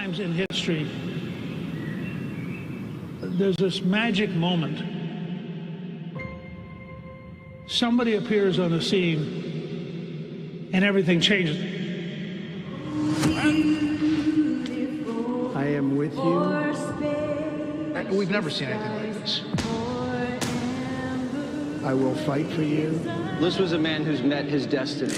Times in history, there's this magic moment. Somebody appears on the scene and everything changes. I am with you. We've never seen anything like this. I will fight for you. This was a man who's met his destiny.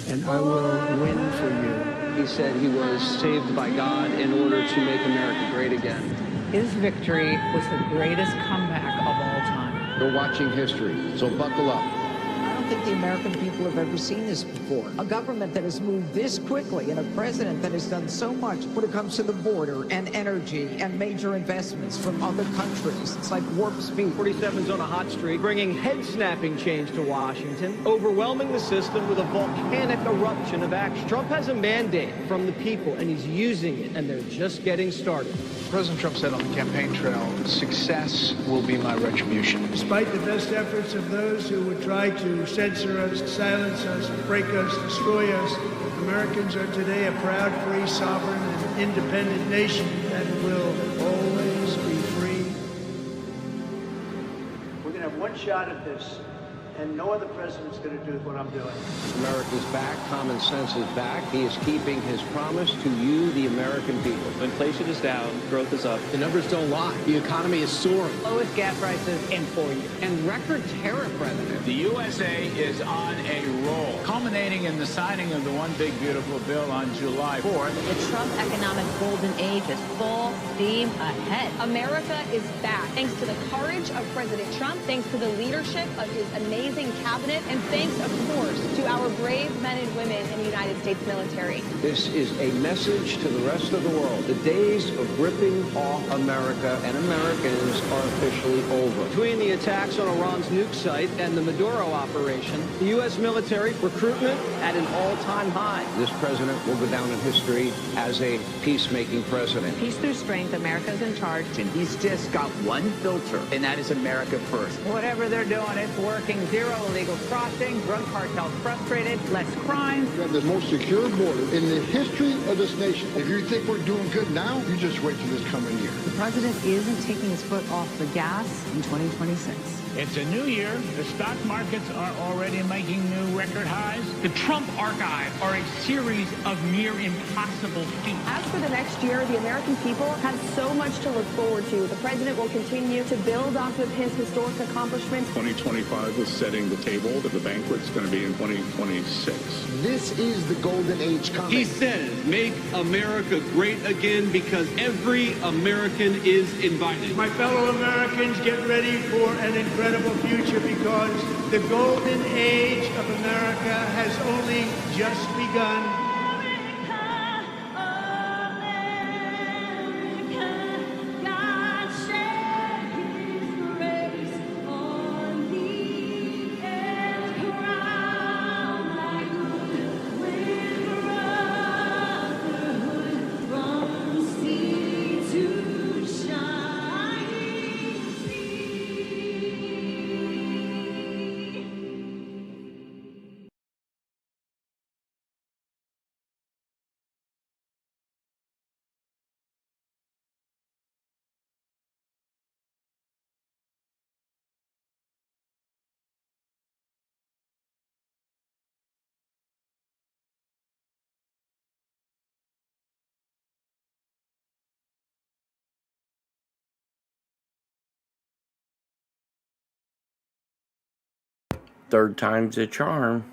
And I will win for you. He said he was saved by God in order to make America great again. His victory was the greatest comeback of all time. You're watching history, so buckle up. I don't think the American people have ever seen this before. A government that has moved this quickly and a president that has done so much when it comes to the border and energy and major investments from other countries. It's like warp speed. 47's on a hot streak, bringing head-snapping change to Washington, overwhelming the system with a volcanic eruption of action. Trump has a mandate from the people, and he's using it, and they're just getting started. President Trump said on the campaign trail, success will be my retribution. Despite the best efforts of those who would try to censor us, silence us, break us, destroy us, Americans are today a proud, free, sovereign, and independent nation that will always be free. We're going to have one shot at this, and no other president's going to do what I'm doing. America's back, common sense is back. He is keeping his promise to you, the American people. Inflation is down, growth is up. The numbers don't lie. The economy is soaring. Lowest gas prices in 4 years. And record tariff revenue. The USA is on a roll, culminating in the signing of the One Big Beautiful Bill on July 4th. The Trump economic golden age is full steam ahead. America is back, thanks to the courage of President Trump, thanks to the leadership of his amazing cabinet, and thanks, of course, to our brave men and women in the United States military. This is a message to the rest of the world. The days of ripping off America and Americans are officially over. Between the attacks on Iran's nuke site and the Maduro operation, the U.S. military recruitment at an all-time high. This president will go down in history as a peacemaking president. Peace through strength. America's in charge. And he's just got one filter, and that is America first. Whatever they're doing, it's working. Zero illegal crossing, drug cartels frustrated, less crime. We have the most secure border in the history of this nation. If you think we're doing good now, you just wait till this coming year. The president isn't taking his foot off the gas in 2026. It's a new year. The stock markets are already making new record highs. The Trump archives are a series of near impossible feats. As for the next year, the American people have so much to look forward to. The president will continue to build off of his historic accomplishments. 2025 is setting the table. The banquet's going to be in 2026. This is the golden age coming. He says, make America great again because every American is invited. My fellow Americans, get ready for an incredible future because the golden age of America has only just begun. Third time's a charm.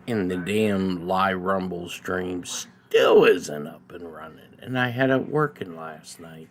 And the damn live Rumble stream still isn't up and running. And I had it working last night.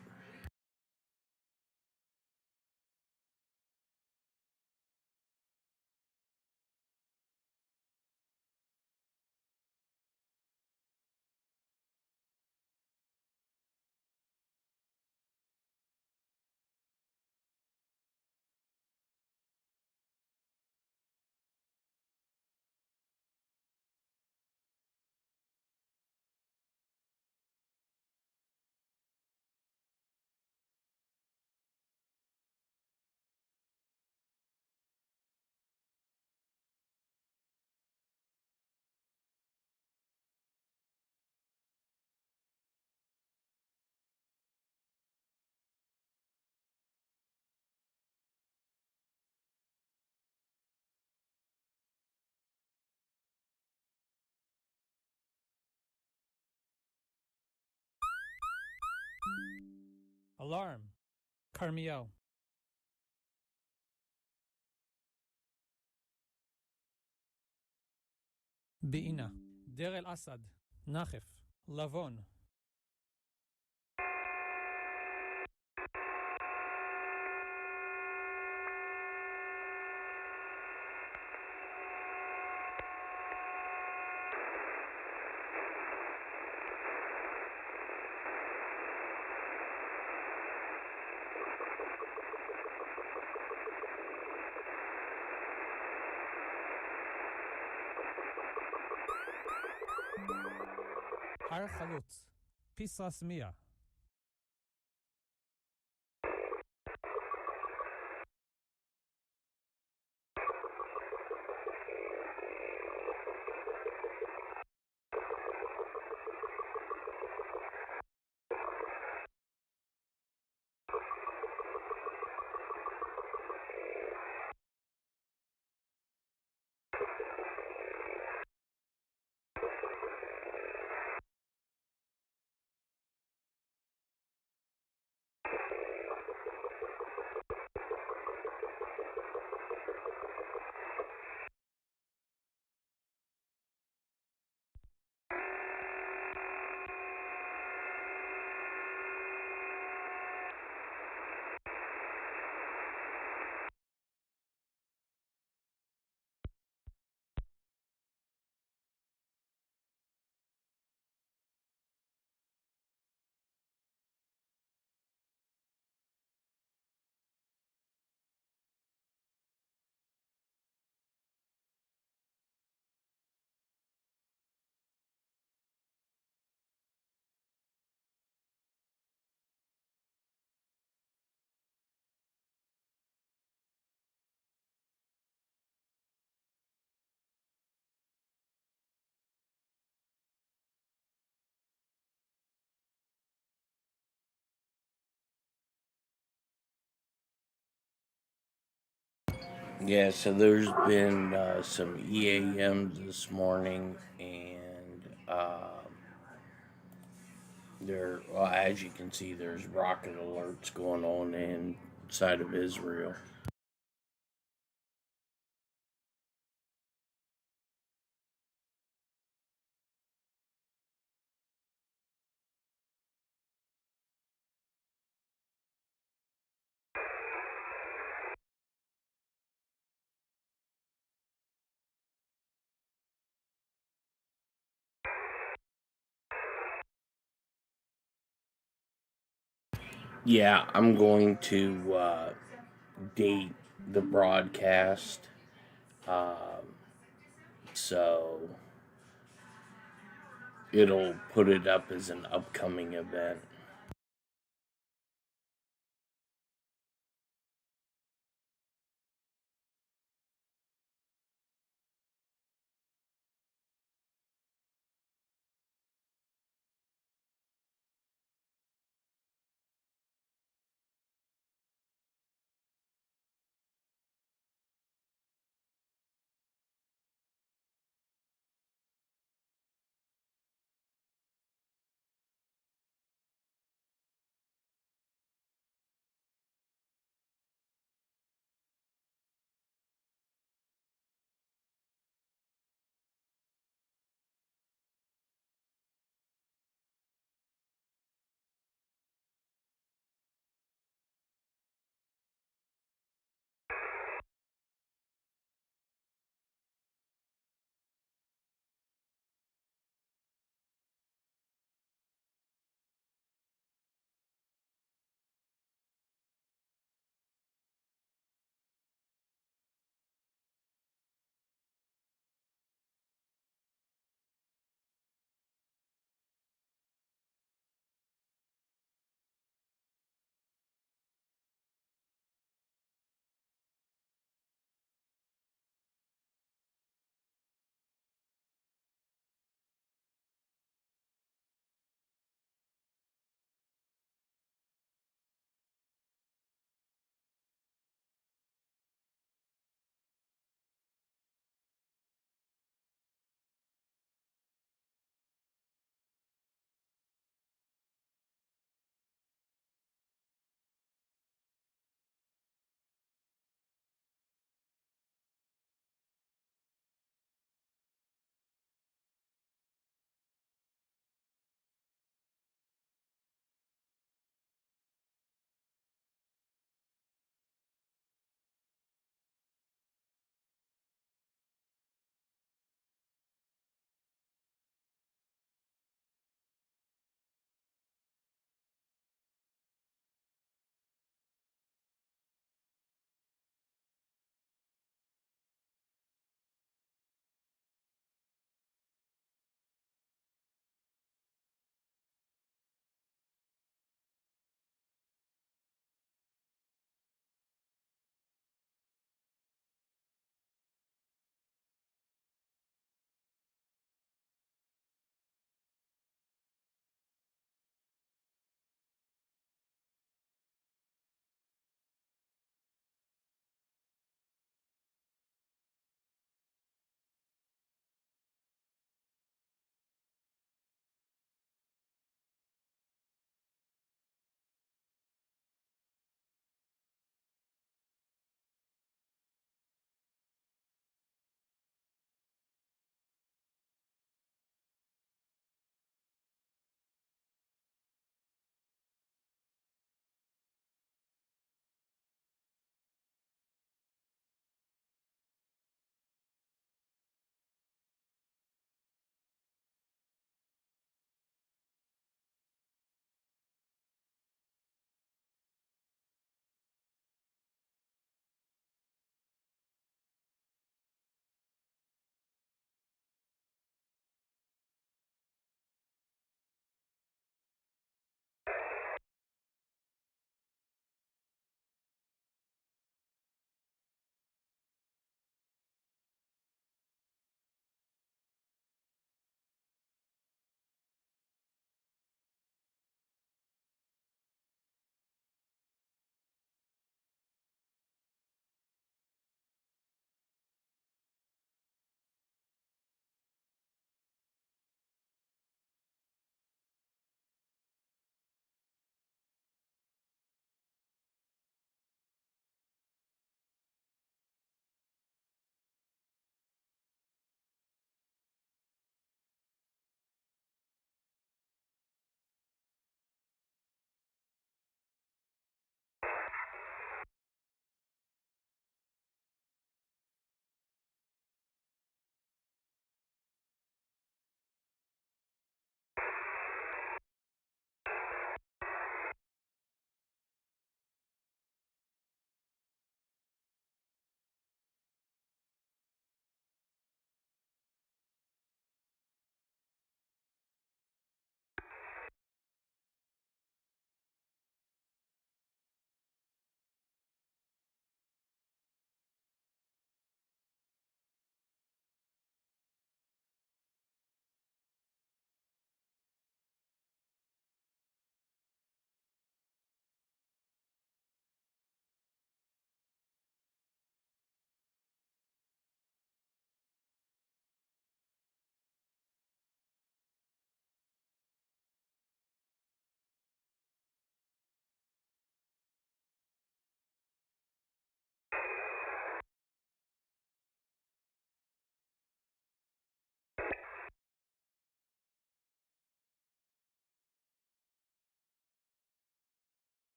Alarm. Carmiel. بئنا. دير الأسد. ناخف. لافون. حار خلوץ. بيساس مية. Yeah, so there's been some EAMs this morning, and well, as you can see, there's rocket alerts going on inside of Israel. Yeah, I'm going to date the broadcast. So it'll put it up as an upcoming event.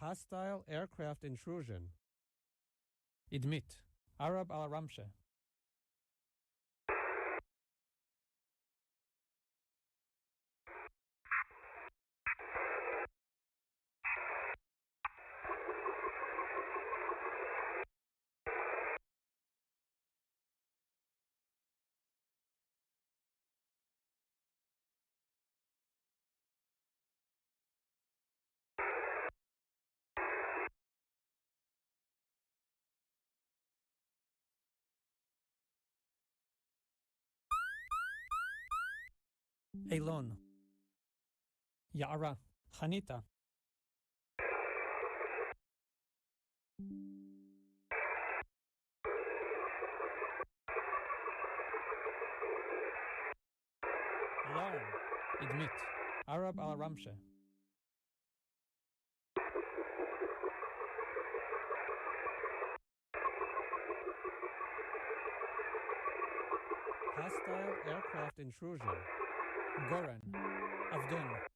Hostile aircraft intrusion. Idmit. Arab al-Ramshe. Eilon. Ya'ara. Hanita. Alarm. Idmit. Arab al-Ramshe. Hostile aircraft intrusion. Goran. Avdon.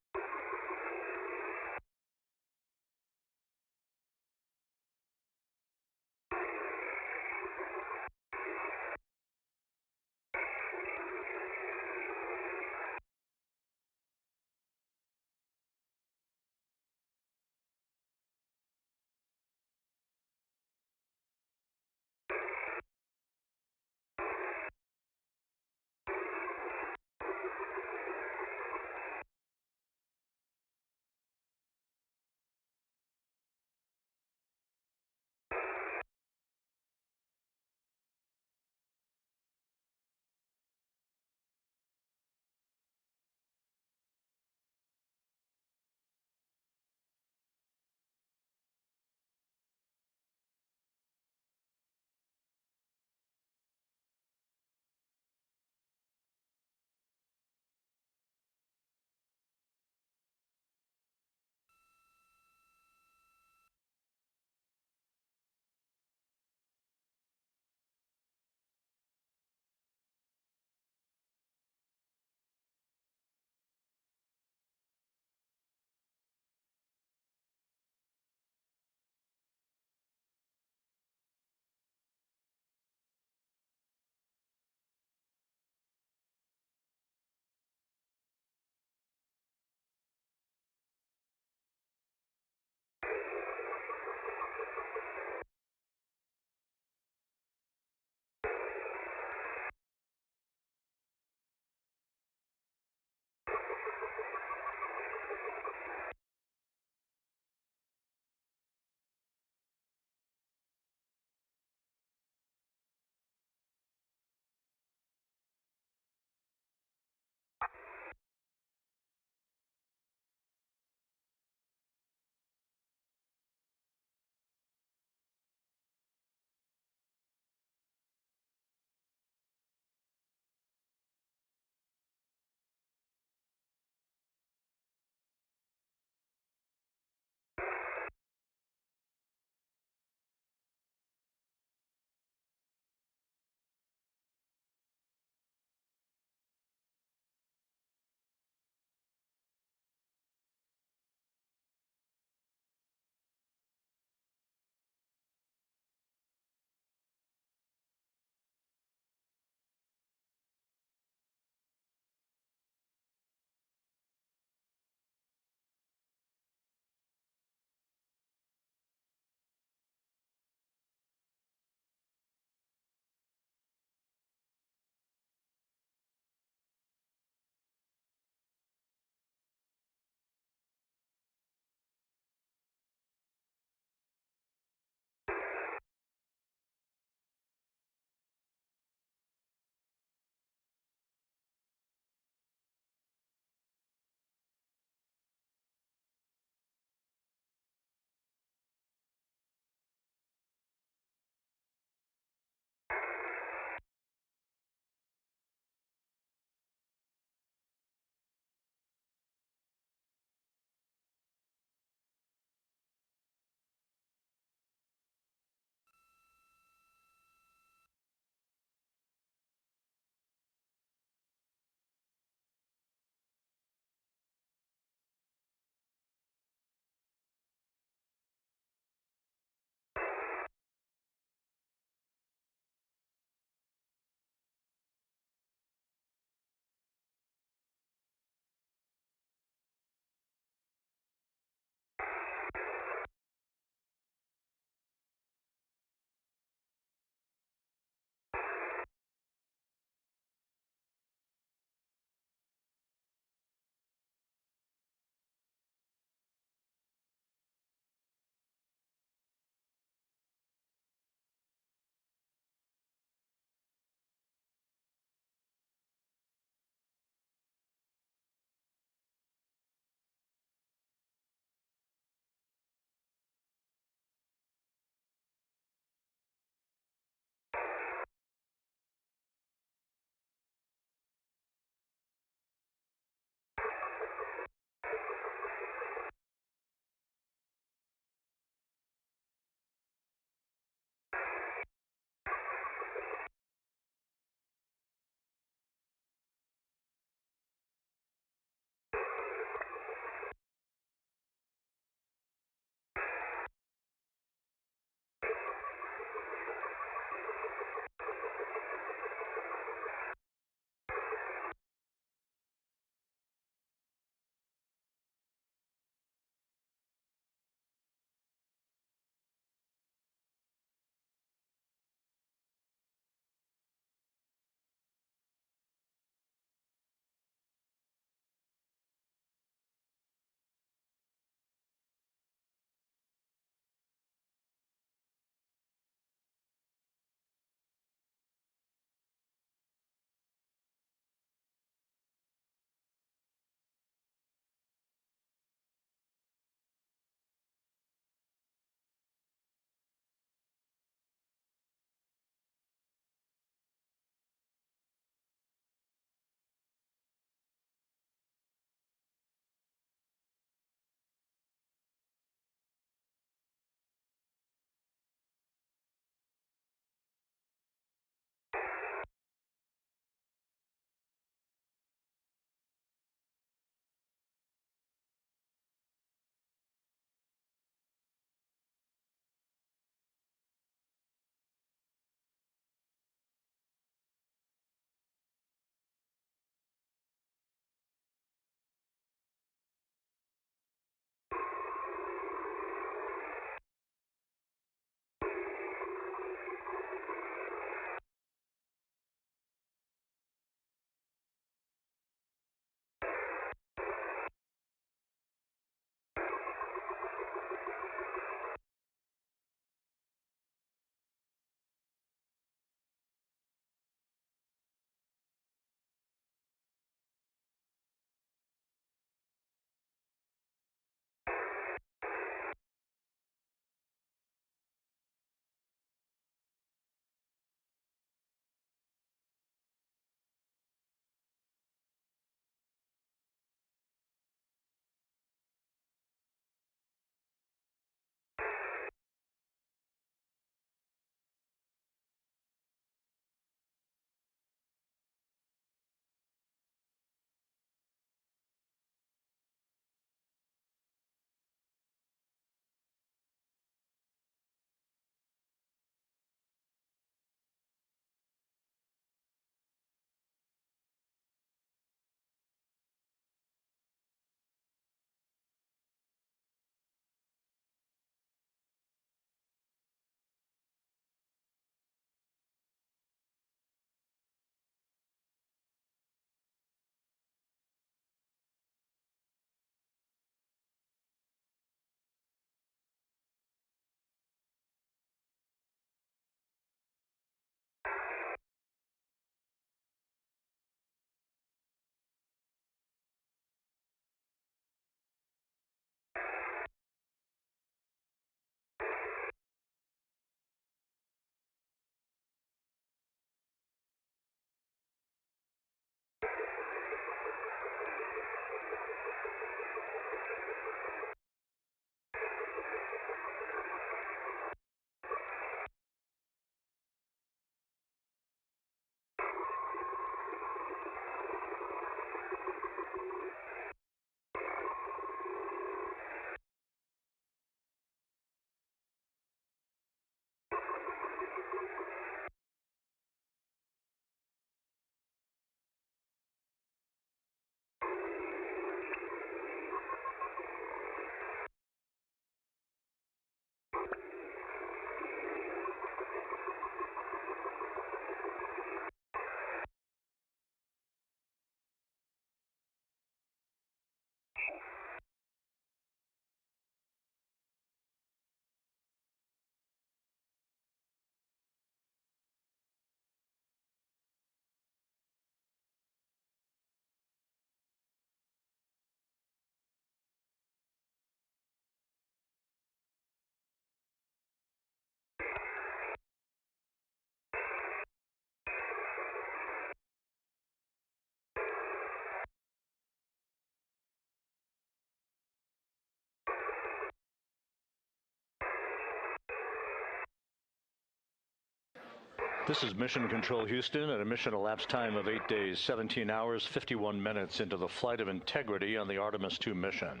This is Mission Control Houston at a mission elapsed time of 8 days, 17 hours, 51 minutes into the flight of Integrity on the Artemis II mission.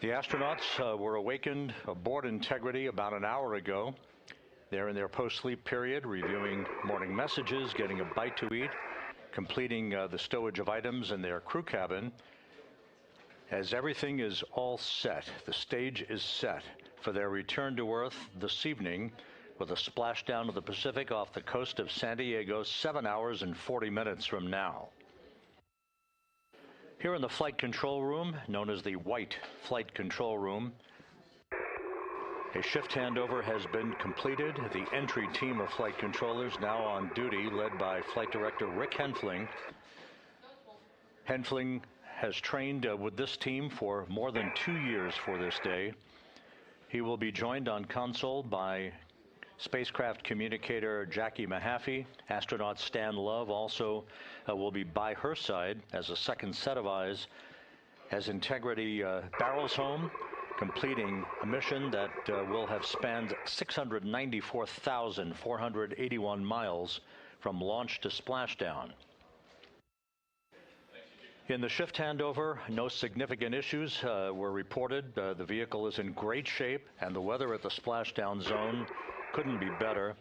The astronauts were awakened aboard Integrity about an hour ago. They're in their post-sleep period, reviewing morning messages, getting a bite to eat, completing the stowage of items in their crew cabin. As everything is all set, the stage is set for their return to Earth this evening with a splashdown of the Pacific off the coast of San Diego 7 hours and 40 minutes from now. Here in the flight control room, known as the White Flight Control Room, a shift handover has been completed. The entry team of flight controllers now on duty, led by Flight Director Rick Henfling. Henfling has trained with this team for more than 2 years for this day. He will be joined on console by spacecraft communicator Jackie Mahaffey. Astronaut Stan Love also will be by her side as a second set of eyes as Integrity barrels home, completing a mission that will have spanned 694,481 miles from launch to splashdown. In the shift handover, no significant issues were reported. The vehicle is in great shape, and the weather at the splashdown zone couldn't be better.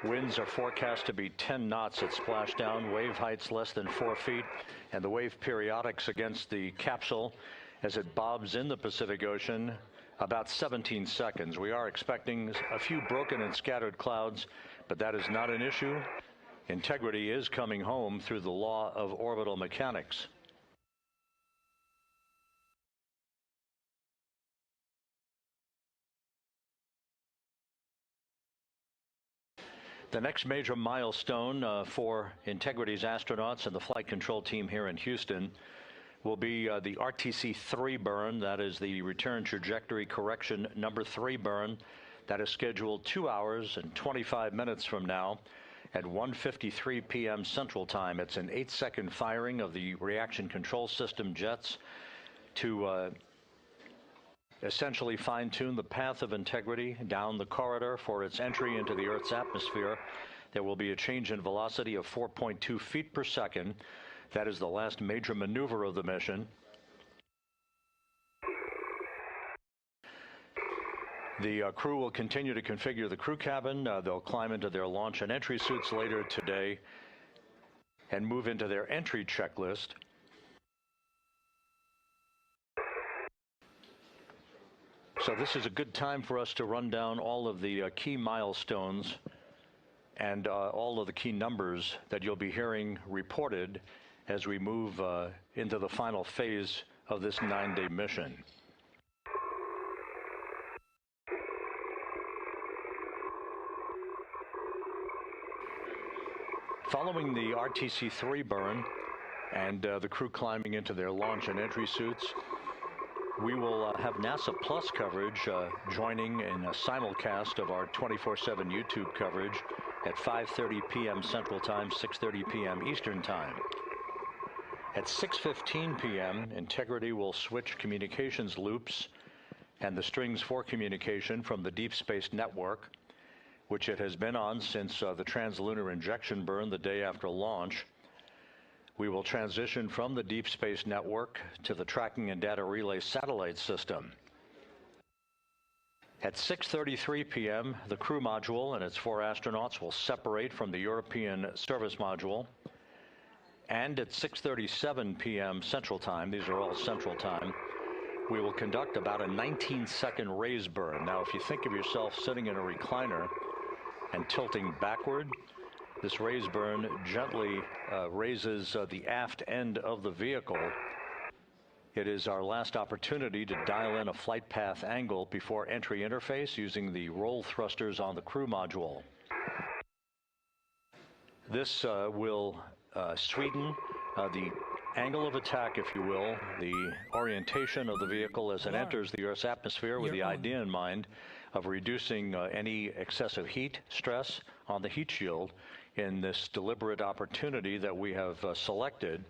Winds are forecast to be 10 knots at splashdown, wave heights less than 4 feet, and the wave periodics against the capsule as it bobs in the Pacific Ocean about 17 seconds. We are expecting a few broken and scattered clouds, but that is not an issue. Integrity is coming home through the law of orbital mechanics. The next major milestone for Integrity's astronauts and the flight control team here in Houston will be the RTC-3 burn. That is the return trajectory correction number 3 burn. That is scheduled 2 hours and 25 minutes from now at 1:53 p.m. Central Time. It's an 8-second firing of the reaction control system jets to essentially fine-tune the path of Integrity down the corridor for its entry into the Earth's atmosphere. There will be a change in velocity of 4.2 feet per second. That is the last major maneuver of the mission. The crew will continue to configure the crew cabin. They'll climb into their launch and entry suits later today and move into their entry checklist. So this is a good time for us to run down all of the key milestones and all of the key numbers that you'll be hearing reported as we move into the final phase of this 9-day mission. Following the RTC-3 burn and the crew climbing into their launch and entry suits, we will have NASA Plus coverage joining in a simulcast of our 24/7 YouTube coverage at 5:30 p.m. Central Time, 6:30 p.m. Eastern Time. At 6:15 p.m., Integrity will switch communications loops and the strings for communication from the Deep Space Network, which it has been on since the translunar injection burn the day after launch. We will transition from the Deep Space Network to the Tracking and Data Relay Satellite System. At 6:33 p.m., the crew module and its 4 astronauts will separate from the European Service Module. And at 6:37 p.m. Central Time, these are all Central Time, we will conduct about a 19-second raise burn. Now, if you think of yourself sitting in a recliner and tilting backward, this raise burn gently raises the aft end of the vehicle. It is our last opportunity to dial in a flight path angle before entry interface using the roll thrusters on the crew module. This will sweeten the angle of attack, if you will, the orientation of the vehicle as it enters the Earth's atmosphere, with the idea in mind of reducing any excessive heat stress on the heat shield in this deliberate opportunity that we have selected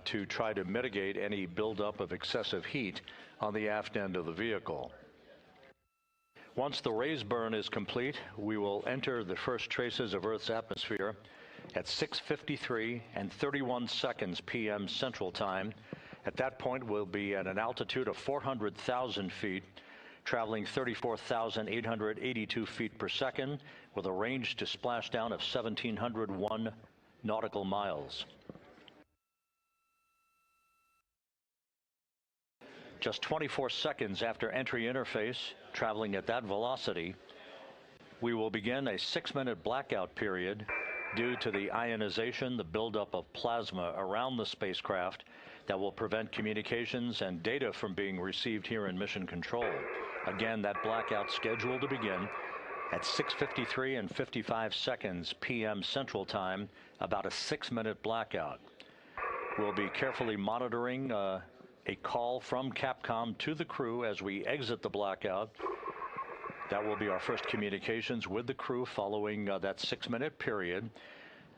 to try to mitigate any buildup of excessive heat on the aft end of the vehicle. Once the raise burn is complete, we will enter the first traces of Earth's atmosphere at 6:53 and 31 seconds p.m. Central Time. At that point, we'll be at an altitude of 400,000 feet, traveling 34,882 feet per second, with a range to splashdown of 1,701 nautical miles. Just 24 seconds after entry interface, traveling at that velocity, we will begin a 6-minute blackout period due to the ionization, the buildup of plasma around the spacecraft that will prevent communications and data from being received here in Mission Control. Again, that blackout scheduled to begin at 6:53 and 55 seconds p.m. Central Time, about a 6-minute blackout. We'll be carefully monitoring a call from Capcom to the crew as we exit the blackout. That will be our first communications with the crew following that 6-minute period.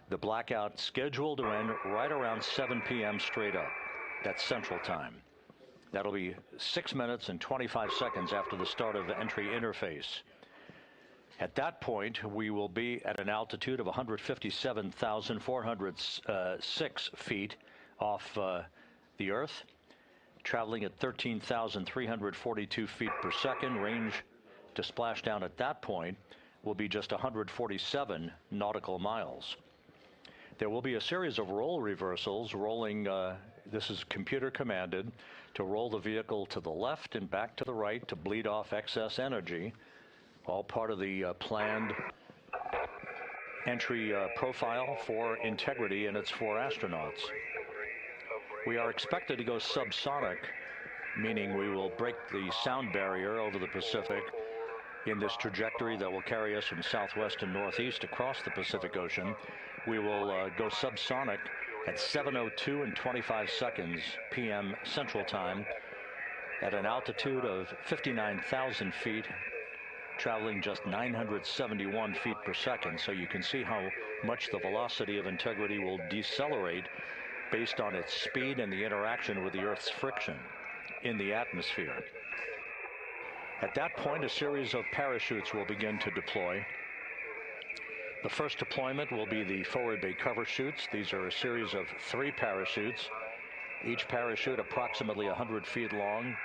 The blackout scheduled to end right around 7 p.m. straight up. That's Central Time. That'll be 6 minutes and 25 seconds after the start of the entry interface. At that point, we will be at an altitude of 157,406 feet off the Earth, traveling at 13,342 feet per second. Range to splashdown at that point will be just 147 nautical miles. There will be a series of roll reversals, rolling, this is computer commanded, to roll the vehicle to the left and back to the right to bleed off excess energy, all part of the planned entry profile for Integrity and its 4 astronauts. We are expected to go subsonic, meaning we will break the sound barrier over the Pacific in this trajectory that will carry us from southwest and northeast across the Pacific Ocean. We will go subsonic at 7:02 and 25 seconds p.m. Central Time at an altitude of 59,000 feet, traveling just 971 feet per second. So you can see how much the velocity of Integrity will decelerate based on its speed and the interaction with the Earth's friction in the atmosphere. At that point, a series of parachutes will begin to deploy. The first deployment will be the forward bay cover chutes. These are a series of 3 parachutes, each parachute approximately 100 feet long.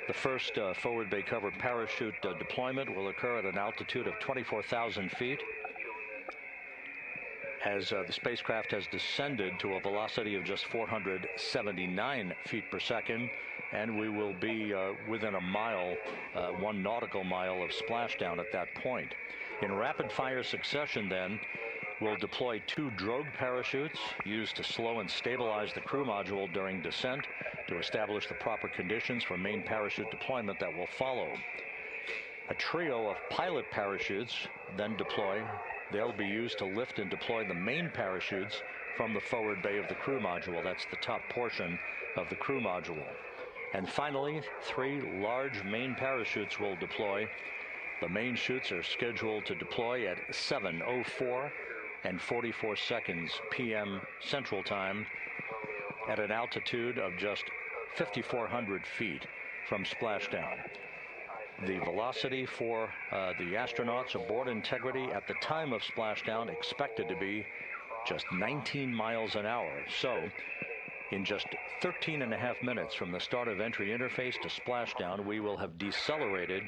The first forward bay cover parachute deployment will occur at an altitude of 24,000 feet. As the spacecraft has descended to a velocity of just 479 feet per second, and we will be within a mile, 1 nautical mile of splashdown at that point. In rapid fire succession then, we'll deploy 2 drogue parachutes used to slow and stabilize the crew module during descent to establish the proper conditions for main parachute deployment that will follow. A trio of pilot parachutes then deploy. They'll be used to lift and deploy the main parachutes from the forward bay of the crew module. That's the top portion of the crew module. And finally, 3 large main parachutes will deploy. The main chutes are scheduled to deploy at 7:04 and 44 seconds p.m. Central Time at an altitude of just 5,400 feet from splashdown. The velocity for the astronauts aboard Integrity at the time of splashdown expected to be just 19 miles an hour. So in just 13 and a half minutes from the start of entry interface to splashdown, we will have decelerated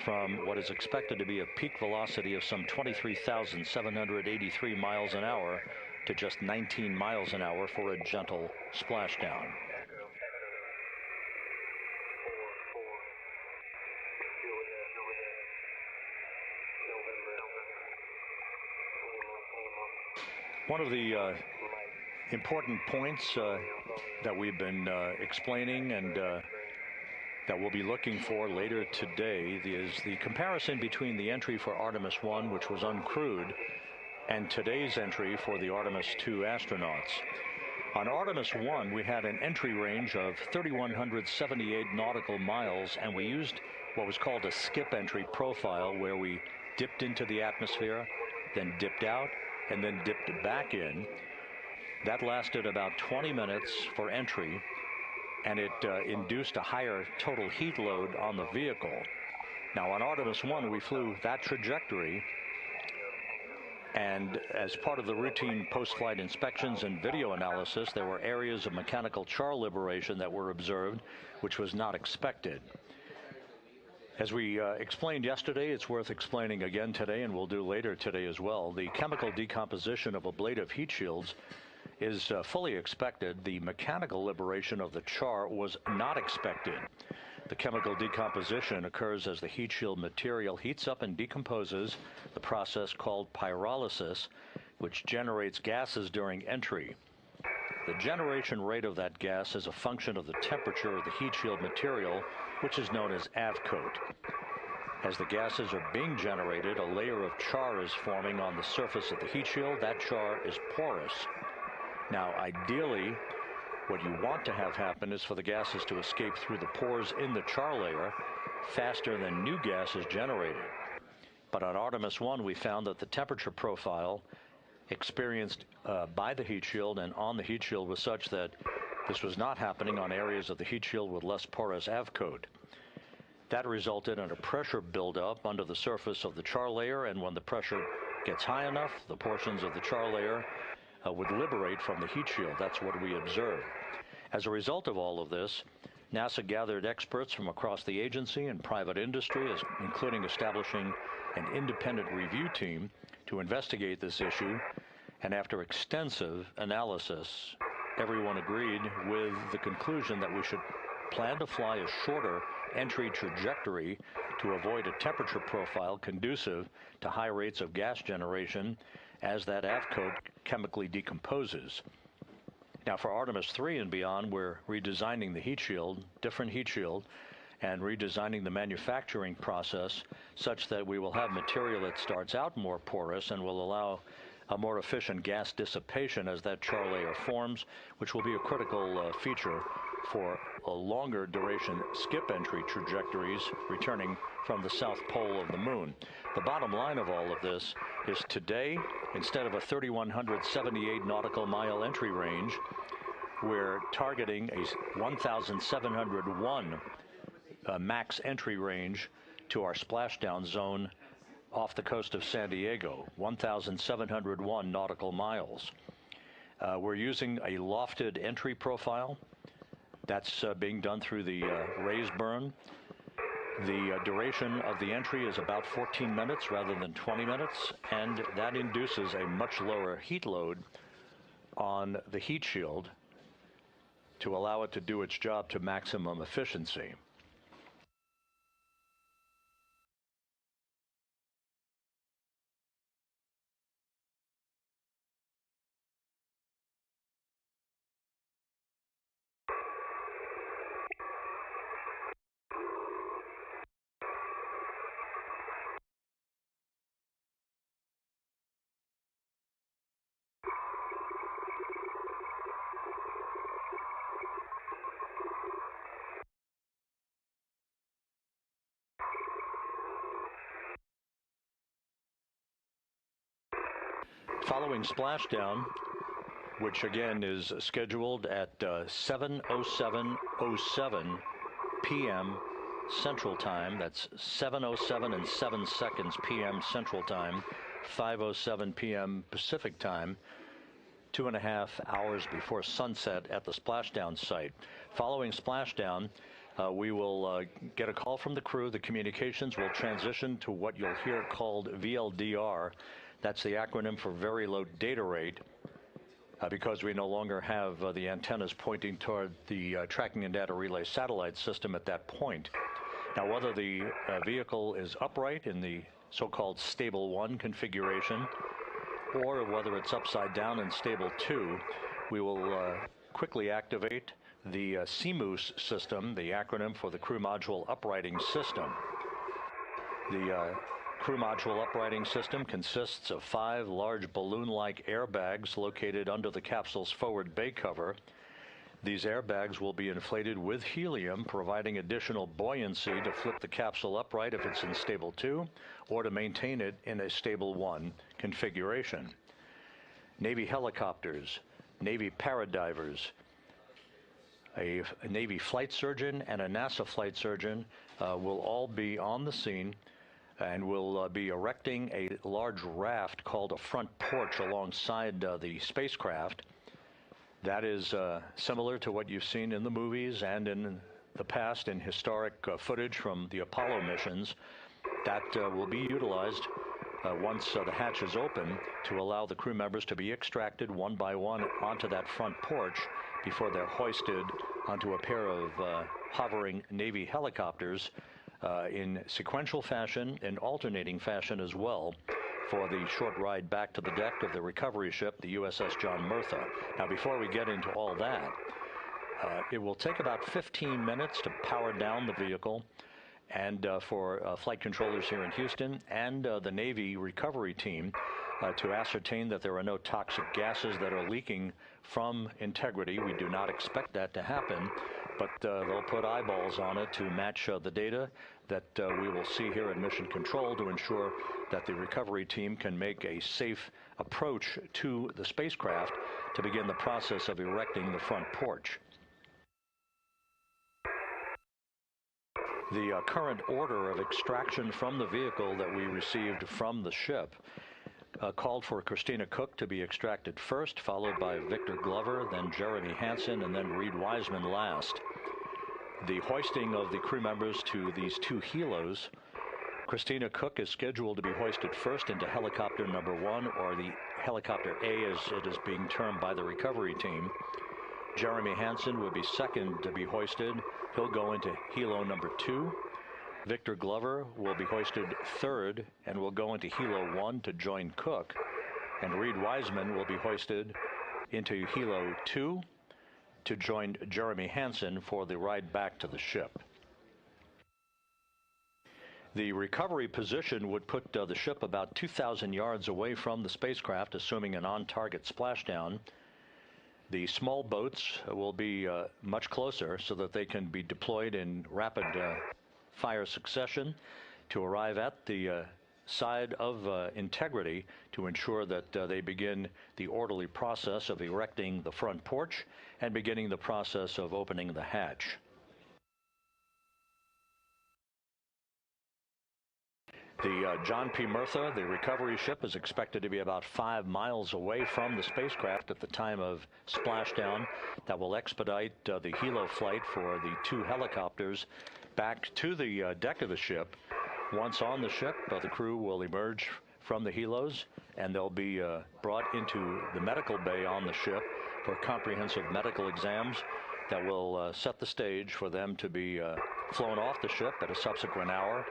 from what is expected to be a peak velocity of some 23,783 miles an hour to just 19 miles an hour for a gentle splashdown. One of the important points that we've been explaining and that we'll be looking for later today is the comparison between the entry for Artemis 1, which was uncrewed, and today's entry for the Artemis 2 astronauts. On Artemis 1, we had an entry range of 3,178 nautical miles, and we used what was called a skip entry profile, where we dipped into the atmosphere, then dipped out, and then dipped back in. That lasted about 20 minutes for entry, and it induced a higher total heat load on the vehicle. Now, on Artemis 1, we flew that trajectory, and as part of the routine post-flight inspections and video analysis, there were areas of mechanical char liberation that were observed, which was not expected. As we explained yesterday, it's worth explaining again today, and we'll do later today as well. The chemical decomposition of ablative heat shields is fully expected. The mechanical liberation of the char was not expected. The chemical decomposition occurs as the heat shield material heats up and decomposes, the process called pyrolysis, which generates gases during entry. The generation rate of that gas is a function of the temperature of the heat shield material, which is known as avcoat. As the gases are being generated, a layer of char is forming on the surface of the heat shield. That char is porous. Now, ideally, what you want to have happen is for the gases to escape through the pores in the char layer faster than new gas is generated. But on Artemis 1, we found that the temperature profile experienced by the heat shield and on the heat shield was such that this was not happening on areas of the heat shield with less porous avcoat. That resulted in a pressure buildup under the surface of the char layer, and when the pressure gets high enough, the portions of the char layer would liberate from the heat shield. That's what we observed. As a result of all of this, NASA gathered experts from across the agency and private industry, including establishing an independent review team to investigate this issue. And after extensive analysis, everyone agreed with the conclusion that we should plan to fly a shorter entry trajectory to avoid a temperature profile conducive to high rates of gas generation as that avcoat chemically decomposes. Now, for Artemis 3 and beyond, we're redesigning the heat shield, different heat shield, and redesigning the manufacturing process such that we will have material that starts out more porous and will allow a more efficient gas dissipation as that char layer forms, which will be a critical feature for a longer duration skip entry trajectories returning from the south pole of the moon. The bottom line of all of this is today, instead of a 3,178 nautical mile entry range, we're targeting a 1,701 max entry range to our splashdown zone off the coast of San Diego, 1,701 nautical miles. We're using a lofted entry profile. That's being done through the raise burn. The duration of the entry is about 14 minutes rather than 20 minutes, and that induces a much lower heat load on the heat shield to allow it to do its job to maximum efficiency. Following splashdown, which again is scheduled at 7:07:07 p.m. Central Time. That's 7:07 and 7 seconds p.m. Central Time, 5:07 p.m. Pacific Time, 2.5 hours before sunset at the splashdown site. Following splashdown, we will get a call from the crew. The communications will transition to what you'll hear called VLDR. That's the acronym for Very Low Data Rate, because we no longer have the antennas pointing toward the Tracking and Data Relay satellite system at that point. Now, whether the vehicle is upright in the so-called Stable 1 configuration, or whether it's upside down in Stable 2, we will quickly activate the CMOOS system, the acronym for the Crew Module Uprighting System. The Crew Module Uprighting System consists of 5 large balloon-like airbags located under the capsule's forward bay cover. These airbags will be inflated with helium, providing additional buoyancy to flip the capsule upright if it's in Stable 2, or to maintain it in a Stable 1 configuration. Navy helicopters, Navy paradivers, A Navy flight surgeon and a NASA flight surgeon will all be on the scene and will be erecting a large raft called a front porch alongside the spacecraft. That is similar to what you've seen in the movies and in the past in historic footage from the Apollo missions. That will be utilized once the hatch is open to allow the crew members to be extracted one by one onto that front porch before they're hoisted onto a pair of hovering Navy helicopters in sequential fashion and alternating fashion as well for the short ride back to the deck of the recovery ship, the USS John Murtha. Now, before we get into all that, it will take about 15 minutes to power down the vehicle and for flight controllers here in Houston and the Navy recovery team to ascertain that there are no toxic gases that are leaking from Integrity. We do not expect that to happen, but they'll put eyeballs on it to match the data that we will see here at Mission Control to ensure that the recovery team can make a safe approach to the spacecraft to begin the process of erecting the front porch. The current order of extraction from the vehicle that we received from the ship called for Christina Cook to be extracted first, followed by Victor Glover, then Jeremy Hansen, and then Reed Wiseman last. The hoisting of the crew members to these two helos, Christina Cook is scheduled to be hoisted first into helicopter number 1, or the helicopter A as it is being termed by the recovery team. Jeremy Hansen will be second to be hoisted. He'll go into helo number 2. Victor Glover will be hoisted third and will go into helo 1 to join Cook. And Reed Wiseman will be hoisted into helo 2 to join Jeremy Hansen for the ride back to the ship. The recovery position would put the ship about 2,000 yards away from the spacecraft, assuming an on-target splashdown. The small boats will be much closer so that they can be deployed in rapid fire succession to arrive at the side of Integrity to ensure that they begin the orderly process of erecting the front porch and beginning the process of opening the hatch. The John P. Murtha, the recovery ship, is expected to be about 5 miles away from the spacecraft at the time of splashdown. That will expedite the helo flight for the 2 helicopters back to the deck of the ship. Once on the ship, the crew will emerge from the helos and they'll be brought into the medical bay on the ship for comprehensive medical exams that will set the stage for them to be flown off the ship at a subsequent hour.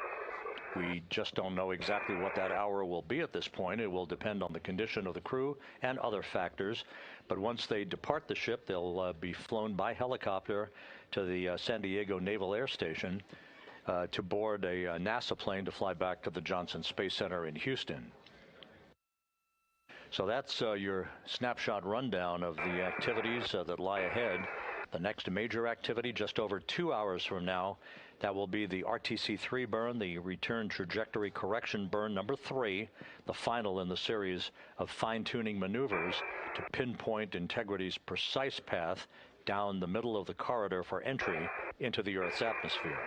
We just don't know exactly what that hour will be at this point. It will depend on the condition of the crew and other factors. But once they depart the ship, they'll be flown by helicopter to the San Diego Naval Air Station to board a NASA plane to fly back to the Johnson Space Center in Houston. So that's your snapshot rundown of the activities that lie ahead. The next major activity just over 2 hours from now, that will be the RTC-3 burn, the return trajectory correction burn number 3, the final in the series of fine-tuning maneuvers to pinpoint Integrity's precise path down the middle of the corridor for entry into the Earth's atmosphere.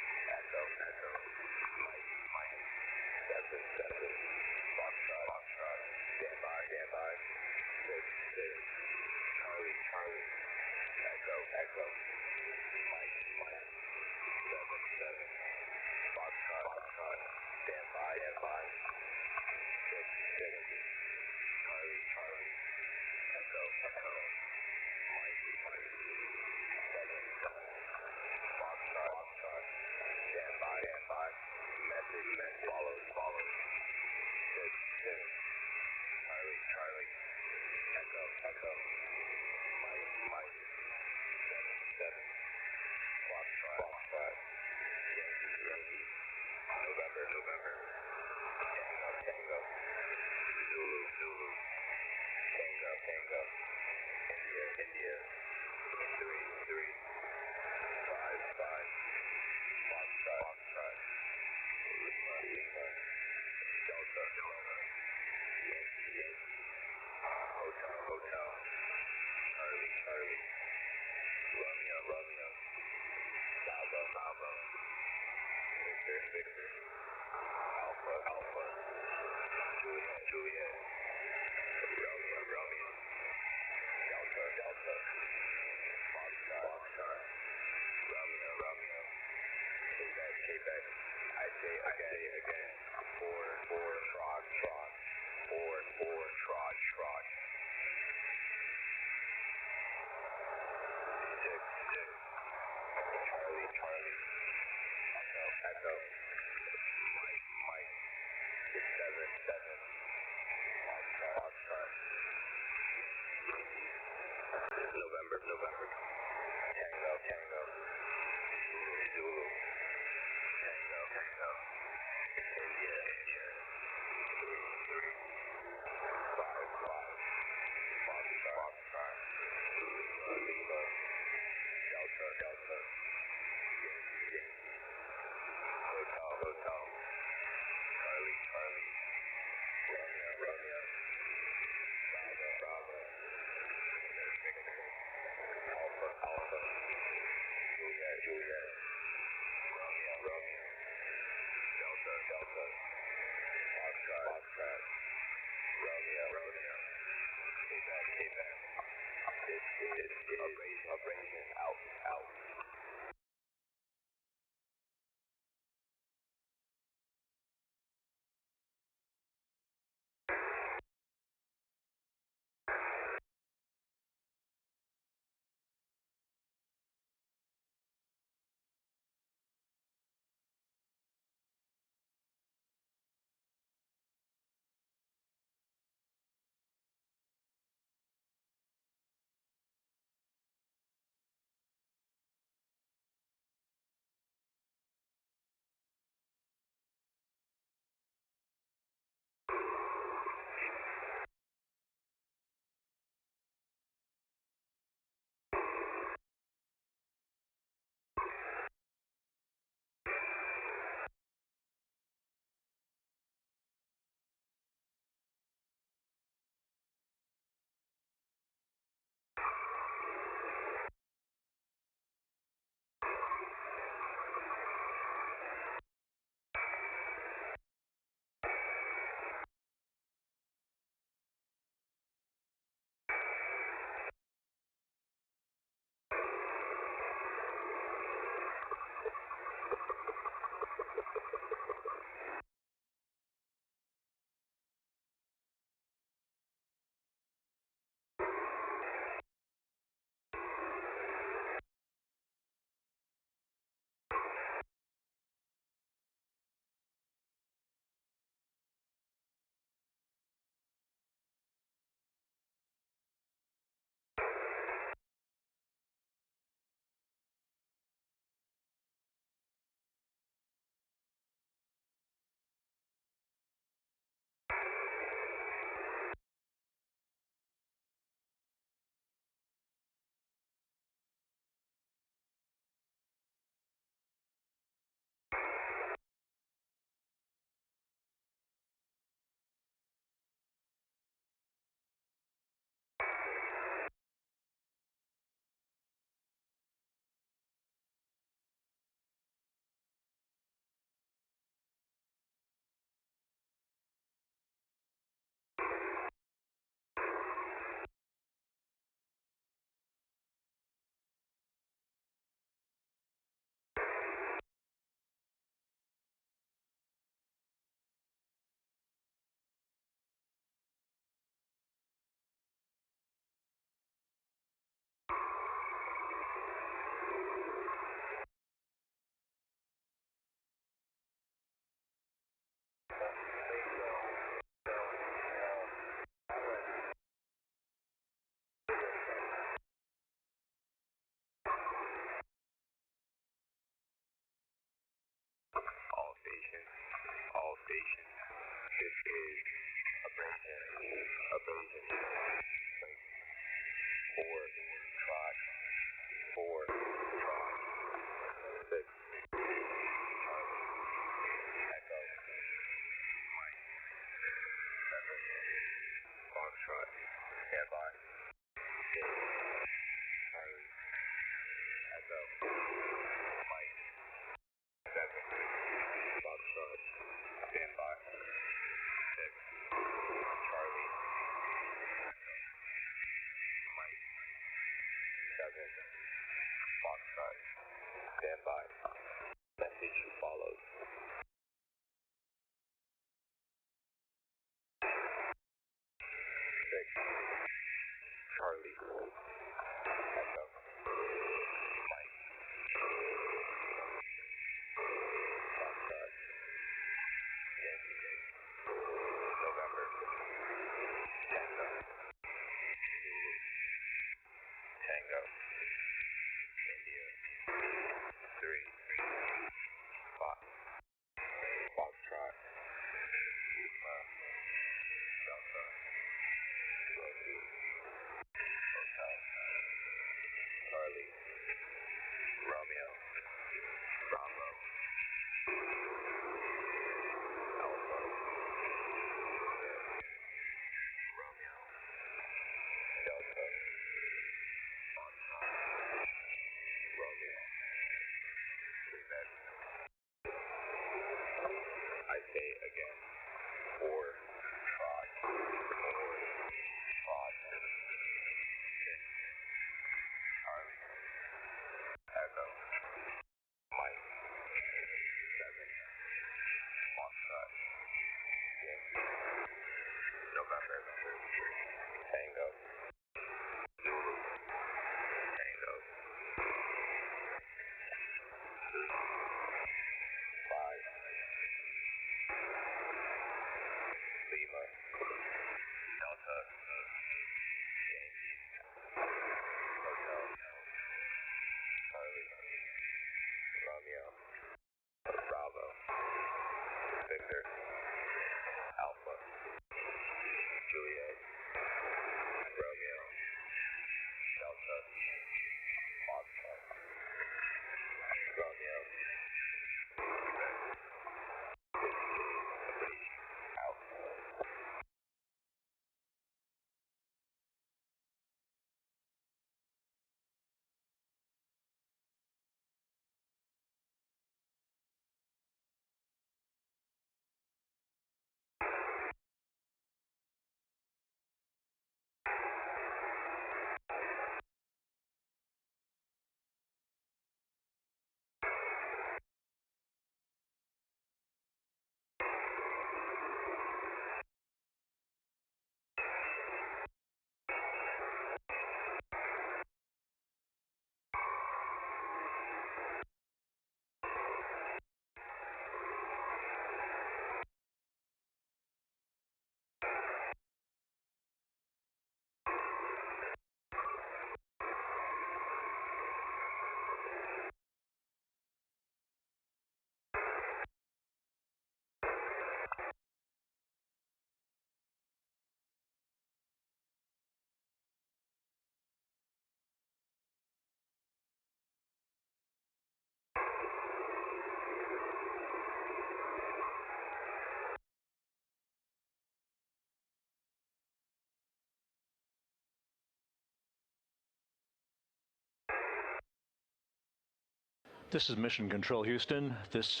This is Mission Control Houston. This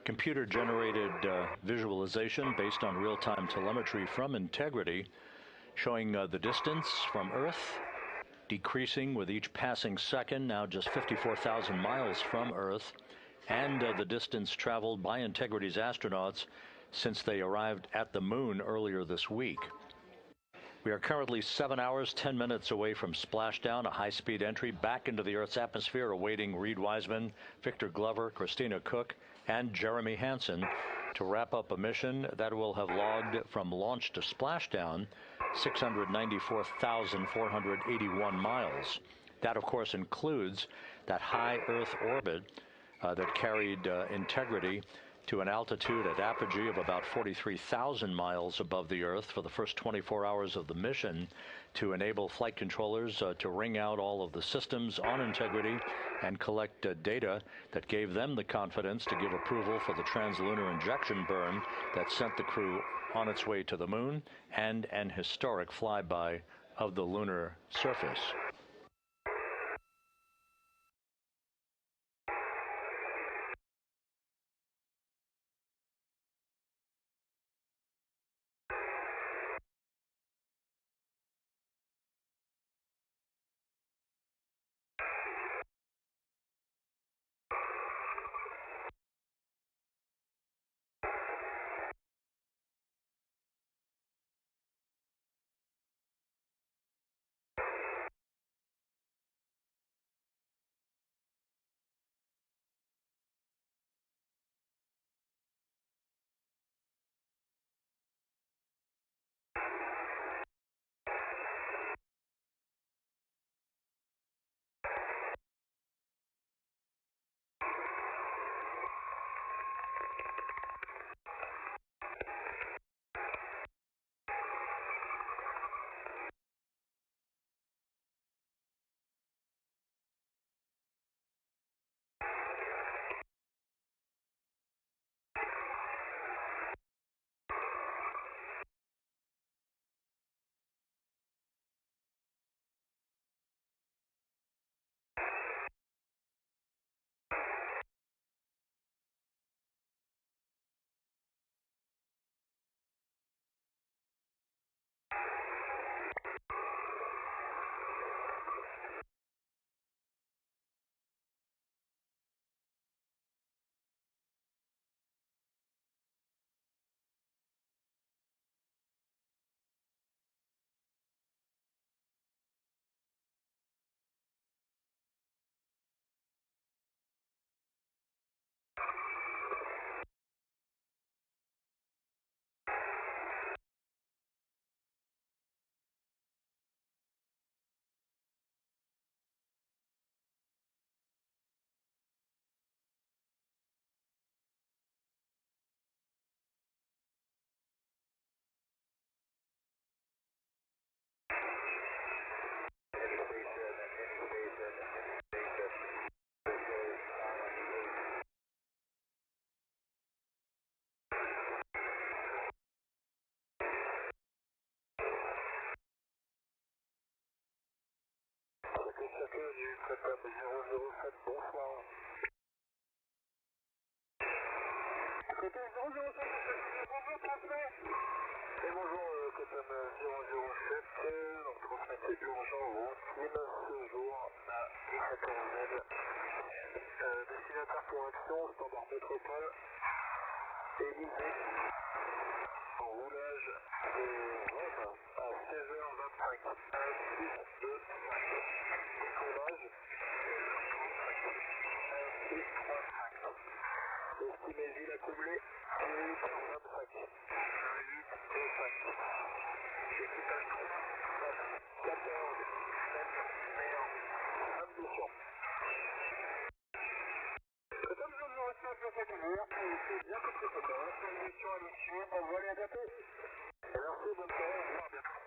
computer-generated visualization based on real-time telemetry from Integrity showing the distance from Earth decreasing with each passing second, now just 54,000 miles from Earth, and the distance traveled by Integrity's astronauts since they arrived at the moon earlier this week. We are currently 7 hours, 10 minutes away from splashdown, a high-speed entry back into the Earth's atmosphere, awaiting Reed Wiseman, Victor Glover, Christina Cook, and Jeremy Hansen to wrap up a mission that will have logged from launch to splashdown 694,481 miles. That, of course, includes that high Earth orbit that carried Integrity to an altitude at apogee of about 43,000 miles above the Earth for the first 24 hours of the mission to enable flight controllers to ring out all of the systems on integrity and collect data that gave them the confidence to give approval for the translunar injection burn that sent the crew on its way to the moon and an historic flyby of the lunar surface. Destinataire pour action, standard métropole, Élysée, en roulage de Rome à 16h25, 1, 6, 2, 5. Décollage, 1, 6, 3, 5. Estimé ville accoumulée, 8h25, 1, 8, 2, 5. Équipage 3, 14, 7, 1, mission. Comme je vous reçois sur cette heure, c'est bien compris pour moi. Une mission à l'issue, on va aller à bientôt. Merci, bonne soirée, au revoir, à bientôt.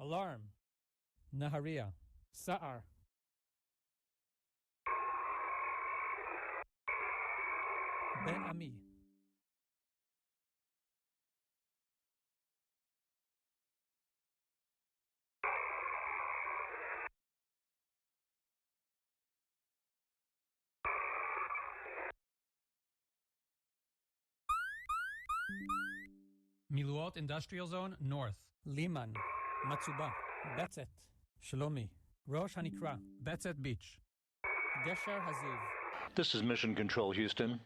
Alarm. Naharia. Sa'ar. Ben Ami. Miluot Industrial Zone North. Liman. Matsuba. Betzet. Shalomi. Rosh Hanikra. Betzet Beach. Gesher Haziv. This is Mission Control Houston.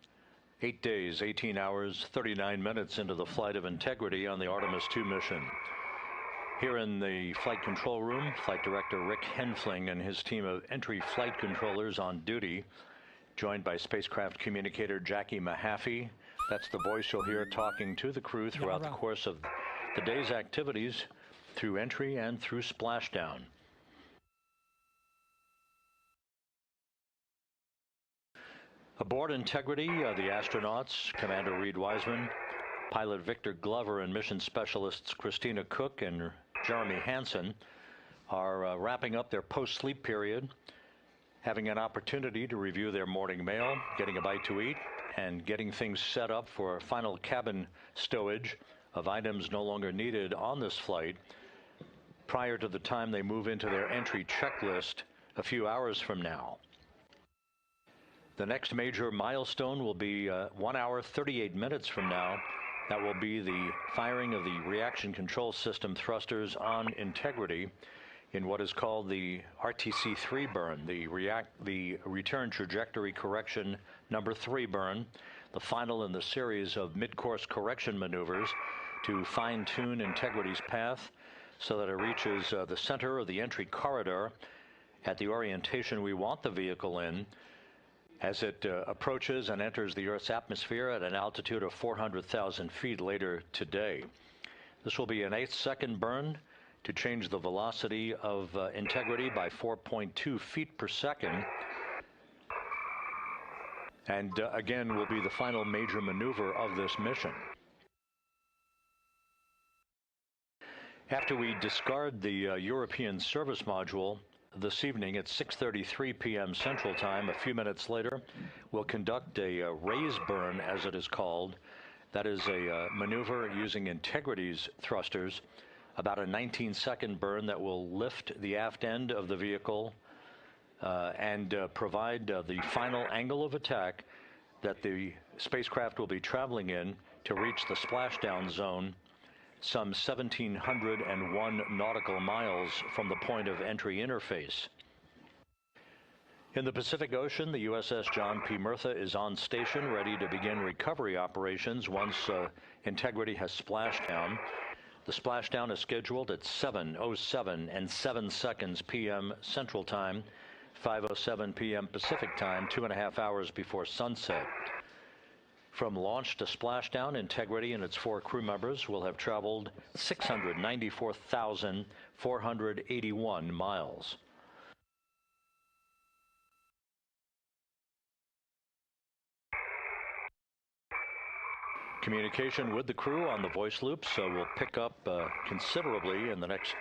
8 days, 18 hours, 39 minutes into the flight of Integrity on the Artemis II mission. Here in the flight control room, Flight Director Rick Henfling and his team of entry flight controllers on duty, joined by spacecraft communicator Jackie Mahaffey. That's the voice you'll hear talking to the crew throughout the course of the day's activities, through entry and through splashdown. Aboard Integrity, the astronauts, Commander Reed Wiseman, pilot Victor Glover, and mission specialists Christina Cook and Jeremy Hansen are wrapping up their post-sleep period, having an opportunity to review their morning mail, getting a bite to eat, and getting things set up for final cabin stowage of items no longer needed on this flight prior to the time they move into their entry checklist a few hours from now. The next major milestone will be 1 hour, 38 minutes from now. That will be the firing of the reaction control system thrusters on Integrity in what is called the RTC-3 burn, the return trajectory correction number 3 burn, the final in the series of mid-course correction maneuvers to fine-tune Integrity's path so that it reaches the center of the entry corridor at the orientation we want the vehicle in as it approaches and enters the Earth's atmosphere at an altitude of 400,000 feet later today. This will be an 8-second burn to change the velocity of Integrity by 4.2 feet per second. And again, will be the final major maneuver of this mission. After we discard the European service module this evening at 6:33 p.m. Central Time, a few minutes later, we'll conduct a raise burn, as it is called. That is a maneuver using Integrity's thrusters, about a 19-second burn that will lift the aft end of the vehicle and provide the final angle of attack that the spacecraft will be traveling in to reach the splashdown zone some 1,701 nautical miles from the point of entry interface. In the Pacific Ocean, the USS John P. Murtha is on station, ready to begin recovery operations once Integrity has splashed down. The splashdown is scheduled at 7:07 and 7 seconds p.m. Central Time, 5:07 p.m. Pacific Time, 2.5 hours before sunset. From launch to splashdown, Integrity and its 4 crew members will have traveled 694,481 miles. Communication with the crew on the voice loops will pick up considerably in the next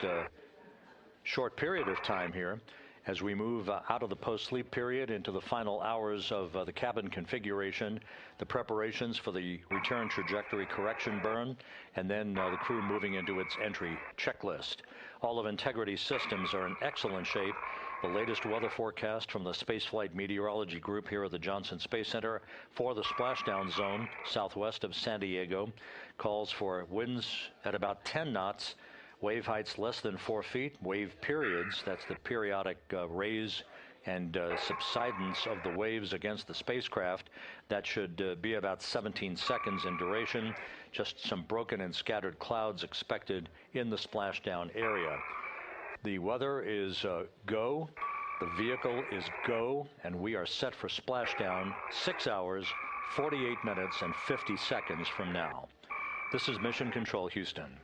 short period of time here as we move out of the post-sleep period into the final hours of the cabin configuration, the preparations for the return trajectory correction burn, and then the crew moving into its entry checklist. All of Integrity's systems are in excellent shape. The latest weather forecast from the Spaceflight Meteorology Group here at the Johnson Space Center for the splashdown zone southwest of San Diego calls for winds at about 10 knots, wave heights less than 4 feet, wave periods, that's the periodic raise and subsidence of the waves against the spacecraft, that should be about 17 seconds in duration. Just some broken and scattered clouds expected in the splashdown area. The weather is go, the vehicle is go, and we are set for splashdown 6 hours, 48 minutes, and 50 seconds from now. This is Mission Control Houston.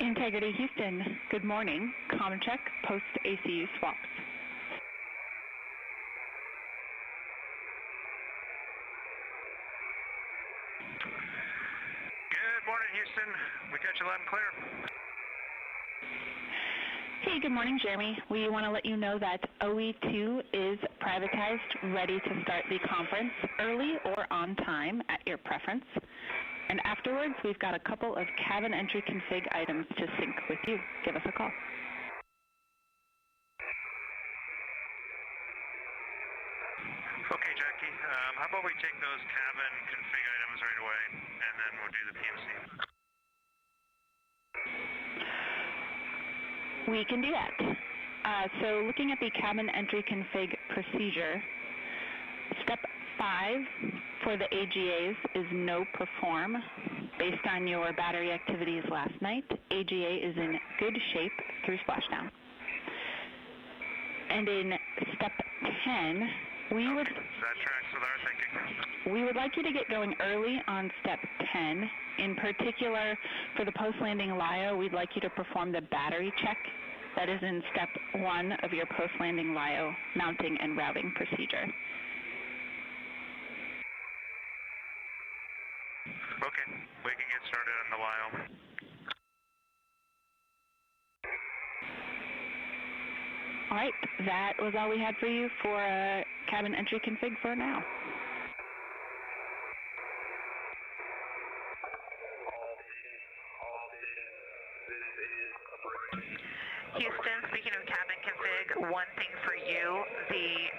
Integrity Houston, good morning. Comm check, post ACU swaps. Good morning, Houston. We got you loud and clear. Hey, good morning, Jeremy. We want to let you know that OE2 is privatized, ready to start the conference early or on time at your preference. And afterwards, we've got a couple of cabin entry config items to sync with you. Give us a call. Okay, Jackie. How about we take those cabin config items right away, and then we'll do the PMC. We can do that. So looking at the cabin entry config procedure, step 5 for the AGAs is no perform. Based on your battery activities last night, AGA is in good shape through splashdown. And in step 10, we would like you to get going early on step 10. In particular, for the post-landing LIO, we'd like you to perform the battery check. That is in step 1 of your post-landing LIO mounting and routing procedure. Okay, we can get started on the LIO. All right, that was all we had for you for cabin entry config for now. Houston, speaking of cabin config, one thing for you, the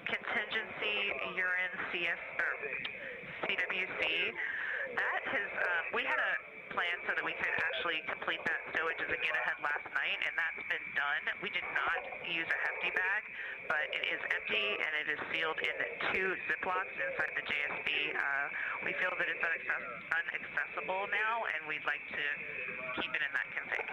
contingency urine CWC, that has, we had a plan so that we could actually complete that stowage as a get-ahead last night, and that's been done. We did not use a hefty bag, but it is empty, and it is sealed in 2 Ziplocs inside the JSB. We feel that it's unaccessible now, and we'd like to keep it in that config.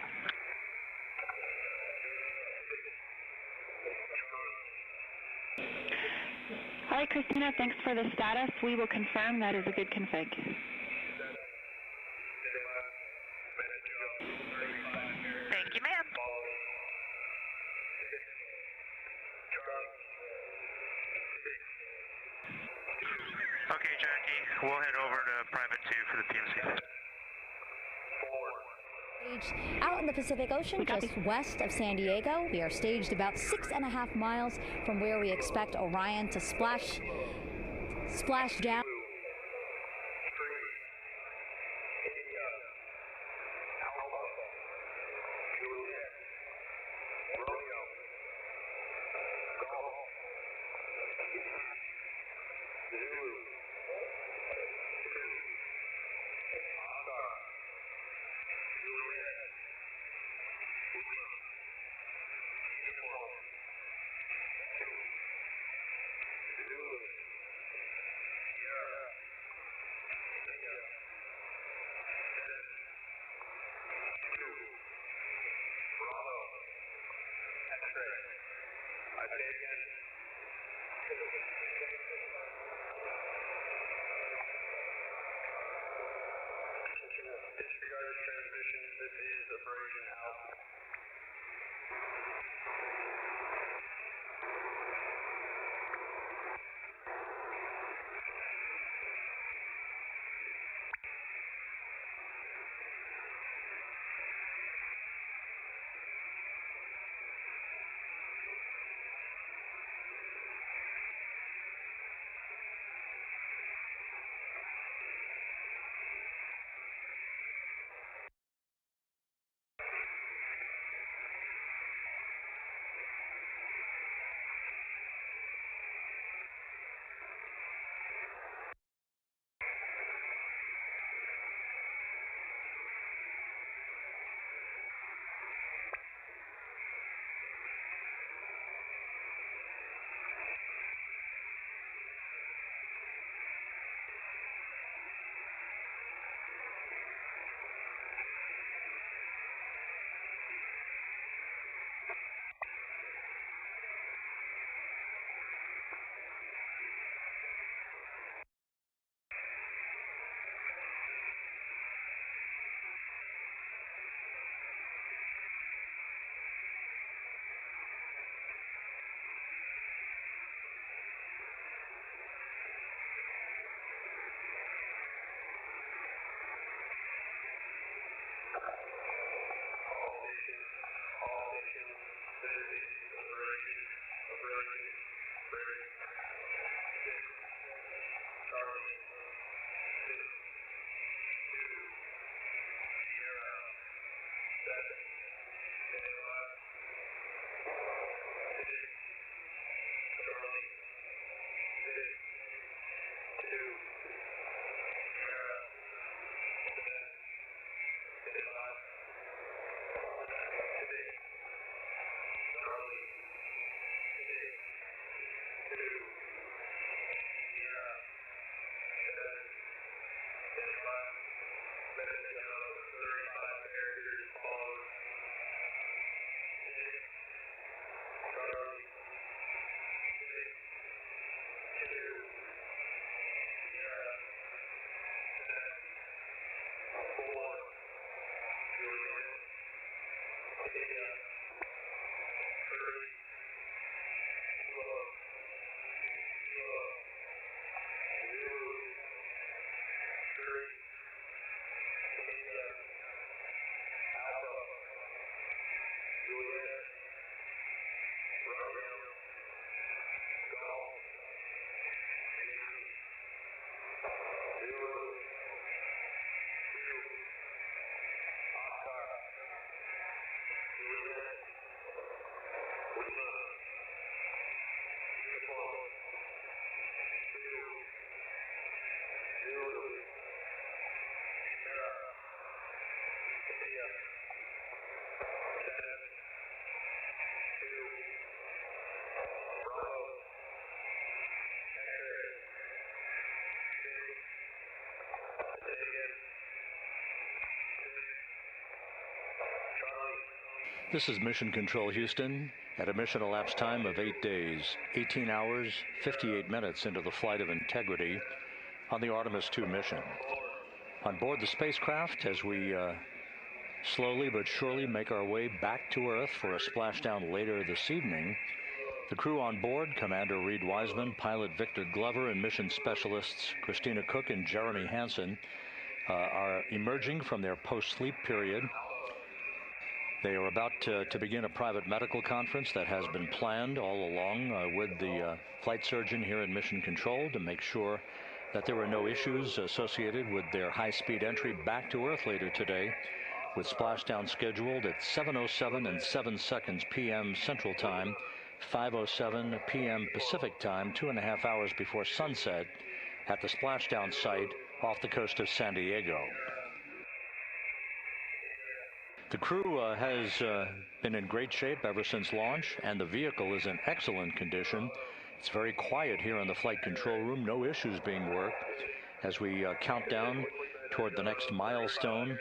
All right, Christina, thanks for the status. We will confirm that is a good config. Thank you, ma'am. Okay, Jackie, we'll head over to Private 2 for the PMC. Out in the Pacific Ocean, just west of San Diego. We are staged about 6.5 miles from where we expect Orion to splash down. This is Mission Control Houston at a mission elapsed time of 8 days, 18 hours, 58 minutes into the flight of Integrity on the Artemis II mission. On board the spacecraft, as we slowly but surely make our way back to Earth for a splashdown later this evening, the crew on board, Commander Reed Wiseman, pilot Victor Glover, and mission specialists Christina Cook and Jeremy Hansen, are emerging from their post-sleep period. They are about to begin a private medical conference that has been planned all along with the flight surgeon here in Mission Control to make sure that there are no issues associated with their high-speed entry back to Earth later today, with splashdown scheduled at 7:07 and 7 seconds p.m. Central Time, 5:07 p.m. Pacific Time, 2.5 hours before sunset at the splashdown site off the coast of San Diego. The crew has been in great shape ever since launch, and the vehicle is in excellent condition. It's very quiet here in the flight control room, no issues being worked as we count down toward the next milestone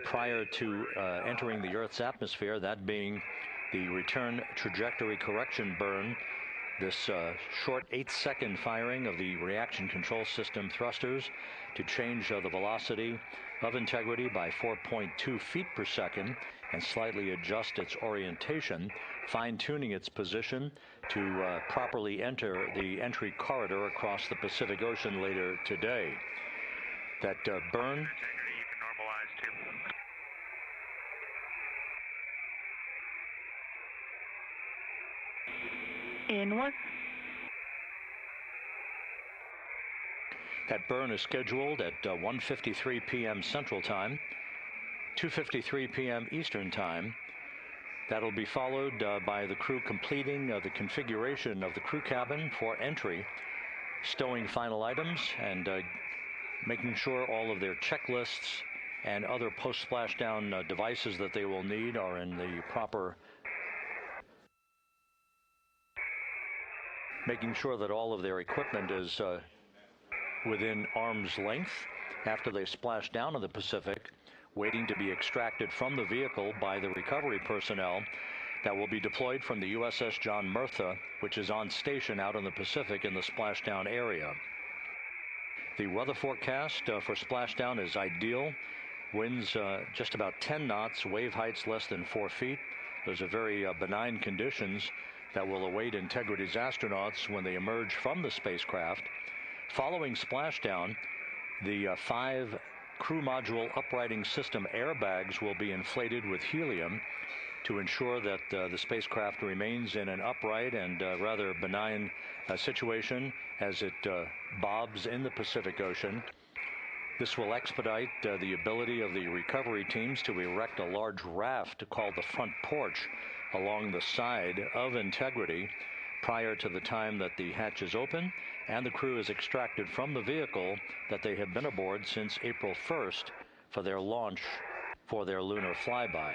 prior to entering the Earth's atmosphere, that being the return trajectory correction burn, this short 8-second firing of the reaction control system thrusters to change the velocity of Integrity by 4.2 feet per second and slightly adjust its orientation, fine-tuning its position to properly enter the entry corridor across the Pacific Ocean later today. That burn. Integrity, you can normalize too. Inward. That burn is scheduled at 1:53 p.m. Central Time, 2:53 p.m. Eastern Time. That'll be followed by the crew completing the configuration of the crew cabin for entry, stowing final items, and making sure all of their checklists and other post-splashdown devices that they will need are in the proper. Making sure that all of their equipment is within arm's length after they splash down in the Pacific, waiting to be extracted from the vehicle by the recovery personnel that will be deployed from the USS John Murtha, which is on station out in the Pacific in the splashdown area. The weather forecast for splashdown is ideal. Winds just about 10 knots, wave heights less than 4 feet. Those are very benign conditions that will await Integrity's astronauts when they emerge from the spacecraft. Following splashdown, the 5 crew module uprighting system airbags will be inflated with helium to ensure that the spacecraft remains in an upright and rather benign situation as it bobs in the Pacific Ocean. This will expedite the ability of the recovery teams to erect a large raft called the front porch along the side of Integrity prior to the time that the hatches open and the crew is extracted from the vehicle that they have been aboard since April 1st for their launch for their lunar flyby.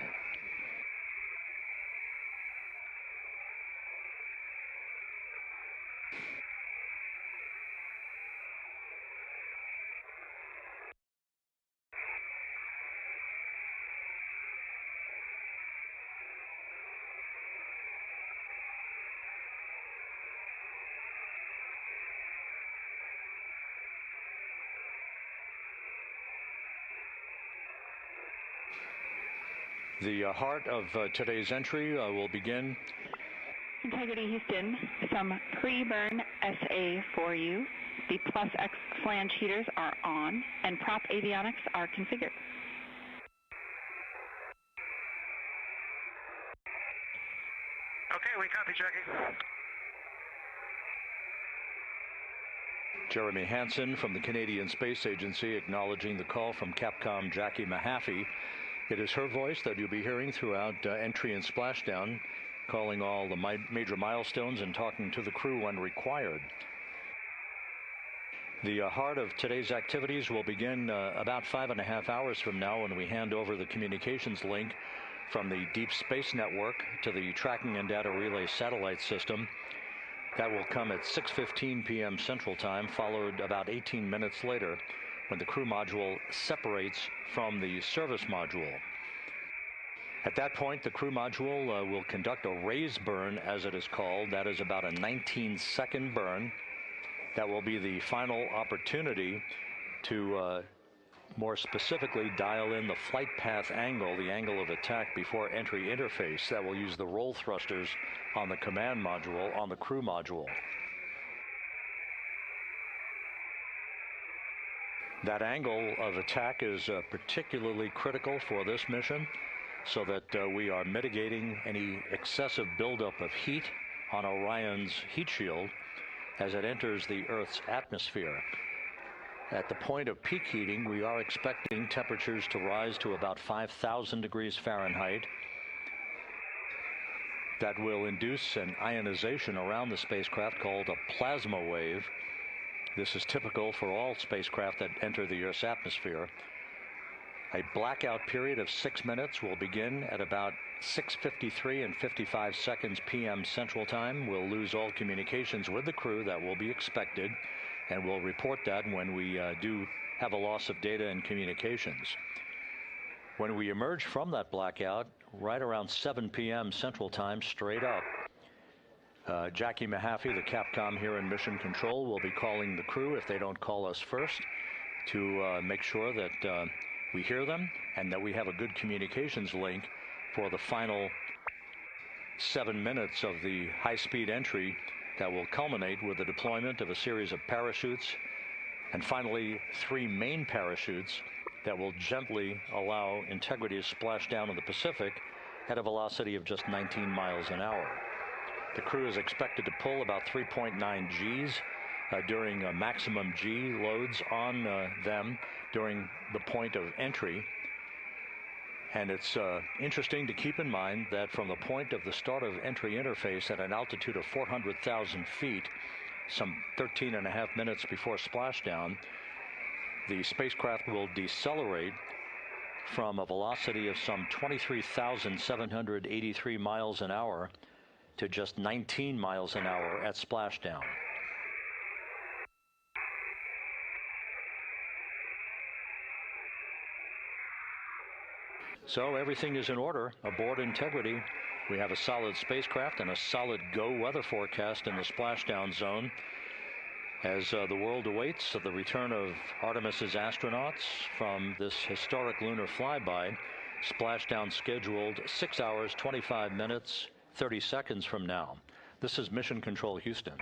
The heart of today's entry will begin. Integrity Houston, some pre-burn SA for you. The Plus X flange heaters are on and prop avionics are configured. Okay, we copy, Jackie. Jeremy Hansen from the Canadian Space Agency acknowledging the call from Capcom Jackie Mahaffey. It is her voice that you'll be hearing throughout entry and splashdown, calling all the major milestones and talking to the crew when required. The heart of today's activities will begin about 5.5 hours from now when we hand over the communications link from the Deep Space Network to the Tracking and Data Relay Satellite System. That will come at 6:15 p.m. Central Time, followed about 18 minutes later when the crew module separates from the service module. At that point, the crew module will conduct a raise burn, as it is called. That is about a 19-second burn. That will be the final opportunity to more specifically dial in the flight path angle, the angle of attack before entry interface. That will use the roll thrusters on the command module, on the crew module. That angle of attack is particularly critical for this mission so that we are mitigating any excessive buildup of heat on Orion's heat shield as it enters the Earth's atmosphere. At the point of peak heating, we are expecting temperatures to rise to about 5,000 degrees Fahrenheit. That will induce an ionization around the spacecraft called a plasma wave. This is typical for all spacecraft that enter the Earth's atmosphere. A blackout period of 6 minutes will begin at about 6:53 and 55 seconds p.m. Central Time. We'll lose all communications with the crew. That will be expected, and we'll report that when we do have a loss of data and communications. When we emerge from that blackout, right around 7 p.m. Central Time, straight up, Jackie Mahaffey, the Capcom here in Mission Control, will be calling the crew, if they don't call us first, to make sure that we hear them and that we have a good communications link for the final 7 minutes of the high-speed entry that will culminate with the deployment of a series of parachutes and finally 3 main parachutes that will gently allow Integrity to splash down in the Pacific at a velocity of just 19 miles an hour. The crew is expected to pull about 3.9 Gs during maximum G loads on them during the point of entry. And it's interesting to keep in mind that from the point of the start of entry interface at an altitude of 400,000 feet, some 13.5 minutes before splashdown, the spacecraft will decelerate from a velocity of some 23,783 miles an hour to just 19 miles an hour at splashdown. So everything is in order aboard Integrity. We have a solid spacecraft and a solid go weather forecast in the splashdown zone as the world awaits the return of Artemis's astronauts from this historic lunar flyby. Splashdown scheduled 6 hours, 25 minutes, 30 seconds from now. This is Mission Control Houston.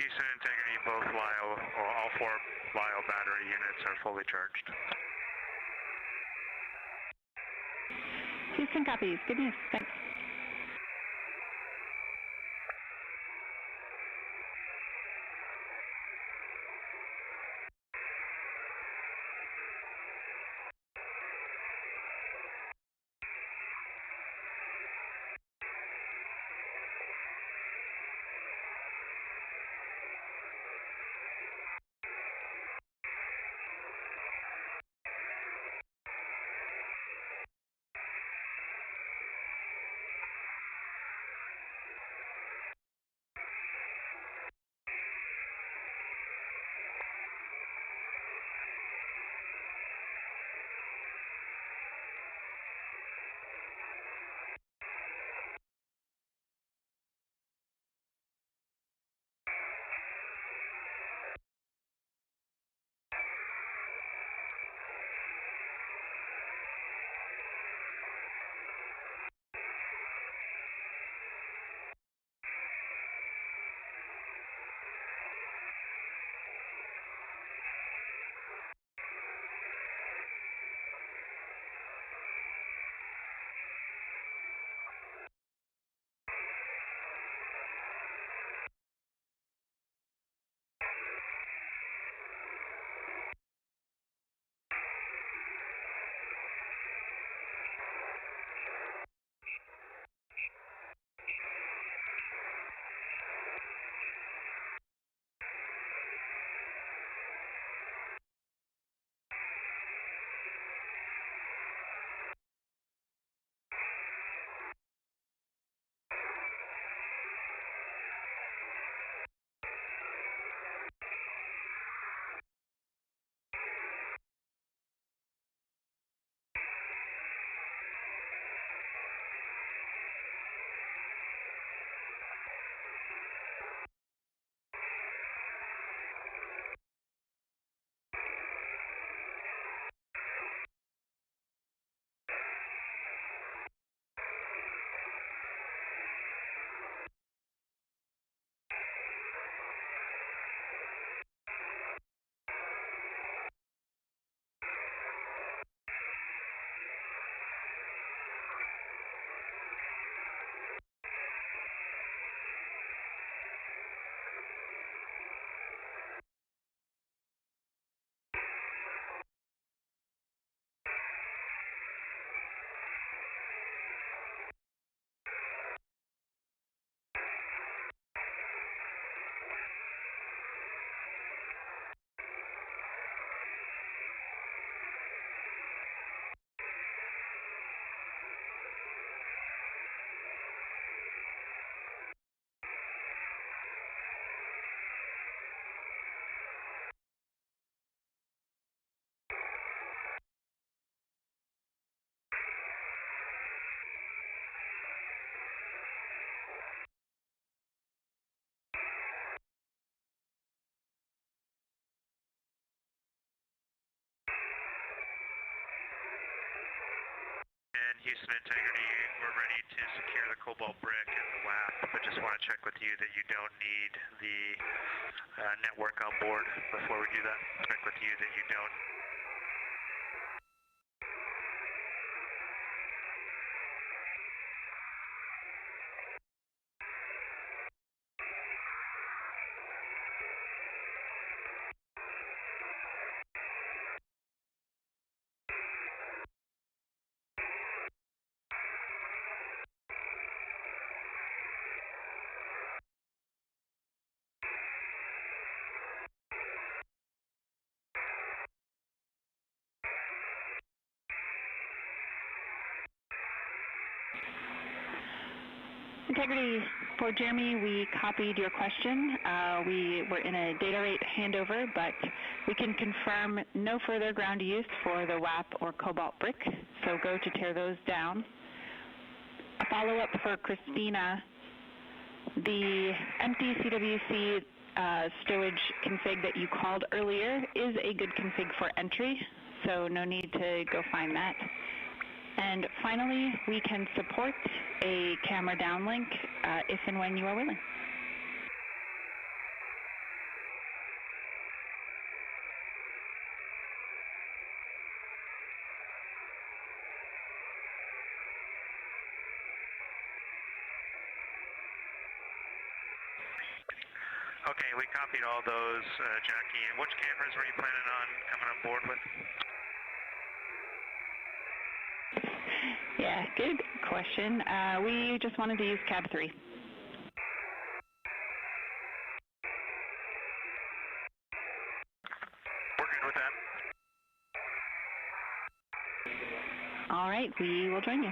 Houston Integrity, both LiO, or all 4 LiO battery units are fully charged. Houston copies. Good news. Thanks. And Houston Integrity, we're ready to secure the cobalt brick and the WAP, but just want to check with you that you don't need the network on board before we do that. Check with you that you don't. Integrity, for Jeremy, we copied your question. We were in a data rate handover, but we can confirm no further ground use for the WAP or cobalt brick, so go to tear those down. A follow-up for Christina, the empty CWC stowage config that you called earlier is a good config for entry, so no need to go find that. And finally, we can support a camera downlink if and when you are willing. we copied all those, Jackie. And which cameras were you planning on coming on board with? Yeah, good question. We just wanted to use cab 3. We're good with that. All right, we will join you.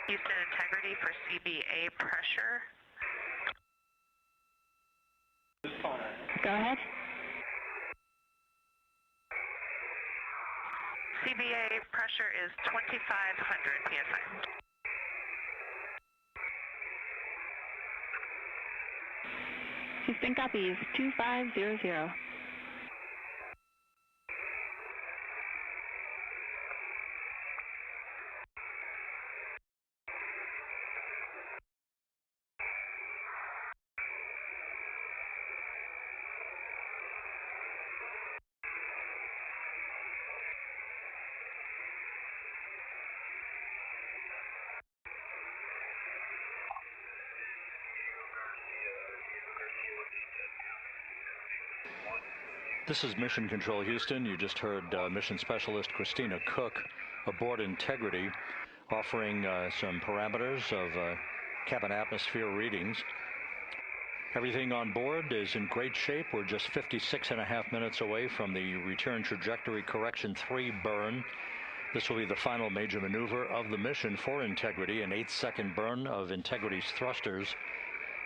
Houston Integrity for CBA pressure. Go ahead. CBA pressure is 2,500 psi. Houston copies 2500. This is Mission Control Houston. You just heard Mission Specialist Christina Cook aboard Integrity offering some parameters of cabin atmosphere readings. Everything on board is in great shape. We're just 56.5 minutes away from the return trajectory correction 3 burn. This will be the final major maneuver of the mission for Integrity, an 8-second burn of Integrity's thrusters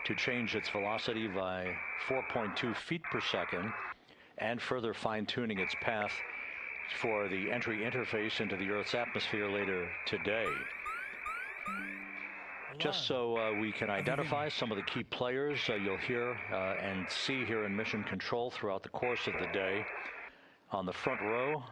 to change its velocity by 4.2 feet per second, and further fine-tuning its path for the entry interface into the Earth's atmosphere later today. Just so we can identify some of the key players you'll hear and see here in Mission Control throughout the course of the day. On the front row,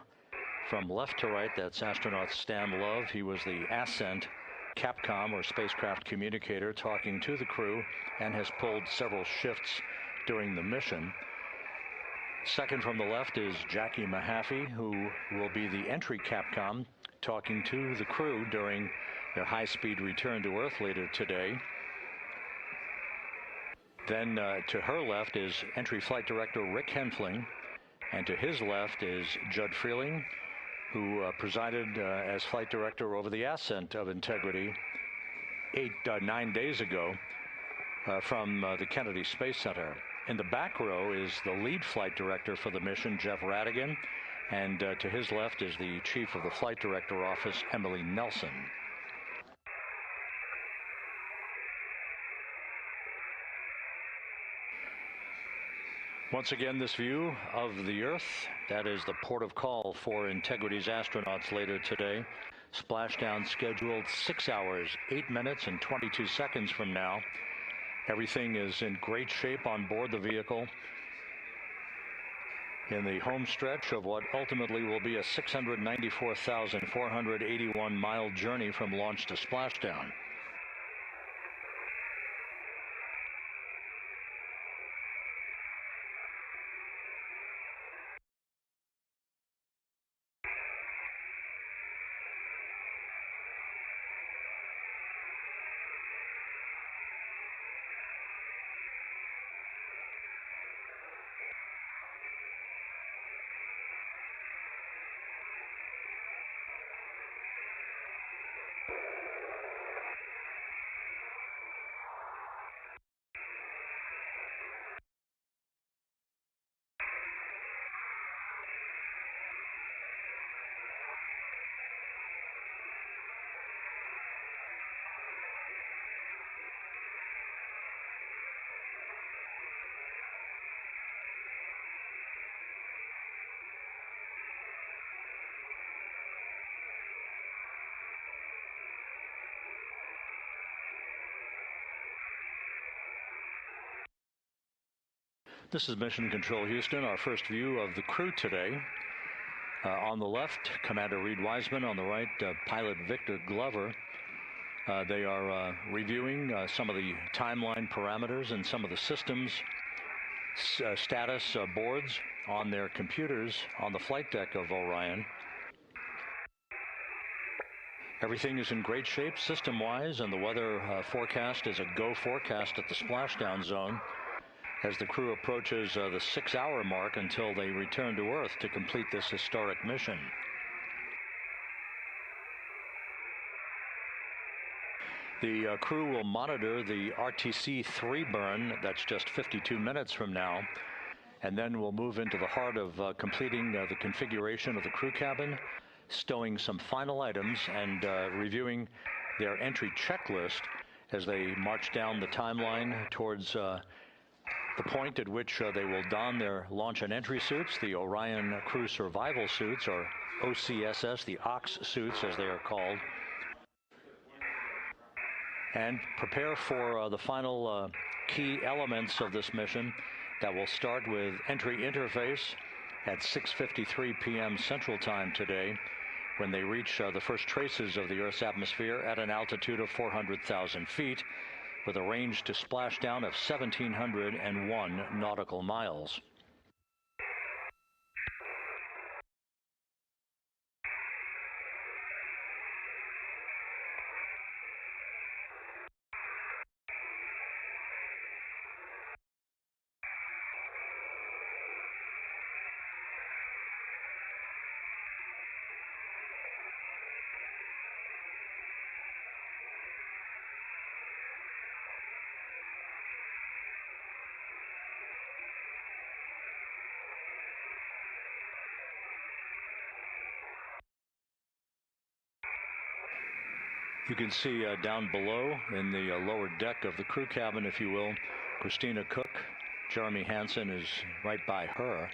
from left to right, that's astronaut Stan Love. He was the Ascent Capcom, or spacecraft communicator, talking to the crew and has pulled several shifts during the mission. Second from the left is Jackie Mahaffey, who will be the entry Capcom, talking to the crew during their high-speed return to Earth later today. Then to her left is entry flight director Rick Henfling, and to his left is Judd Freeling, who presided as flight director over the ascent of Integrity 9 days ago from the Kennedy Space Center. In the back row is the lead flight director for the mission, Jeff Radigan, and to his left is the chief of the flight director office, Emily Nelson. Once again, this view of the Earth, that is the port of call for Integrity's astronauts later today. Splashdown scheduled 6 hours, 8 minutes, and 22 seconds from now. Everything is in great shape on board the vehicle in the home stretch of what ultimately will be a 694,481 mile journey from launch to splashdown. This is Mission Control Houston, our first view of the crew today. On the left, Commander Reed Wiseman. On the right, pilot Victor Glover. They are reviewing some of the timeline parameters and some of the systems status boards on their computers on the flight deck of Orion. Everything is in great shape system-wise, and the weather forecast is a go forecast at the splashdown zone as the crew approaches the 6-hour mark until they return to Earth to complete this historic mission. The crew will monitor the RTC-3 burn. That's just 52 minutes from now. And then we'll move into the heart of completing the configuration of the crew cabin, stowing some final items, and reviewing their entry checklist as they march down the timeline towards the point at which they will don their launch and entry suits, the Orion Crew Survival Suits, or OCSS, the OX suits as they are called, and prepare for the final key elements of this mission that will start with entry interface at 6:53 p.m. Central Time today, when they reach the first traces of the Earth's atmosphere at an altitude of 400,000 feet, with a range to splashdown of 1,701 nautical miles. You can see down below in the lower deck of the crew cabin, if you will, Christina Cook. Jeremy Hansen is right by her.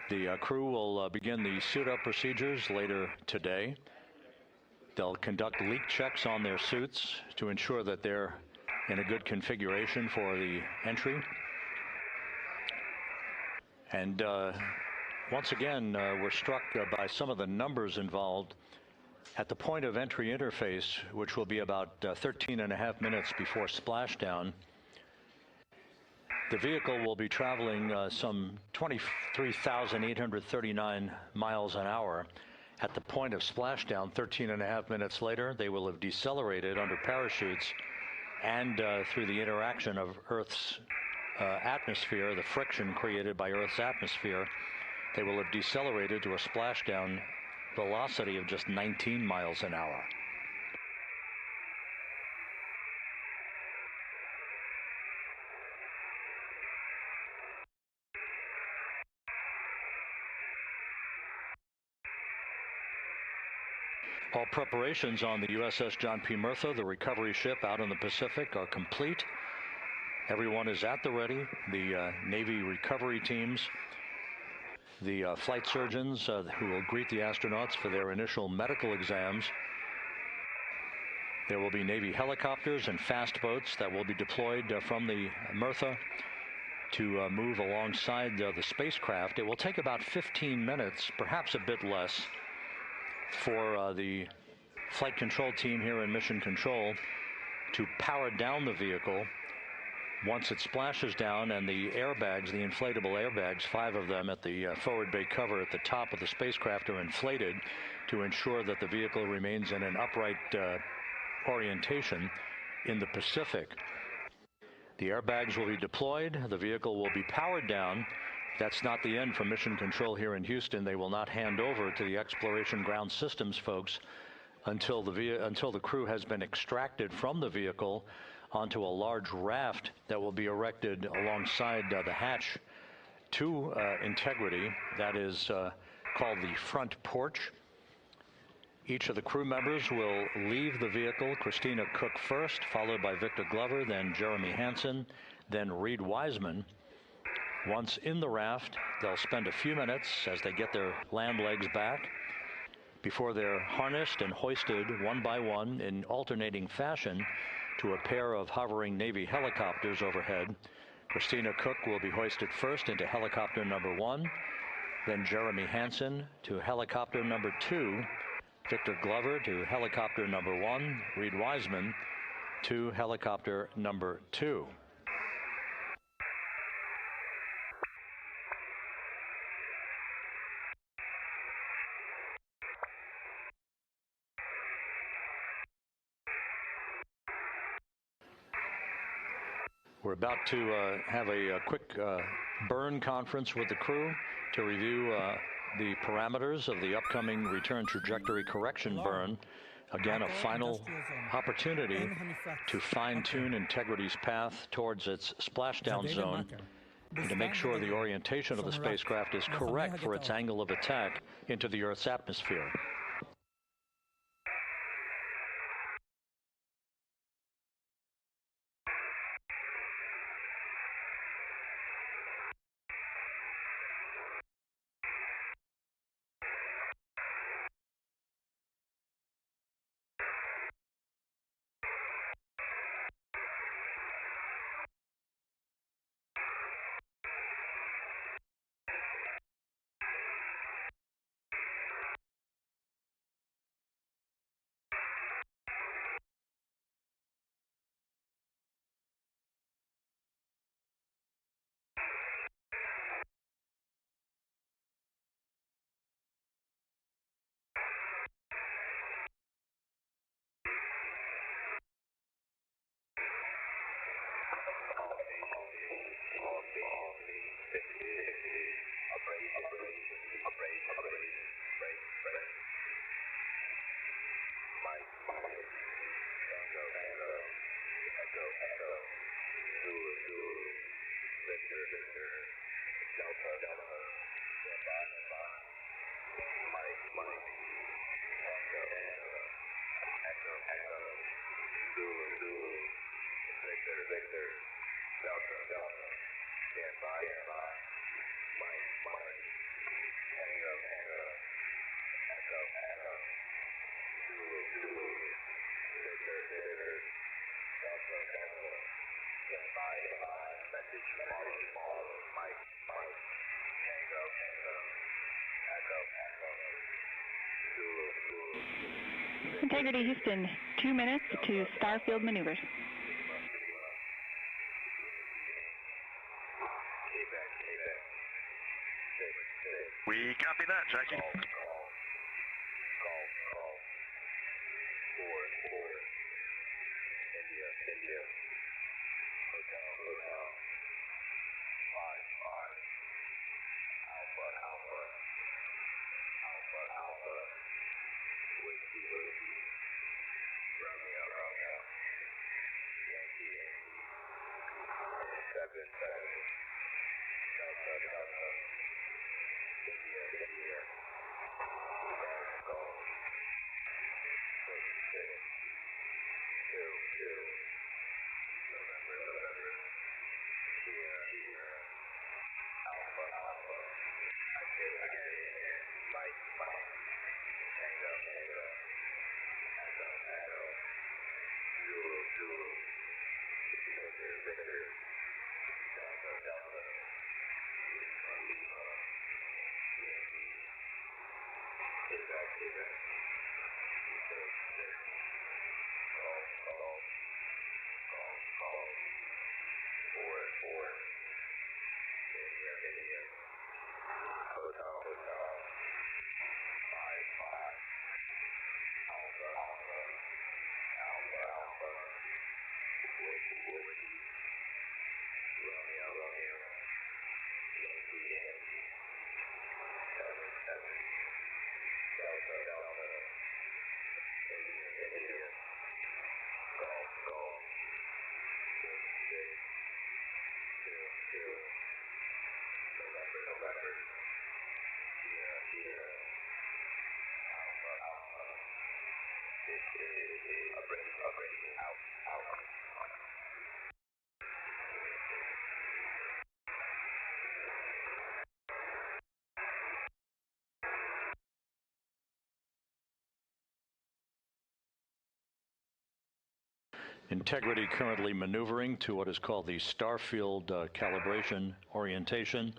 The crew will begin the suit-up procedures later today. They'll conduct leak checks on their suits to ensure that they're in a good configuration for the entry. And once again, we're struck by some of the numbers involved. At the point of entry interface, which will be about 13.5 minutes before splashdown, the vehicle will be traveling some 23,839 miles an hour. At the point of splashdown, 13.5 minutes later, they will have decelerated under parachutes and through the interaction of Earth's atmosphere, the friction created by Earth's atmosphere, they will have decelerated to a splashdown velocity of just 19 miles an hour. All preparations on the USS John P. Murtha, the recovery ship out in the Pacific, are complete. Everyone is at the ready. The Navy recovery teams, the flight surgeons who will greet the astronauts for their initial medical exams. There will be Navy helicopters and fast boats that will be deployed from the Murtha to move alongside the spacecraft. It will take about 15 minutes, perhaps a bit less, for the flight control team here in Mission Control to power down the vehicle. Once it splashes down and the airbags, the inflatable airbags, 5 of them at the forward bay cover at the top of the spacecraft, are inflated to ensure that the vehicle remains in an upright orientation in the Pacific. The airbags will be deployed. The vehicle will be powered down. That's not the end for Mission Control here in Houston. They will not hand over to the Exploration Ground Systems folks until the crew has been extracted from the vehicle onto a large raft that will be erected alongside the hatch to Integrity. That is called the front porch. Each of the crew members will leave the vehicle, Christina Cook first, followed by Victor Glover, then Jeremy Hansen, then Reed Wiseman. Once in the raft, they'll spend a few minutes as they get their land legs back before they're harnessed and hoisted one by one in alternating fashion to a pair of hovering Navy helicopters overhead. Christina Cook will be hoisted first into helicopter number 1, then Jeremy Hansen to helicopter number 2, Victor Glover to helicopter number 1, Reed Wiseman to helicopter number 2. We're about to have a quick burn conference with the crew to review the parameters of the upcoming return trajectory correction burn. Again, a final opportunity to fine-tune Integrity's path towards its splashdown zone and to make sure the orientation of the spacecraft is correct for its angle of attack into the Earth's atmosphere. Integrity Houston, 2 minutes to Starfield maneuvers. We copy that, Jackie. Integrity currently maneuvering to what is called the Starfield calibration orientation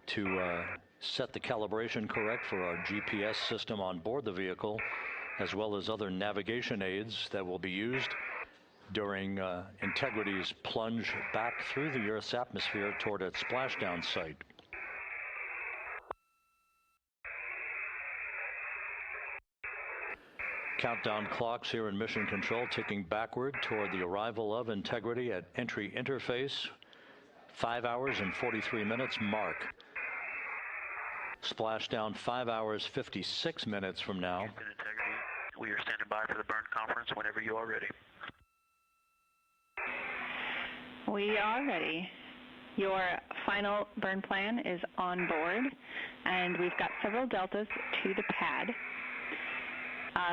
to set the calibration correct for our GPS system on board the vehicle, as well as other navigation aids that will be used during Integrity's plunge back through the Earth's atmosphere toward its splashdown site. Countdown clocks here in Mission Control ticking backward toward the arrival of Integrity at entry interface. 5 hours and 43 minutes mark. Splashdown 5 hours 56 minutes from now. Houston Integrity, we are standing by for the burn conference whenever you are ready. We are ready. Your final burn plan is on board, and we've got several deltas to the pad.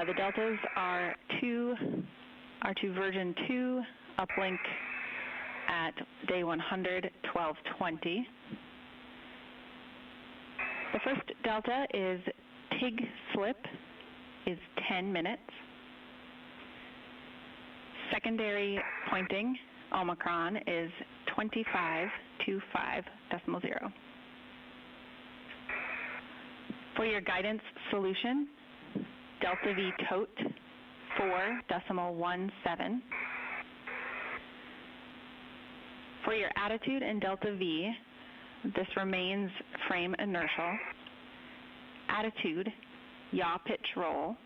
The deltas are to version 2 uplink at day 100, 12:20. The first delta is TIG slip is 10 minutes. Secondary pointing Omicron is 2525.0. For your guidance solution, Delta V tote 4.17. For your attitude in Delta V, this remains frame inertial. Attitude, yaw pitch roll,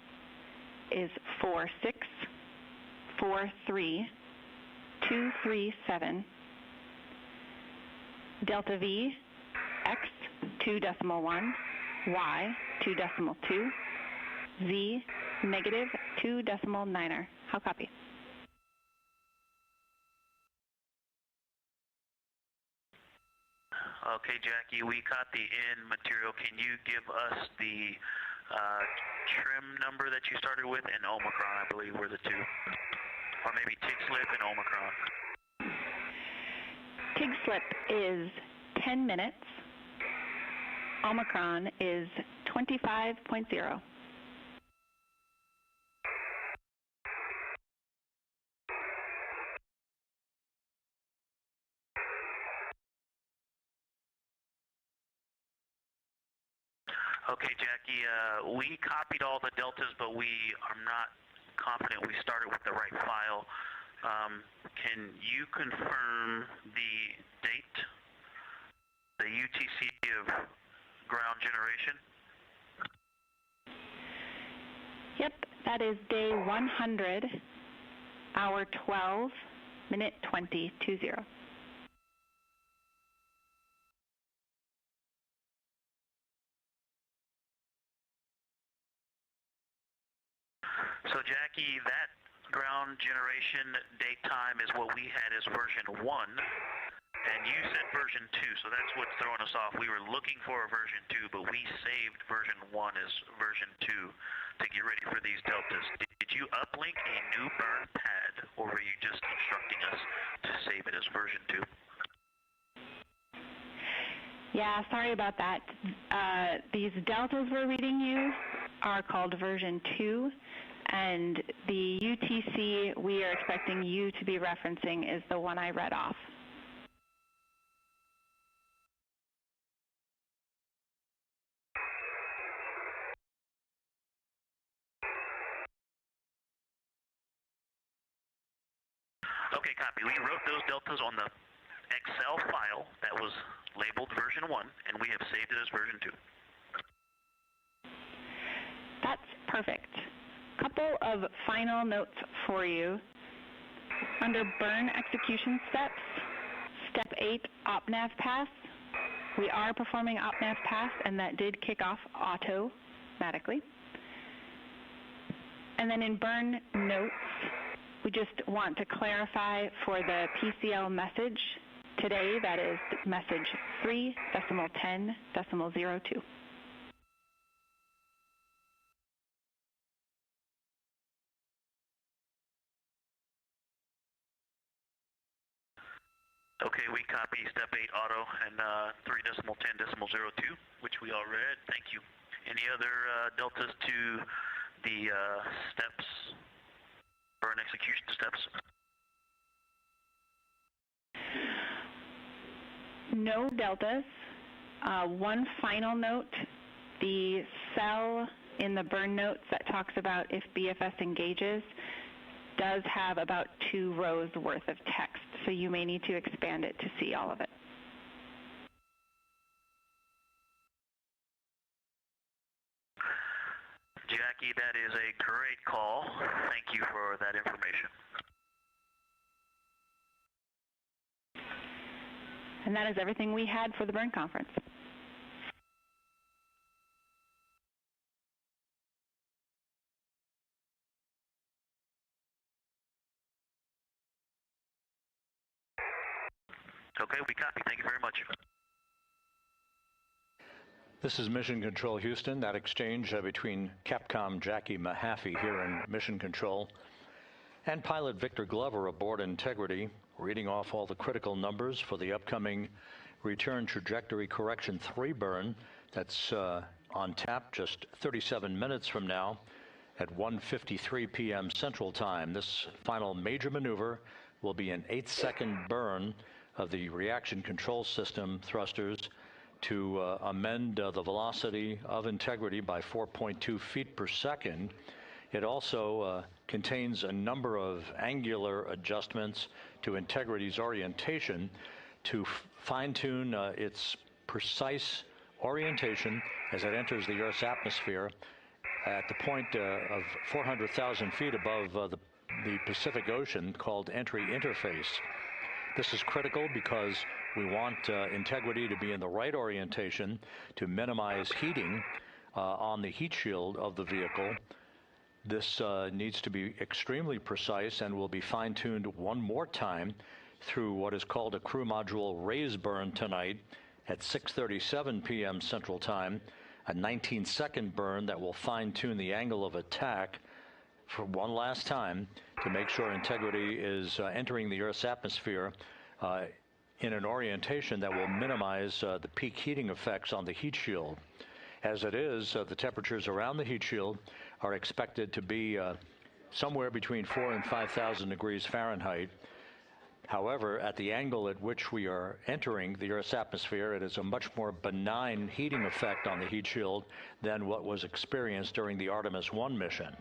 is 4643.237. Delta V, X 2.1, Y 2.2, Z negative 2.9. How copy? Okay, Jackie, we caught the end material. Can you give us the trim number that you started with and Omicron, I believe, were the two? Or maybe TIG slip and Omicron. TIG slip is 10 minutes. Omicron is 25.0. Okay, Jackie, we copied all the deltas, but we are not confident we started with the right file. Can you confirm the date, the UTC of ground generation? Yep, that is day 100, hour 12, minute 20, 20. So, Jackie, that ground generation date time is what we had as version 1, and you said version 2, so that's what's throwing us off. We were looking for a version 2, but we saved version 1 as version 2 to get ready for these deltas. Did you uplink a new burn pad, or were you just instructing us to save it as version 2? Yeah, sorry about that. These deltas we're reading you are called version 2. And the UTC we are expecting you to be referencing is the one I read off. Okay, copy. We wrote those deltas on the Excel file that was labeled version 1, and we have saved it as version 2. That's perfect. Couple of final notes for you. Under burn execution steps, step 8, OpNav pass. We are performing OpNav pass, and that did kick off automatically. And then in burn notes, we just want to clarify for the PCL message today, that is message 3.10.02. Okay, we copy step 8 auto and 3.10.02, which we all read. Thank you. Any other deltas to the steps, burn execution steps? No deltas. One final note, the cell in the burn notes that talks about if BFS engages does have about 2 rows worth of text, so you may need to expand it to see all of it. Jackie, that is a great call. Thank you for that information. And that is everything we had for the burn conference. Okay, we copy. Thank you very much. This is Mission Control Houston. That exchange between Capcom Jackie Mahaffey here in Mission Control and pilot Victor Glover aboard Integrity, reading off all the critical numbers for the upcoming Return Trajectory Correction 3 burn. That's on tap just 37 minutes from now at 1:53 p.m. Central Time. This final major maneuver will be an 8-second burn of the reaction control system thrusters to amend the velocity of Integrity by 4.2 feet per second. It also contains a number of angular adjustments to Integrity's orientation to fine-tune its precise orientation as it enters the Earth's atmosphere at the point of 400,000 feet above the Pacific Ocean, called entry interface. This is critical because we want integrity to be in the right orientation to minimize heating on the heat shield of the vehicle. This needs to be extremely precise and will be fine-tuned one more time through what is called a crew module raise burn tonight at 6:37 p.m. Central Time, a 19-second burn that will fine-tune the angle of attack for one last time to make sure integrity is entering the Earth's atmosphere in an orientation that will minimize the peak heating effects on the heat shield. As it is, the temperatures around the heat shield are expected to be somewhere between 4,000 and 5,000 degrees Fahrenheit. However, at the angle at which we are entering the Earth's atmosphere, it is a much more benign heating effect on the heat shield than what was experienced during the Artemis 1 mission.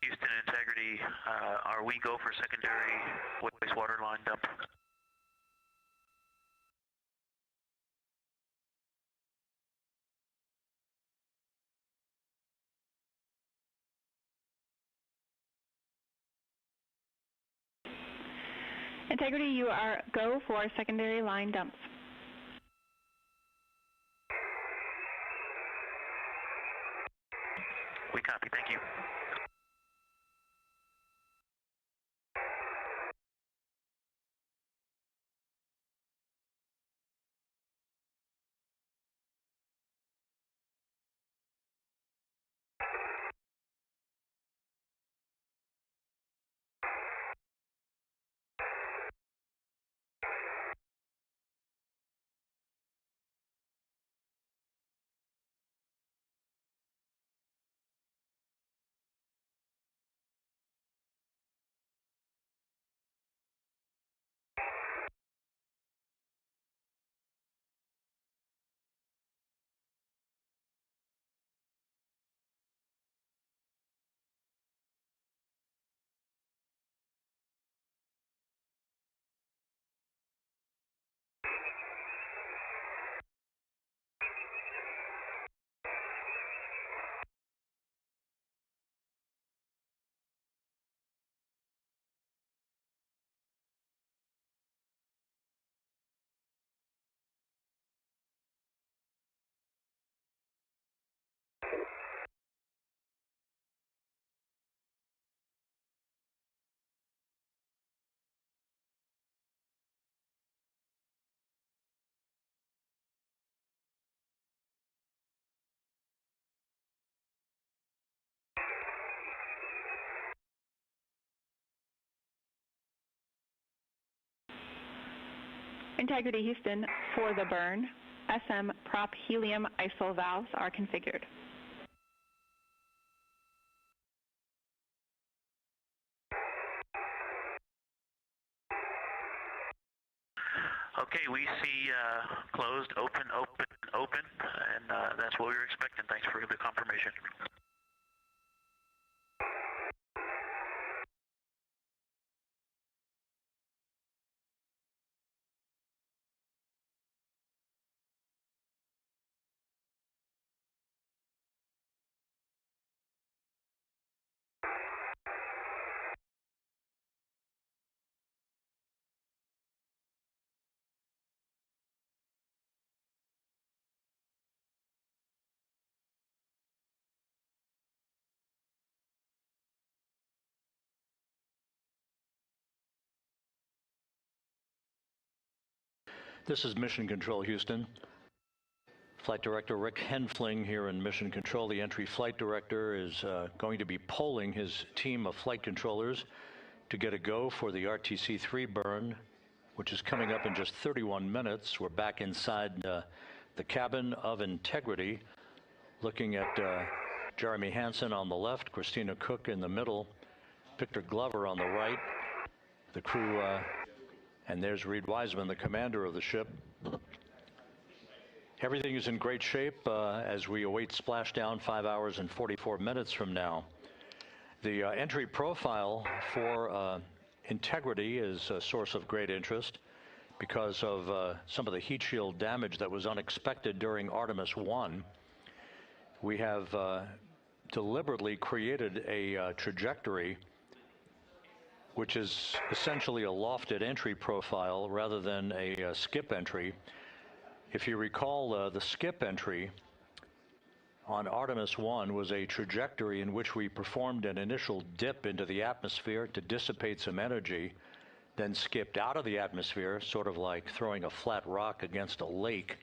Houston integrity, are we go for secondary wastewater line dump? Integrity, you are go for secondary line dumps. We copy, thank you. Integrity Houston, for the burn, SM prop helium ISOL valves are configured. Okay, we see closed, open, open, open, and that's what we were expecting. Thanks for the confirmation. This is Mission Control, Houston. Flight Director Rick Henfling here in Mission Control. The entry flight director is going to be polling his team of flight controllers to get a go for the RTC-3 burn, which is coming up in just 31 minutes. We're back inside the cabin of Integrity, looking at Jeremy Hansen on the left, Christina Cook in the middle, Victor Glover on the right. The crew, and there's Reed Wiseman, the commander of the ship. Everything is in great shape as we await splashdown 5 hours and 44 minutes from now. The entry profile for Integrity is a source of great interest because of some of the heat shield damage that was unexpected during Artemis 1. We have deliberately created a trajectory which is essentially a lofted entry profile rather than a skip entry. If you recall, the skip entry on Artemis 1 was a trajectory in which we performed an initial dip into the atmosphere to dissipate some energy, then skipped out of the atmosphere, sort of like throwing a flat rock against a lake,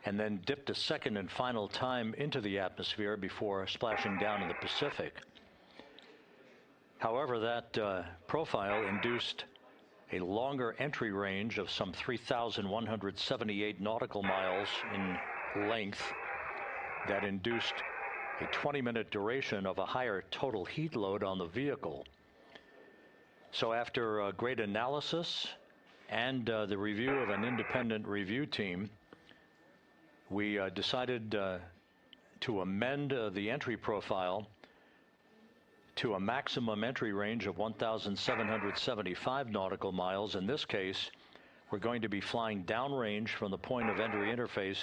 and then dipped a second and final time into the atmosphere before splashing down in the Pacific. However, that profile induced a longer entry range of some 3,178 nautical miles in length that induced a 20-minute duration of a higher total heat load on the vehicle. So after great analysis and the review of an independent review team, we decided to amend the entry profile to a maximum entry range of 1,775 nautical miles. In this case, we're going to be flying downrange from the point of entry interface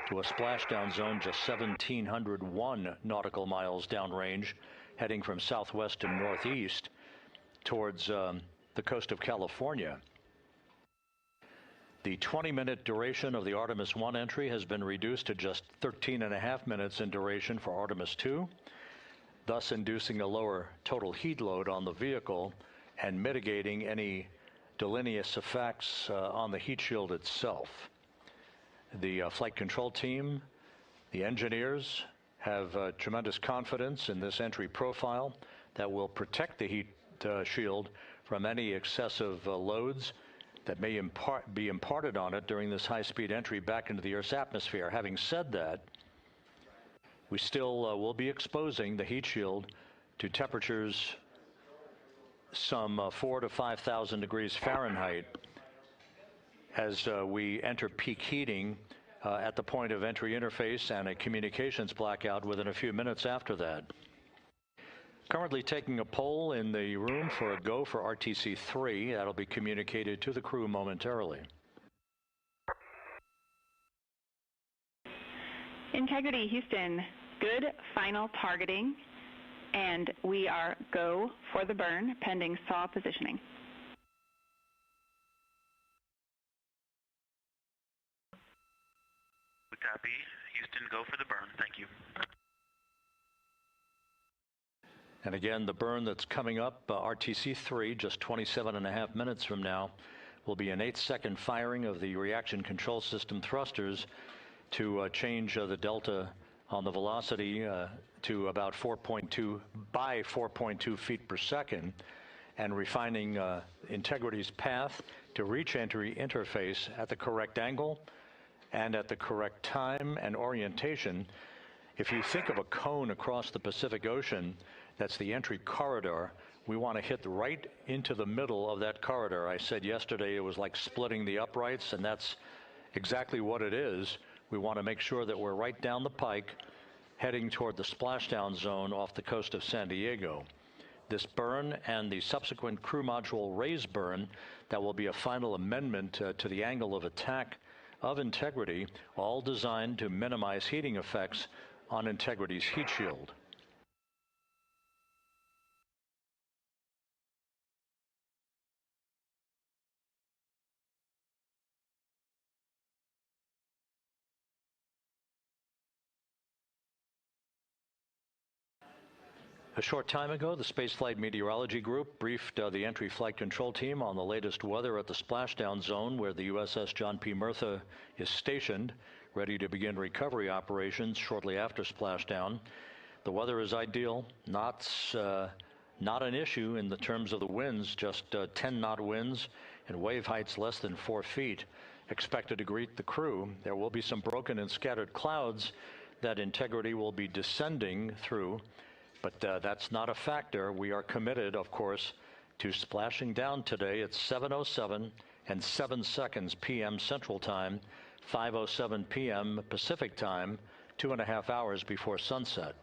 to a splashdown zone just 1,701 nautical miles downrange, heading from southwest to northeast towards the coast of California. The 20-minute duration of the Artemis 1 entry has been reduced to just 13.5 minutes in duration for Artemis 2, thus inducing a lower total heat load on the vehicle and mitigating any deleterious effects on the heat shield itself. The flight control team, the engineers, have tremendous confidence in this entry profile that will protect the heat shield from any excessive loads that may be imparted on it during this high-speed entry back into the Earth's atmosphere. Having said that, we still will be exposing the heat shield to temperatures some 4,000 to 5,000 degrees Fahrenheit as we enter peak heating at the point of entry interface and a communications blackout within a few minutes after that. Currently taking a poll in the room for a go for RTC-3. That'll be communicated to the crew momentarily. Integrity, Houston, good final targeting, and we are go for the burn pending SAW positioning. Copy. Houston, go for the burn. Thank you. And again, the burn that's coming up, RTC-3, just 27.5 minutes from now, will be an 8-second firing of the reaction control system thrusters to change the delta on the velocity to about 4.2 feet per second, and refining Integrity's path to reach entry interface at the correct angle and at the correct time and orientation. If you think of a cone across the Pacific Ocean, that's the entry corridor. We want to hit right into the middle of that corridor. I said yesterday it was like splitting the uprights, and that's exactly what it is. We want to make sure that we're right down the pike, heading toward the splashdown zone off the coast of San Diego. This burn and the subsequent crew module raise burn, that will be a final amendment to the angle of attack of Integrity, all designed to minimize heating effects on Integrity's heat shield. A short time ago, the Spaceflight Meteorology Group briefed the entry flight control team on the latest weather at the splashdown zone where the USS John P. Murtha is stationed, ready to begin recovery operations shortly after splashdown. The weather is ideal, not an issue in the terms of the winds, just 10-knot winds and wave heights less than 4 feet. Expected to greet the crew. There will be some broken and scattered clouds that Integrity will be descending through. But that's not a factor. We are committed, of course, to splashing down today at 7:07 and 7 seconds p.m. Central Time, 5:07 p.m. Pacific Time, 2.5 hours before sunset.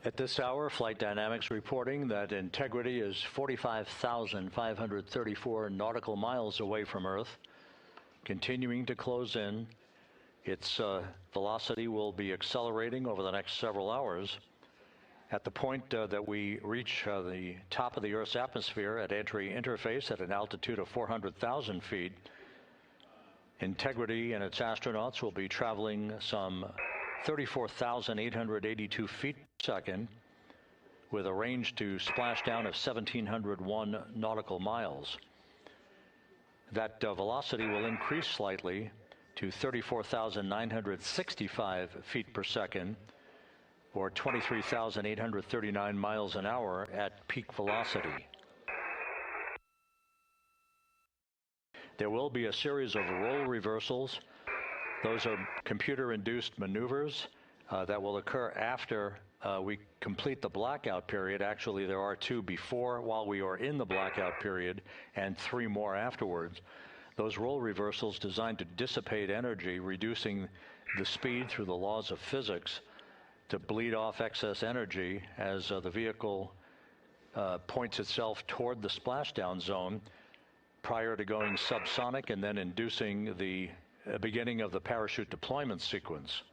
At this hour, Flight Dynamics reporting that Integrity is 45,534 nautical miles away from Earth, continuing to close in. Its velocity will be accelerating over the next several hours. At the point that we reach the top of the Earth's atmosphere at entry interface at an altitude of 400,000 feet, Integrity and its astronauts will be traveling some 34,882 feet per second with a range to splashdown of 1,701 nautical miles. That velocity will increase slightly to 34,965 feet per second or 23,839 miles an hour at peak velocity. There will be a series of roll reversals. Those are computer-induced maneuvers that will occur after we complete the blackout period. Actually, there are 2 before while we are in the blackout period and 3 more afterwards. Those roll reversals designed to dissipate energy, reducing the speed through the laws of physics to bleed off excess energy as the vehicle points itself toward the splashdown zone prior to going subsonic and then inducing the beginning of the parachute deployment sequence.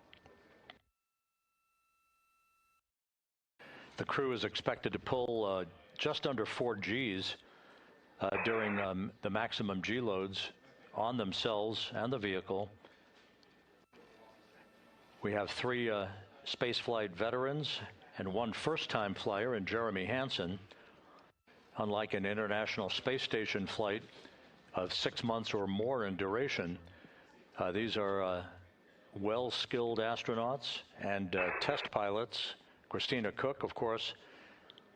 The crew is expected to pull just under 4 Gs during the maximum G loads on themselves and the vehicle. We have 3 spaceflight veterans and 1 first-time flyer in Jeremy Hansen. Unlike an International Space Station flight of 6 months or more in duration, these are well-skilled astronauts and test pilots. Christina Cook, of course,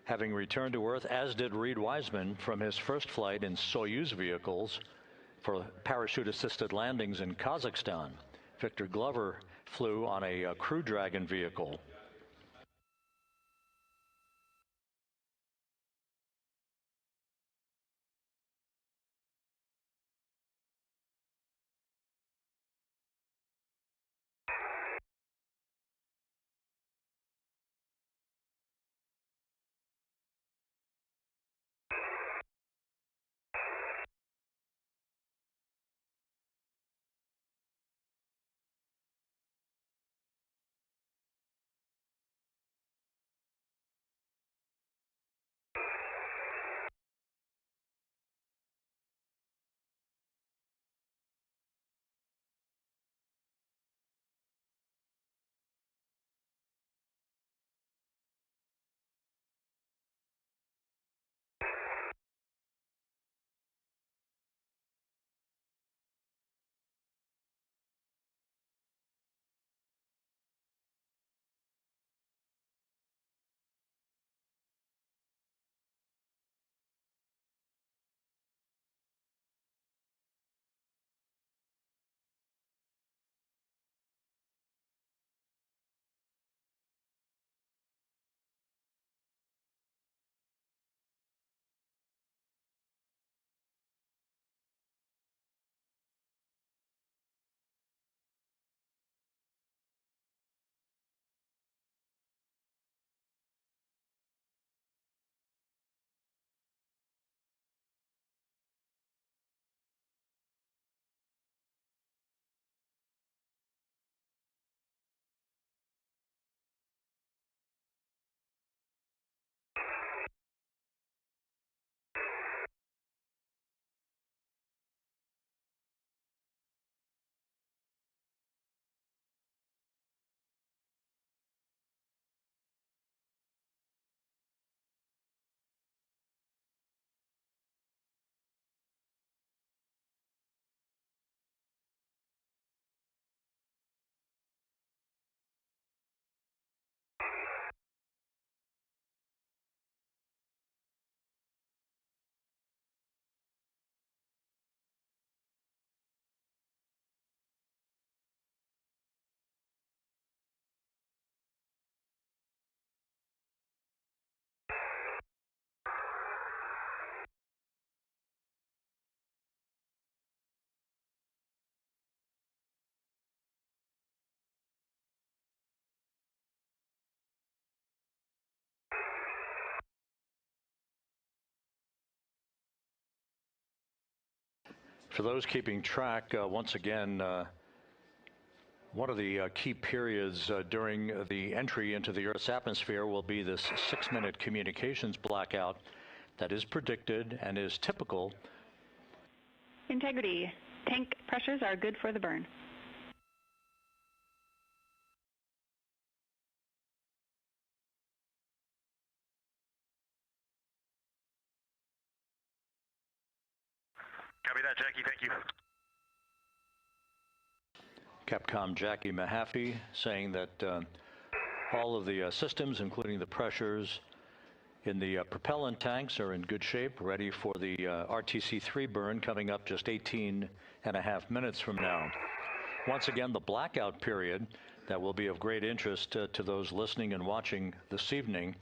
having returned to Earth, as did Reed Wiseman from his first flight in Soyuz vehicles for parachute-assisted landings in Kazakhstan. Victor Glover flew on a Crew Dragon vehicle. For those keeping track, once again, one of the key periods during the entry into the Earth's atmosphere will be this 6-minute communications blackout that is predicted and is typical. Integrity. Tank pressures are good for the burn. Copy that, Jackie. Thank you. Capcom Jackie Mahaffey saying that all of the systems, including the pressures in the propellant tanks, are in good shape, ready for the RTC-3 burn coming up just 18.5 minutes from now. Once again, the blackout period that will be of great interest to those listening and watching this evening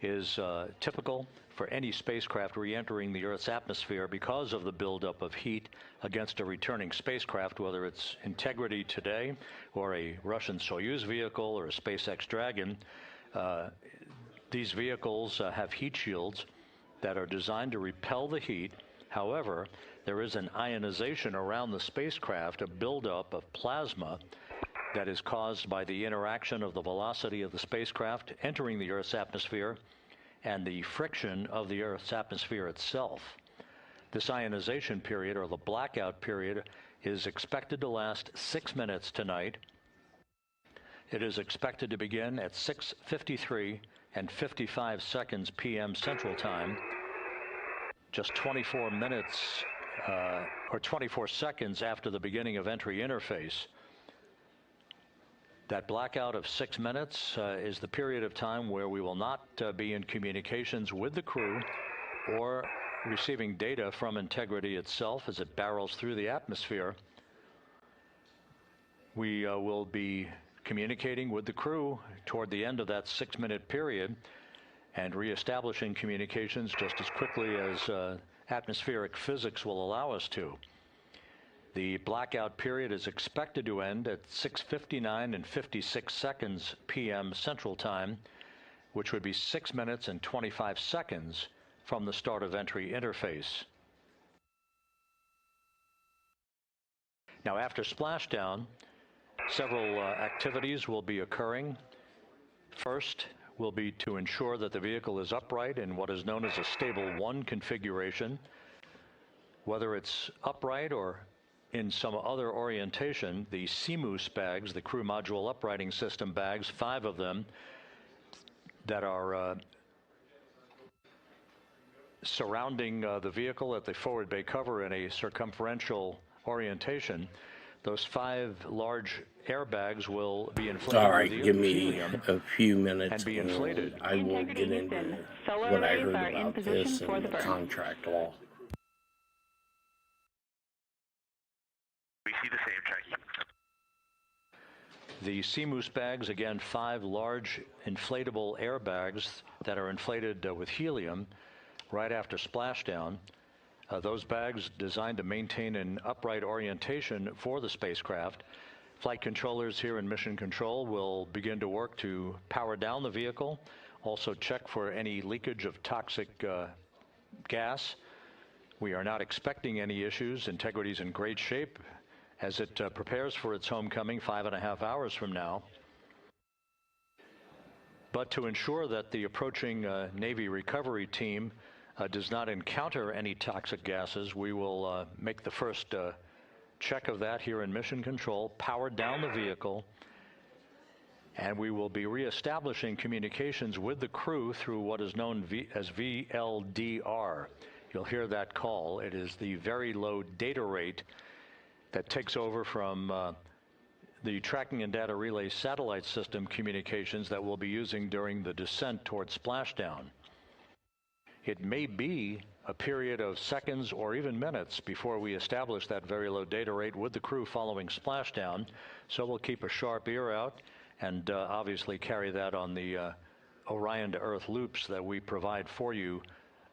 is typical for any spacecraft re-entering the Earth's atmosphere because of the buildup of heat against a returning spacecraft, whether it's Integrity today or a Russian Soyuz vehicle or a SpaceX Dragon. These vehicles have heat shields that are designed to repel the heat. However, there is an ionization around the spacecraft, a buildup of plasma that is caused by the interaction of the velocity of the spacecraft entering the Earth's atmosphere and the friction of the Earth's atmosphere itself. This ionization period, or the blackout period, is expected to last 6 minutes tonight. It is expected to begin at 6:53 and 55 seconds p.m. Central Time, just 24 minutes or 24 seconds after the beginning of entry interface. That blackout of 6 minutes is the period of time where we will not be in communications with the crew or receiving data from Integrity itself as it barrels through the atmosphere. We will be communicating with the crew toward the end of that 6-minute period and reestablishing communications just as quickly as atmospheric physics will allow us to. The blackout period is expected to end at 6:59 and 56 seconds p.m. Central Time, which would be 6 minutes and 25 seconds from the start of entry interface. Now, after splashdown, several activities will be occurring. First will be to ensure that the vehicle is upright in what is known as a stable 1 configuration. Whether it's upright or in some other orientation, the CMOOS bags, the crew module uprighting system bags, 5 of them that are surrounding the vehicle at the forward bay cover in a circumferential orientation, those 5 large airbags will be inflated. All right, with give me helium a few minutes and be inflated. I will get into what I heard about this and the contract law. We see the same, Jackie. The CMOOS bags, again, 5 large inflatable airbags that are inflated with helium right after splashdown. Those bags designed to maintain an upright orientation for the spacecraft. Flight controllers here in Mission Control will begin to work to power down the vehicle, also check for any leakage of toxic gas. We are not expecting any issues. Integrity's in great shape as it prepares for its homecoming 5.5 hours from now. But to ensure that the approaching Navy recovery team does not encounter any toxic gases, we will make the first check of that here in Mission Control, power down the vehicle, and we will be reestablishing communications with the crew through what is known as VLDR. You'll hear that call. It is the very low data rate that takes over from the tracking and data relay satellite system communications that we'll be using during the descent towards splashdown. It may be a period of seconds or even minutes before we establish that very low data rate with the crew following splashdown, so we'll keep a sharp ear out and obviously carry that on the Orion to Earth loops that we provide for you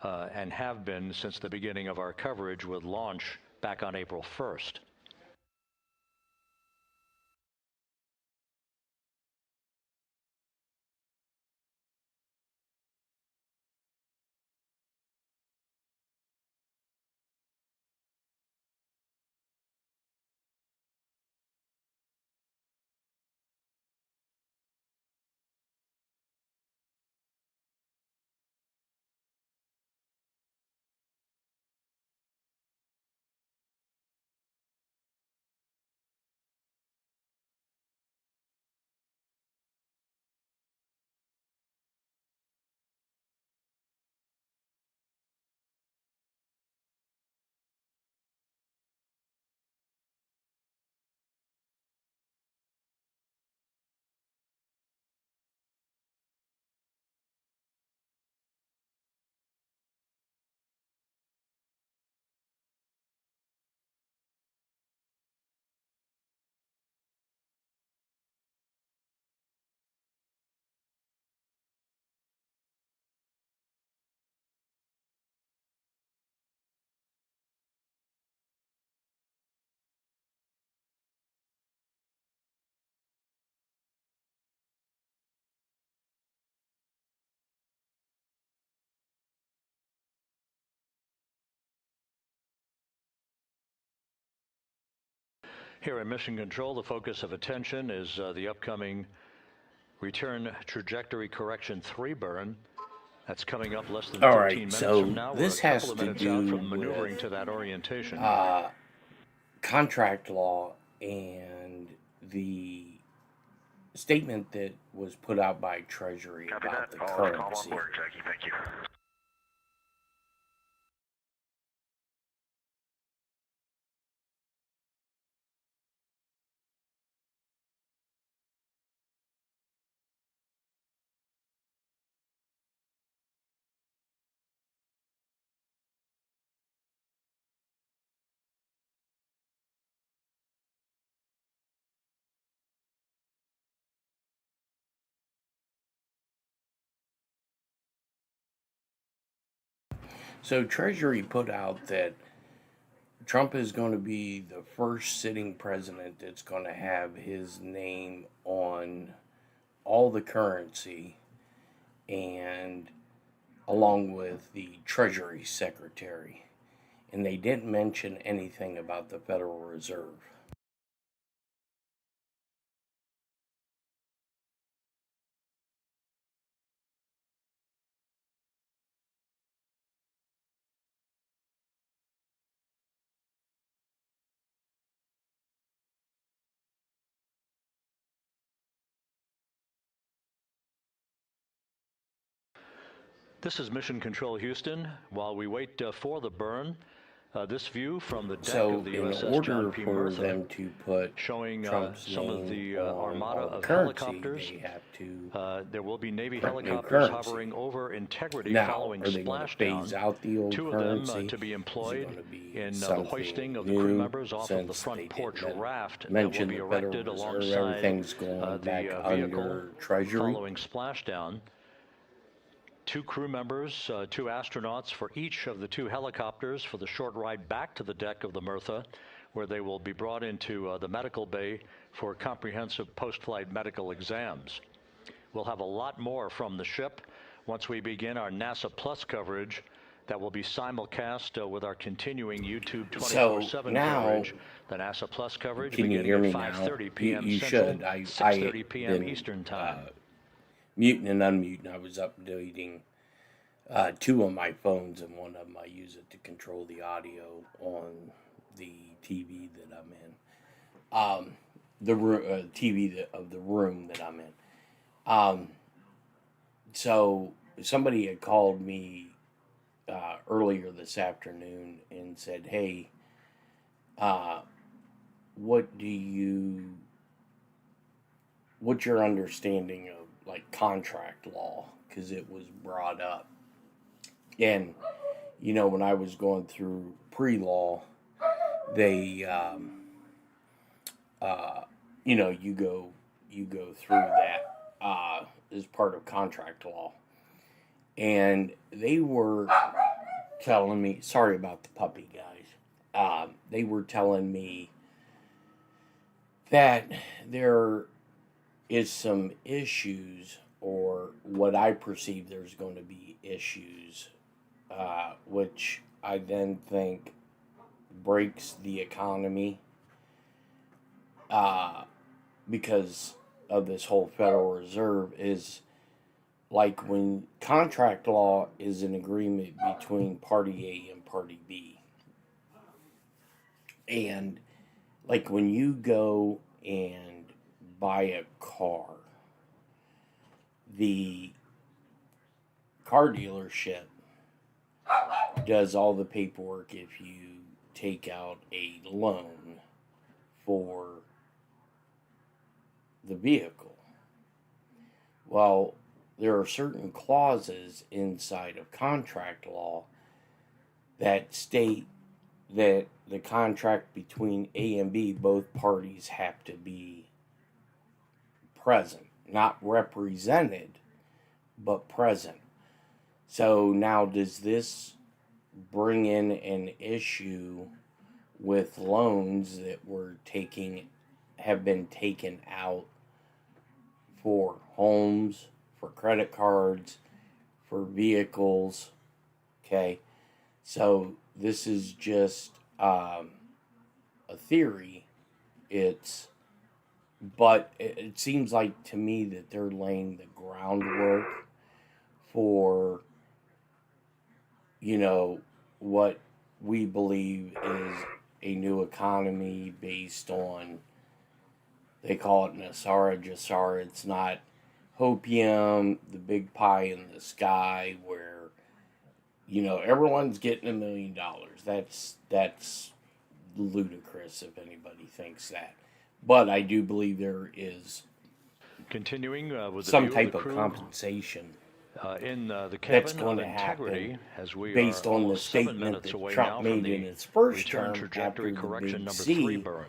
and have been since the beginning of our coverage with launch back on April 1st. Here in Mission Control, the focus of attention is the upcoming Return Trajectory Correction 3 burn. That's coming up less than 13 minutes from now. We're a couple of minutes out from maneuvering to that orientation. Contract law and the statement that was put out by Treasury about the currency. Thank you. So Treasury put out that Trump is going to be the first sitting president that's going to have his name on all the currency, and along with the Treasury Secretary. And they didn't mention anything about the Federal Reserve. This is Mission Control Houston. While we wait for the burn, this view from the deck So of the in USS order John P. for Murtha, them to put showing Trump's some of the name on armada all the of currency, helicopters. they have to There will be Navy print new helicopters currency. hovering over Integrity Now, following are they going to phase splashdown. out the old Two currency? of them to be Is it employed going to be in the something hoisting of the new, crew members off of the since front they porch didn't raft that will mention be the Federal erected Reserve? alongside Everything's going back the under vehicle Treasury. following splashdown. Two crew members, two astronauts for each of the two helicopters for the short ride back to the deck of the Murtha, where they will be brought into the medical bay for comprehensive post-flight medical exams. We'll have a lot more from the ship once we begin our NASA Plus coverage that will be simulcast with our continuing YouTube 24/7 coverage. The NASA Plus coverage Can you beginning hear me at now? 5:30 p.m. You Central, should. I 6:30 p.m. been, Eastern Time. Muting and unmuting. I was updating two of my phones, and one of them I use it to control the audio on the TV that I'm in. The TV of the room that I'm in. So somebody had called me earlier this afternoon and said, "Hey, what's your understanding of like contract law?" Because it was brought up, and when I was going through pre-law, they you go through that as part of contract law, and they were telling me, sorry about the puppy, guys. They were telling me that there is some issues, or what I perceive there's going to be issues, which I then think breaks the economy because of this whole Federal Reserve. Is like when contract law is an agreement between party A and party B. And like when you go and buy a car, the car dealership does all the paperwork if you take out a loan for the vehicle. Well, there are certain clauses inside of contract law that state that the contract between A and B, both parties have to be present, not represented, but present. So now, does this bring in an issue with loans that have been taken out for homes, for credit cards, for vehicles? Okay, so this is just a theory. But it seems like to me that they're laying the groundwork for, what we believe is a new economy based on, they call it Nasara Jasara. It's not hopium, the big pie in the sky, where, everyone's getting $1 million. That's ludicrous if anybody thinks that. But I do believe there is continuing with some type of compensation in the that's cabin going of to integrity, happen as we based are on the almost 7 statement minutes that away Trump now from made the in his first return term trajectory after the correction Big number C 3 burn.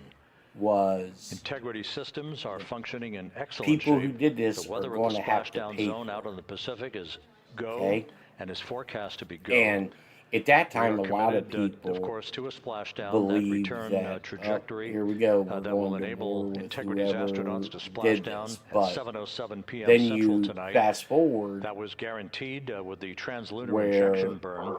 was Integrity systems are functioning in excellent people shape. who did this The are weather going in to the have to splashdown pay zone for out it. on the Pacific is go Okay? and is forecast to be go. And at that We are time, a lot of committed, people of course, to a splashdown, that believe return that, trajectory here we go, we're that going will to enable war with Integrity's whoever astronauts to splash did down this. at But 7:07 p.m. then Central you tonight. fast forward That was guaranteed with the translunar where injection burn.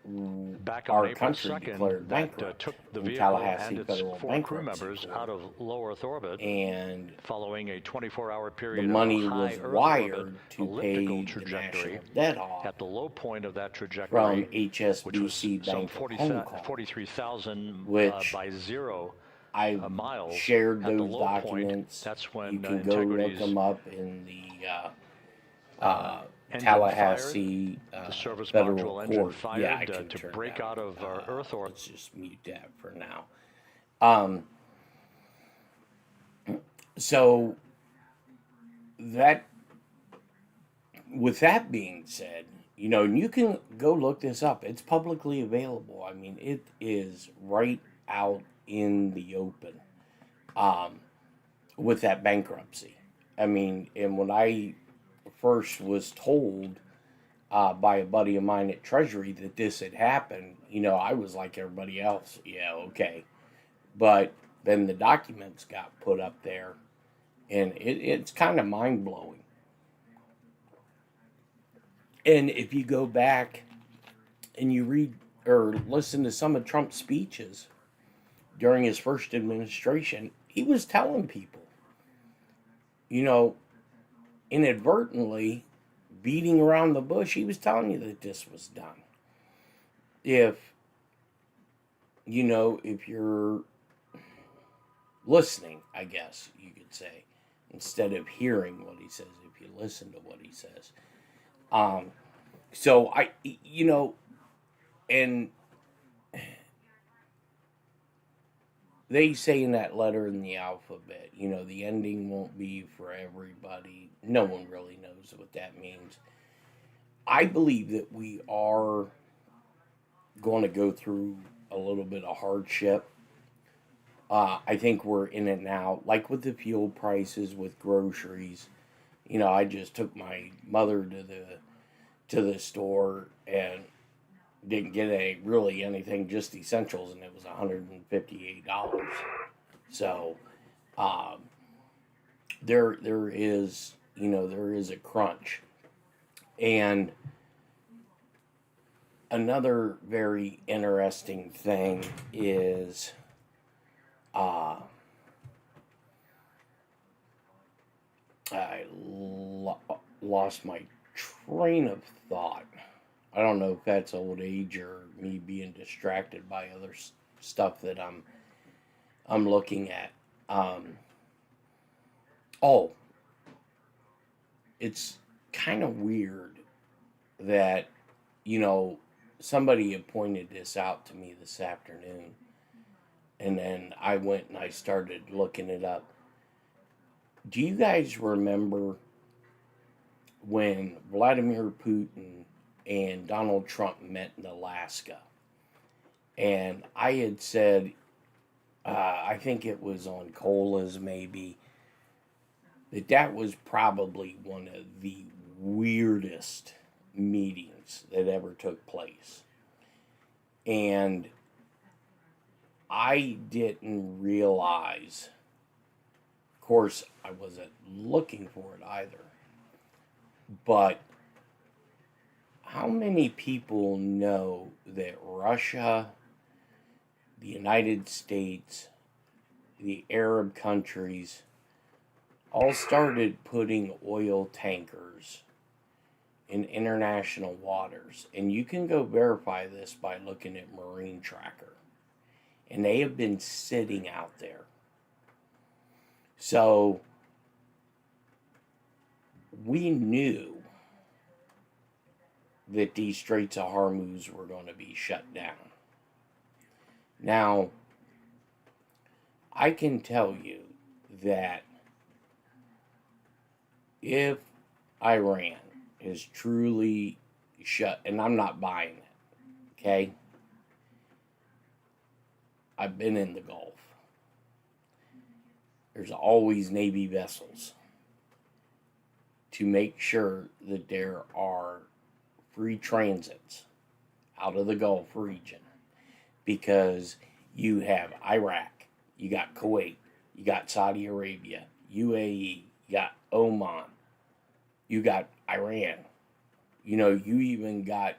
Back on our April country 2nd, declared that bankrupt took the in vehicle Tallahassee and its Federal 4 crew Bankruptcy members Court. out of low Earth orbit, And following a 24-hour the period money of high was Earth wired orbit to elliptical pay the trajectory. national debt off At the low point of that from trajectory, which was HSBC some Bank of Hong Kong, 43,000 which by 0 I miles. shared At the those low point, documents. that's when You can go look Integrity's them up in the engine Tallahassee fired, the service Federal module engine Court. fired Yeah, I can to turn break that out of Earth orbit. Let's just mute that for now. So that, with that being said, and you can go look this up. It's publicly available. I mean, it is right out in the open with that bankruptcy. I mean, and when I first was told by a buddy of mine at Treasury that this had happened, I was like everybody else, yeah, okay. But then the documents got put up there, and it's kind of mind-blowing. And if you go back and you read or listen to some of Trump's speeches during his first administration, he was telling people, inadvertently, beating around the bush, he was telling you that this was done. If you're listening, I guess you could say, instead of hearing what he says, if you listen to what he says. So and they say in that letter in the alphabet, the ending won't be for everybody. No one really knows what that means. I believe that we are going to go through a little bit of hardship. I think we're in it now, like with the fuel prices, with groceries. I just took my mother to the store and didn't get anything, just essentials, and it was $158. So there is a crunch. And another very interesting thing is I lost my train of thought. I don't know if that's old age or me being distracted by other stuff that I'm looking at. It's kind of weird that somebody had pointed this out to me this afternoon, and then I went and I started looking it up. Do you guys remember when Vladimir Putin and Donald Trump met in Alaska? And I had said, I think it was on Cola's maybe, that was probably one of the weirdest meetings that ever took place. And I didn't realize, of course, I wasn't looking for it either, but how many people know that Russia, the United States, the Arab countries all started putting oil tankers in international waters. And you can go verify this by looking at Marine Tracker. And they have been sitting out there. So we knew that these Straits of Hormuz were going to be shut down. Now, I can tell you that if Iran is truly shut, and I'm not buying it, okay? I've been in the Gulf. There's always Navy vessels to make sure that there are free transits out of the Gulf region, because you have Iraq, you got Kuwait, you got Saudi Arabia, UAE, you got Oman, you got Iran, you even got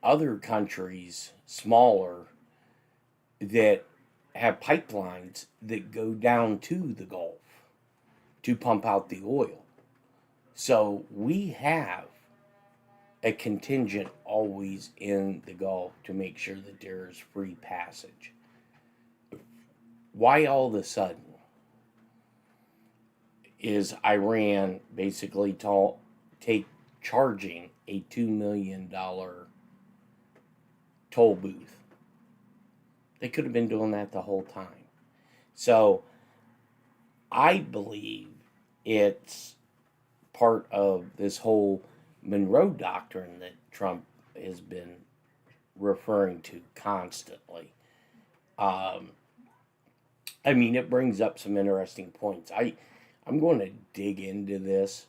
other countries, smaller, that have pipelines that go down to the Gulf to pump out the oil. So we have a contingent always in the Gulf to make sure that there's free passage. Why all of a sudden is Iran basically charging a $2 million toll booth? They could have been doing that the whole time. So I believe it's part of this whole Monroe Doctrine that Trump has been referring to constantly. It brings up some interesting points. I'm going to dig into this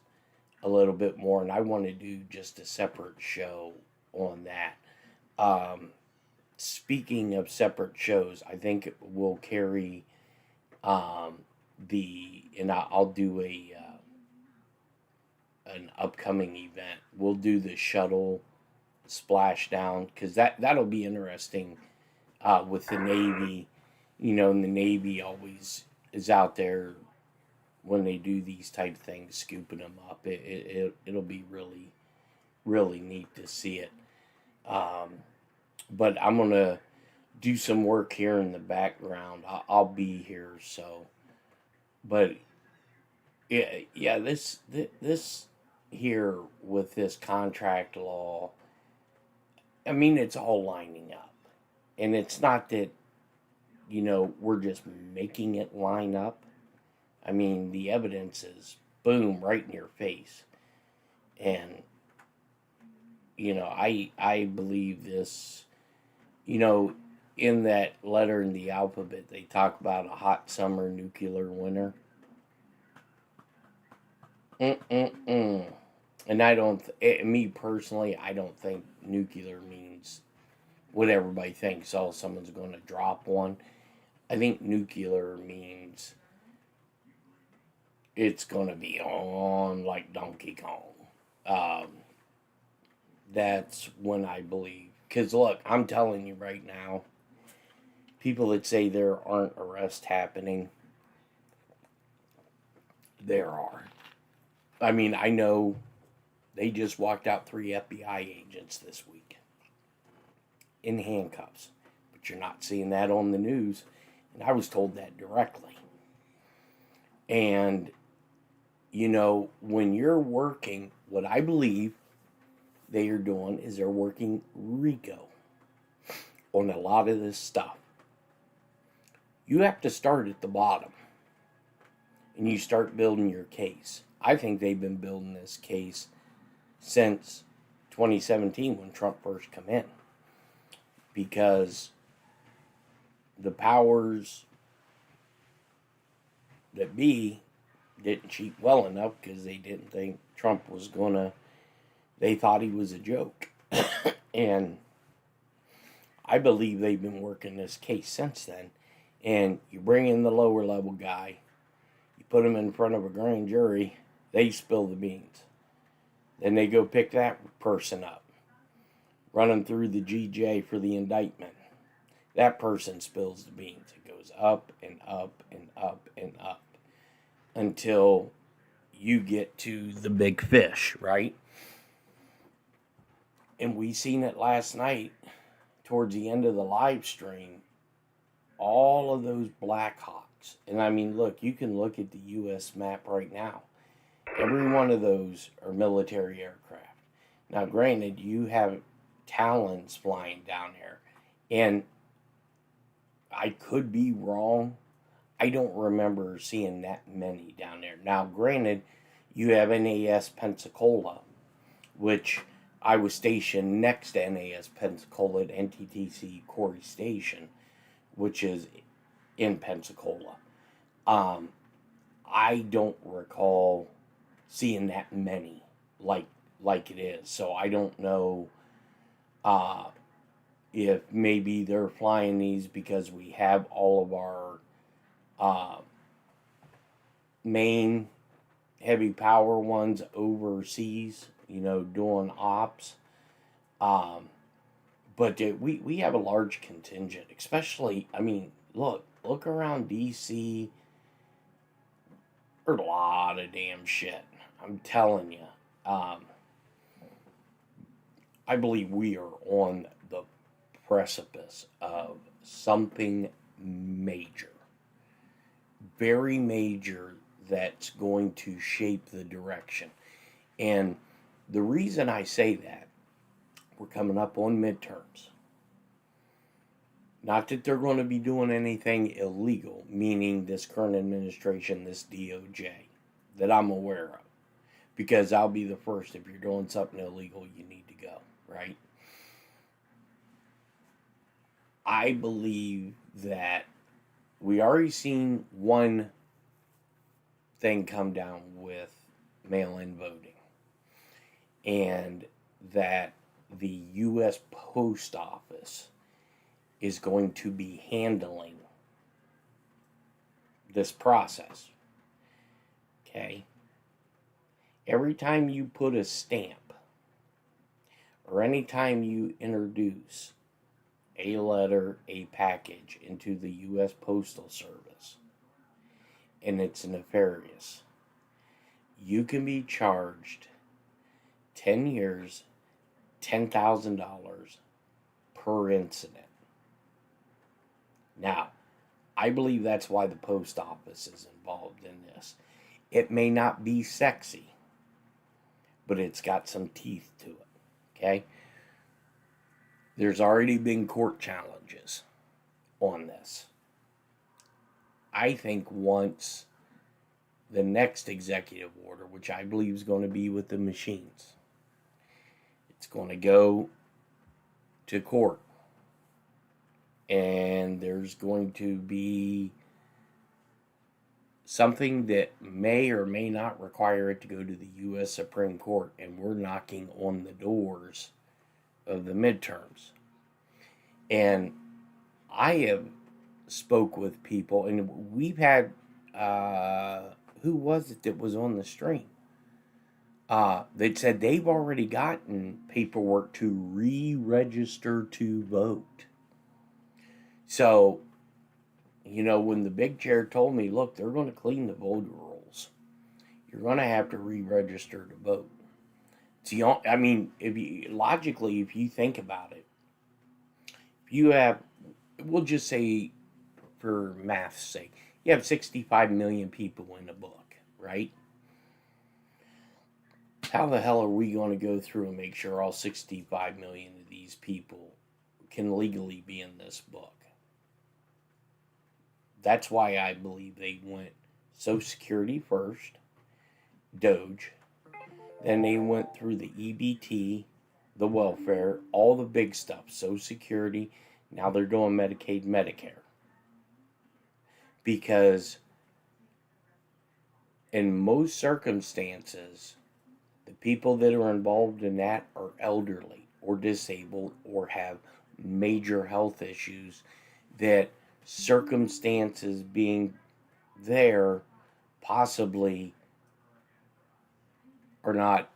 a little bit more, and I want to do just a separate show on that. Speaking of separate shows, I think we'll carry I'll do an upcoming event. We'll do the shuttle splashdown, because that'll be interesting with the Navy. And the Navy always is out there when they do these type of things, scooping them up. It'll be really, really neat to see it. But I'm going to do some work here in the background. I'll be here, so. But, yeah, this here with this contract law, it's all lining up. And it's not that, we're just making it line up. The evidence is, boom, right in your face. And, I believe this. In that letter in the alphabet, they talk about a hot summer, nuclear winter. And me personally, I don't think nuclear means what everybody thinks. Someone's going to drop one. I think nuclear means it's going to be on like Donkey Kong. That's when I believe. Because look, I'm telling you right now, people that say there aren't arrests happening, there are. I know they just walked out 3 FBI agents this week in handcuffs. But you're not seeing that on the news. And I was told that directly. And, when you're working, what I believe they are doing is they're working RICO on a lot of this stuff. You have to start at the bottom. And you start building your case. I think they've been building this case since 2017 when Trump first came in. Because the powers that be didn't cheat well enough, because they didn't think Trump was they thought he was a joke. And I believe they've been working this case since then. And you bring in the lower level guy, you put him in front of a grand jury, they spill the beans. Then they go pick that person up, run him through the GJ for the indictment. that person spills the beans. It goes up and up and up and up until you get to the big fish, right? And we seen it last night towards the end of the live stream. All of those Blackhawks. And I mean, look, you can look at the U.S. map right now. Every one of those are military aircraft. Now, granted, you have Talons flying down there. And I could be wrong. I don't remember seeing that many down there. Now, granted, you have NAS Pensacola, which I was stationed next to NAS Pensacola at NTTC Corey Station, which is in Pensacola. I don't recall seeing that many like it is. So I don't know if maybe they're flying these because we have all of our main heavy power ones overseas, doing ops. But we have a large contingent, especially, I mean, look around DC. There's a lot of damn shit. I'm telling you. I believe we are on the precipice of something major. Very major that's going to shape the direction. And the reason I say that, we're coming up on midterms. Not that they're going to be doing anything illegal, meaning this current administration, this DOJ, that I'm aware of. Because I'll be the first, if you're doing something illegal, you need to go, right? I believe that we already seen one thing come down with mail-in voting. And that the U.S. Post Office is going to be handling this process. Okay? Every time you put a stamp, or any time you introduce a letter, a package into the U.S. Postal Service, and it's nefarious, you can be charged 10 years, $10,000 per incident. Now, I believe that's why the post office is involved in this. It may not be sexy, but it's got some teeth to it, okay? There's already been court challenges on this. I think once the next executive order, which I believe is going to be with the machines, it's going to go to court. And there's going to be something that may or may not require it to go to the U.S. Supreme Court. And we're knocking on the doors of the midterms. And I have spoke with people, and we've had, who was it that was on the stream? That said they've already gotten paperwork to re-register to vote. So, when the big chair told me, look, they're going to clean the voter rolls. You're going to have to re-register to vote. I mean, if you think about it, if you have, we'll just say, for math's sake, you have 65 million people in a book, right? How the hell are we going to go through and make sure all 65 million of these people can legally be in this book? That's why I believe they went Social Security first, Doge, then they went through the EBT, the welfare, all the big stuff, Social Security, now they're doing Medicaid, Medicare. Because in most circumstances, the people that are involved in that are elderly or disabled or have major health issues that circumstances being there possibly are not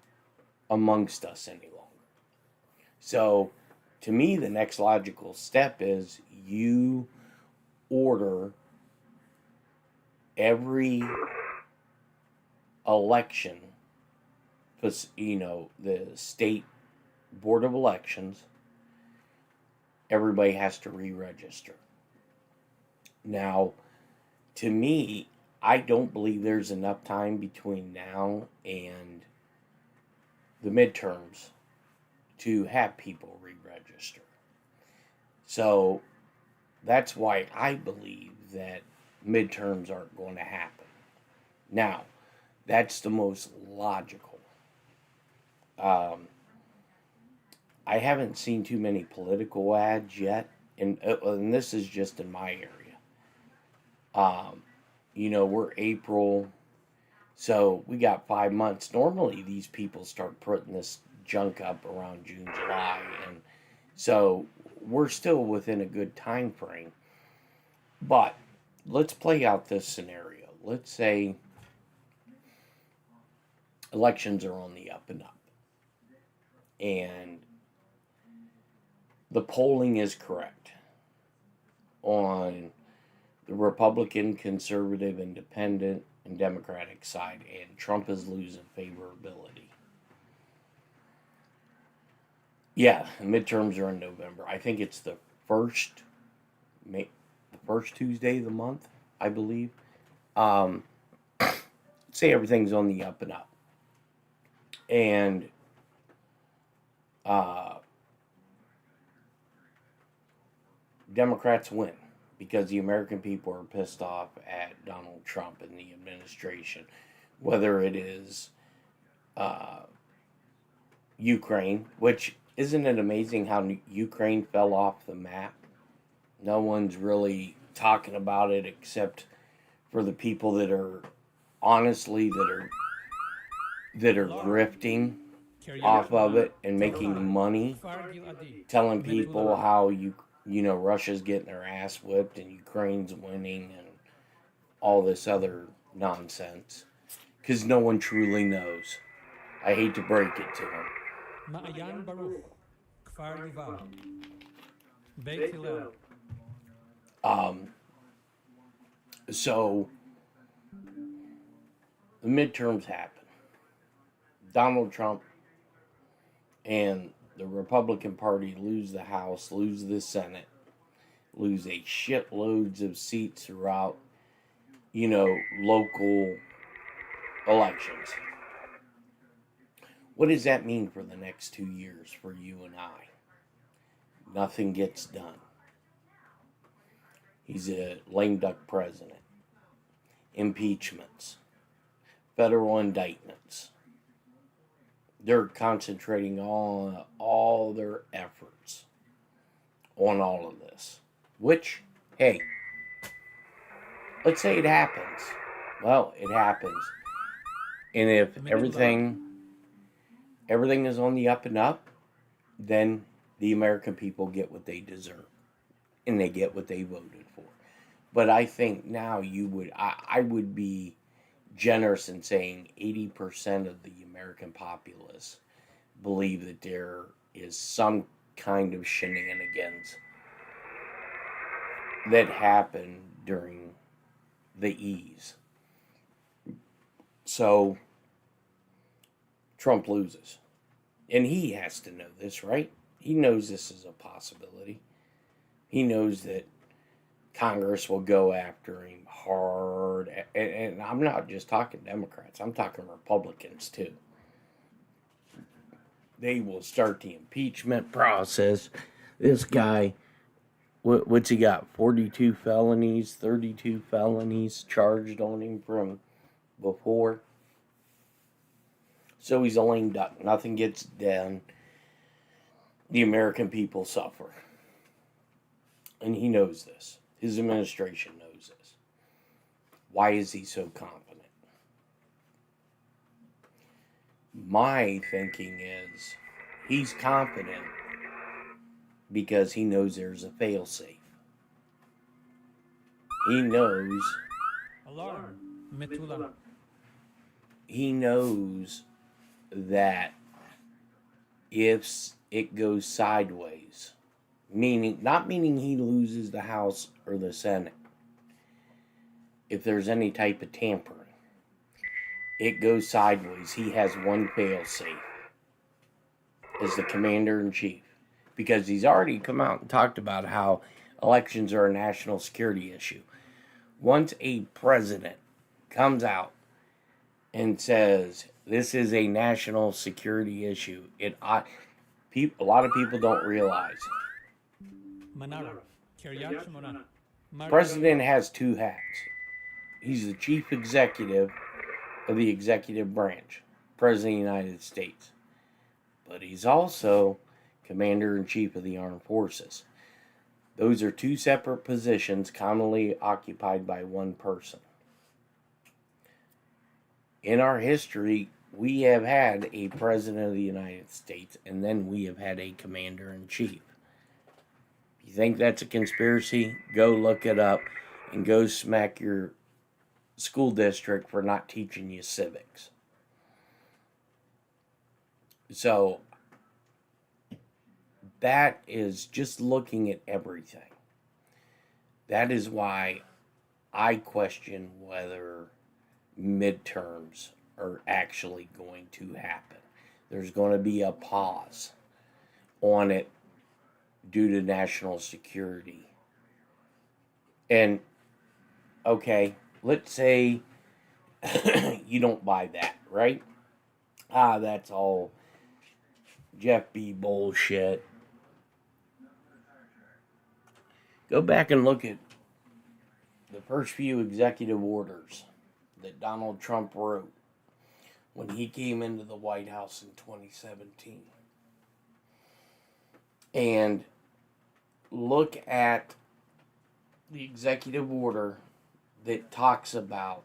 amongst us any longer. So, to me, the next logical step is you order every election, you know, the state board of elections, everybody has to re-register. Now, to me, I don't believe there's enough time between now and the midterms to have people re-register. So that's why I believe that midterms aren't going to happen. Now, that's the most logical. I haven't seen too many political ads yet, and this is just in my area. You know, we're April, so we got 5 months. Normally, these people start putting this junk up around June, July, and so we're still within a good time frame. But let's play out this scenario. Let's say elections are on the up and up, and the polling is correct on the Republican, conservative, independent, and Democratic side, and Trump is losing favorability. Yeah, the midterms are in November. I think it's the first Tuesday of the month, I believe. Say everything's on the up and up, and Democrats win because the American people are pissed off at Donald Trump and the administration, whether it is Ukraine, which isn't it amazing how Ukraine fell off the map? No one's really talking about it except for the people that are honestly that are grifting off of it and making money, telling people how Russia's getting their ass whipped and Ukraine's winning and all this other nonsense, because no one truly knows. I hate to break it to them. Ma'ayan Baruch, Kfar Yuval, Beit Hillel. So the midterms happen. Donald Trump and the Republican Party lose the House, lose the Senate, lose a shitloads of seats throughout, local elections. What does that mean for the next 2 years for you and I? Nothing gets done. He's a lame duck president. Impeachments. Federal indictments. They're concentrating on all their efforts on all of this. Which, hey, let's say it happens. Well, it happens. And if everything is on the up and up, then the American people get what they deserve. And they get what they voted for. But I think now I would be generous in saying 80% of the American populace believe that there is some kind of shenanigans that happened during the E's. So Trump loses. And he has to know this, right? He knows this is a possibility. He knows that Congress will go after him hard. And I'm not just talking Democrats. I'm talking Republicans, too. They will start the impeachment process. This guy, what's he got? 42 felonies, 32 felonies charged on him from before. So he's a lame duck. Nothing gets done. The American people suffer. And he knows this. His administration knows this. Why is he so confident? My thinking is he's confident because he knows there's a failsafe. He knows. Alarm. Metula. He knows that if it goes sideways, not meaning he loses the House or the Senate. If there's any type of tampering, it goes sideways. He has one fail-safe as the commander-in-chief, because he's already come out and talked about how elections are a national security issue. Once a president comes out and says this is a national security issue, a lot of people don't realize. Manara, Kiryat Shmona. President has two hats. He's the chief executive of the executive branch, President of the United States. But he's also Commander-in-Chief of the Armed Forces. Those are two separate positions commonly occupied by one person. In our history, we have had a President of the United States, and then we have had a Commander-in-Chief. If you think that's a conspiracy, go look it up and go smack your school district for not teaching you civics. So, that is just looking at everything. That is why I question whether midterms are actually going to happen. There's going to be a pause on it due to national security. And, okay, let's say you don't buy that, right? That's all Jeff B. bullshit. Go back and look at the first few executive orders that Donald Trump wrote when he came into the White House in 2017. And look at the executive order that talks about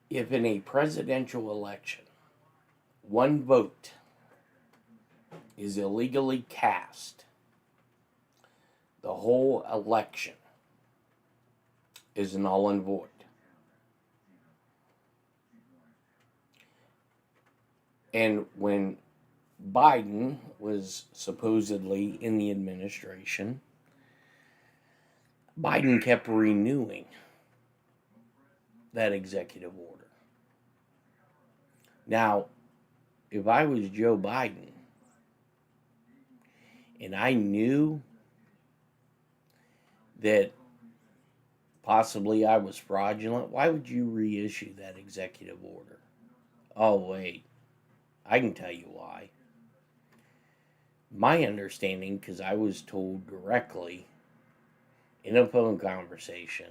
if in a presidential election one vote is illegally cast, the whole election is null and void. And when Biden was supposedly in the administration, Biden kept renewing that executive order. Now, if I was Joe Biden and I knew that possibly I was fraudulent, why would you reissue that executive order? Oh, wait. I can tell you why. My understanding, because I was told directly in a phone conversation,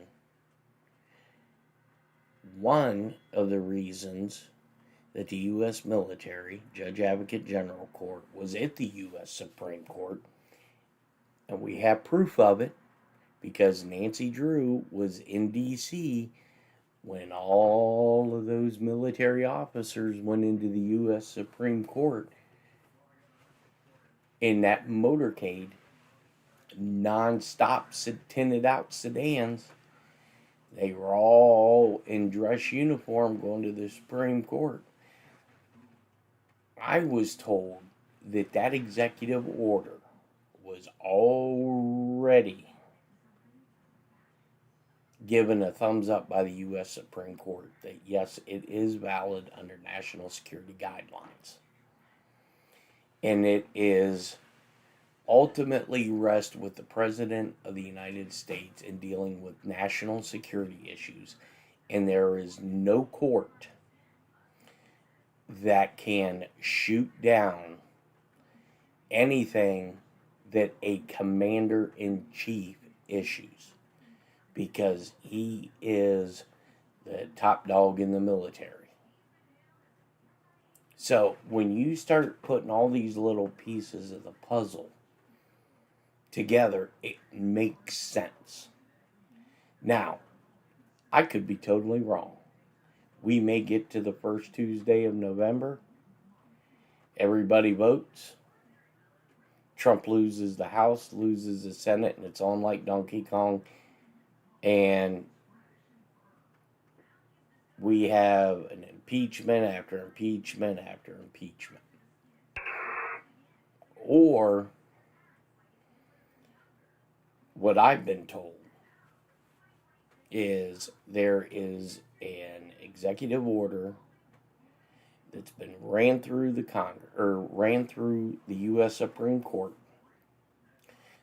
one of the reasons that the U.S. military, Judge Advocate General Court, was at the U.S. Supreme Court, and we have proof of it, because Nancy Drew was in D.C. when all of those military officers went into the U.S. Supreme Court in that motorcade, non-stop tinted out sedans. They were all in dress uniform going to the Supreme Court. I was told that that executive order was already given a thumbs up by the U.S. Supreme Court that yes, it is valid under national security guidelines. And it is ultimately rests with the President of the United States in dealing with national security issues. And there is no court that can shoot down anything that a commander-in-chief issues, because he is the top dog in the military. So when you start putting all these little pieces of the puzzle together, it makes sense. Now, I could be totally wrong. We may get to the first Tuesday of November. Everybody votes. Trump loses the House, loses the Senate, and it's on like Donkey Kong. And we have an impeachment after impeachment after impeachment. Or what I've been told is there is an executive order that's been ran through the U.S. Supreme Court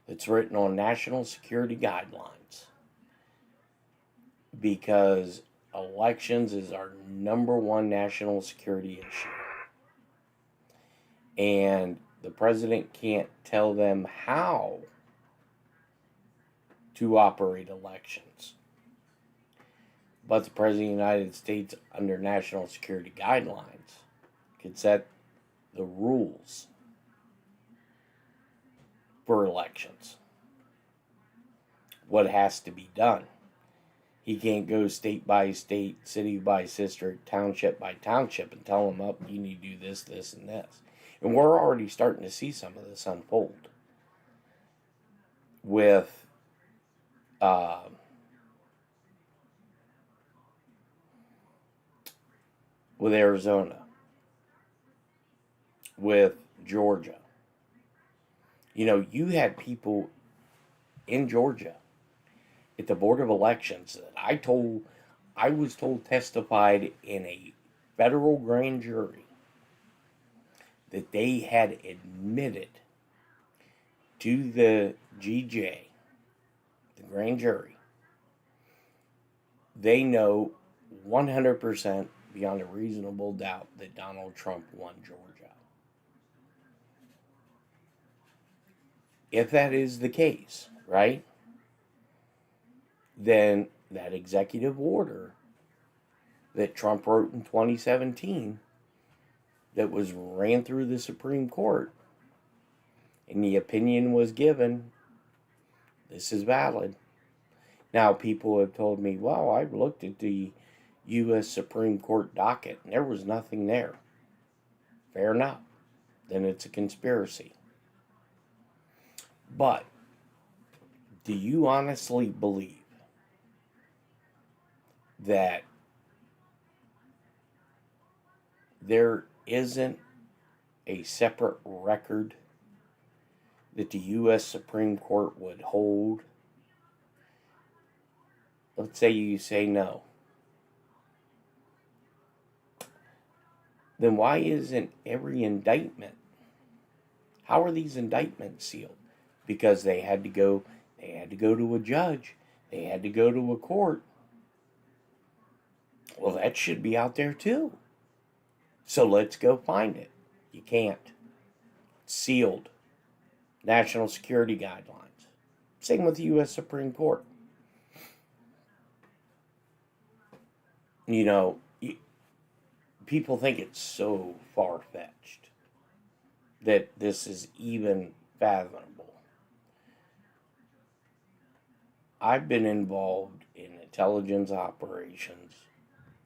that's written on national security guidelines because elections is our number one national security issue. And the president can't tell them how to operate elections. But the President of the United States, under national security guidelines, could set the rules for elections. What has to be done. He can't go state by state, city by district, township by township and tell them, up, you need to do this, this, and this. And we're already starting to see some of this unfold with Arizona, with Georgia. You know, you had people in Georgia at the Board of Elections that I was told testified in a federal grand jury that they had admitted to the GJ, the grand jury, they know 100% beyond a reasonable doubt that Donald Trump won Georgia. If that is the case, right, then that executive order that Trump wrote in 2017 that was ran through the Supreme Court and the opinion was given, this is valid. Now, people have told me, well, I've looked at the U.S. Supreme Court docket and there was nothing there. Fair enough. Then it's a conspiracy. But do you honestly believe that there isn't a separate record that the U.S. Supreme Court would hold? Let's say you say no. Then why isn't every indictment? How are these indictments sealed? Because they had to go to a judge. They had to go to a court. Well, that should be out there too. So let's go find it. You can't. It's sealed. National security guidelines. Same with the U.S. Supreme Court. You know, people think it's so far-fetched that this is even fathomable. I've been involved in intelligence operations,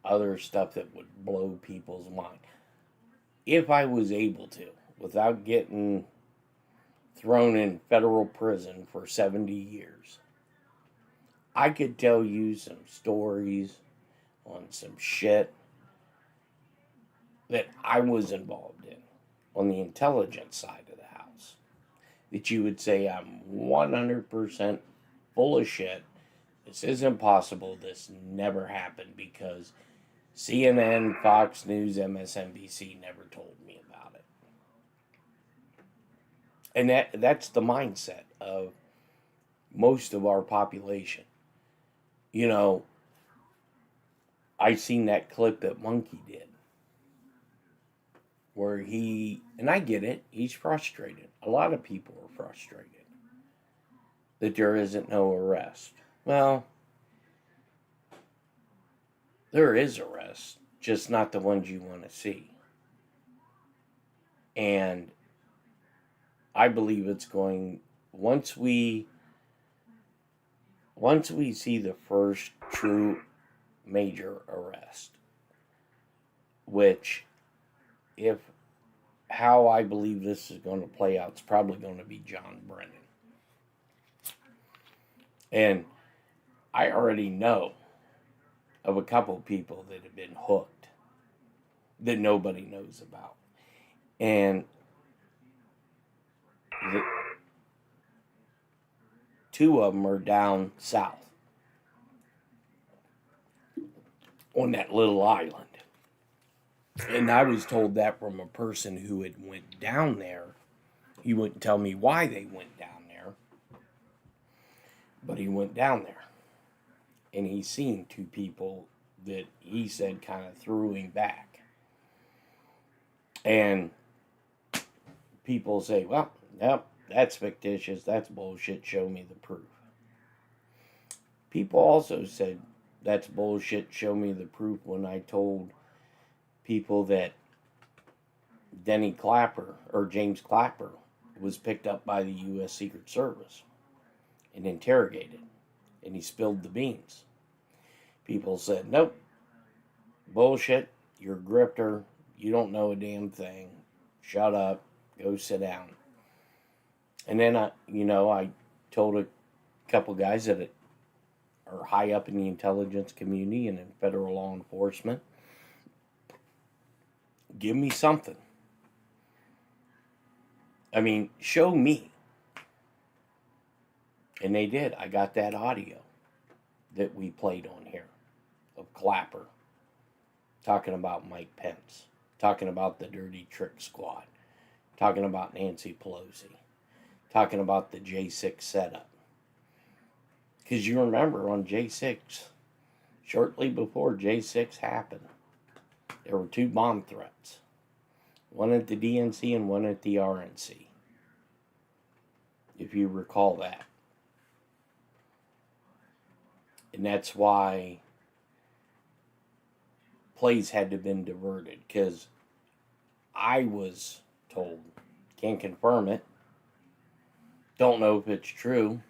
other stuff that would blow people's mind. If I was able to, without getting thrown in federal prison for 70 years, I could tell you some stories on some shit that I was involved in on the intelligence side of the house that you would say I'm 100% full of shit. This isn't possible. This never happened because CNN, Fox News, MSNBC never told me about it. And that's the mindset of most of our population. You know, I seen that clip that Monkey did where and I get it, he's frustrated. A lot of people are frustrated that there isn't no arrest. Well, there is arrest, just not the ones you want to see. And I believe it's going, once we see the first true major arrest, which how I believe this is going to play out, it's probably going to be John Brennan. And I already know of a couple people that have been hooked that nobody knows about. And 2 of them are down south on that little island. And I was told that from a person who had went down there. He wouldn't tell me why they went down there, but he went down there. And he seen 2 people that he said kind of threw him back. And people say, well, yep, that's fictitious, that's bullshit, show me the proof. People also said, that's bullshit, show me the proof, when I told people that Denny Clapper, or James Clapper, was picked up by the U.S. Secret Service and interrogated, and he spilled the beans. People said, nope, bullshit, you're a grifter, you don't know a damn thing, shut up, go sit down. And then I told a couple guys that are high up in the intelligence community and in federal law enforcement, give me something. I mean, show me. And they did. I got that audio that we played on here of Clapper talking about Mike Pence, talking about the Dirty Trick Squad, talking about Nancy Pelosi, talking about the J6 setup. Because you remember on J6, shortly before J6 happened, there were 2 bomb threats. One at the DNC and one at the RNC. If you recall that. And that's why plays had to have been diverted. Because I was told, can't confirm it, don't know if it's true,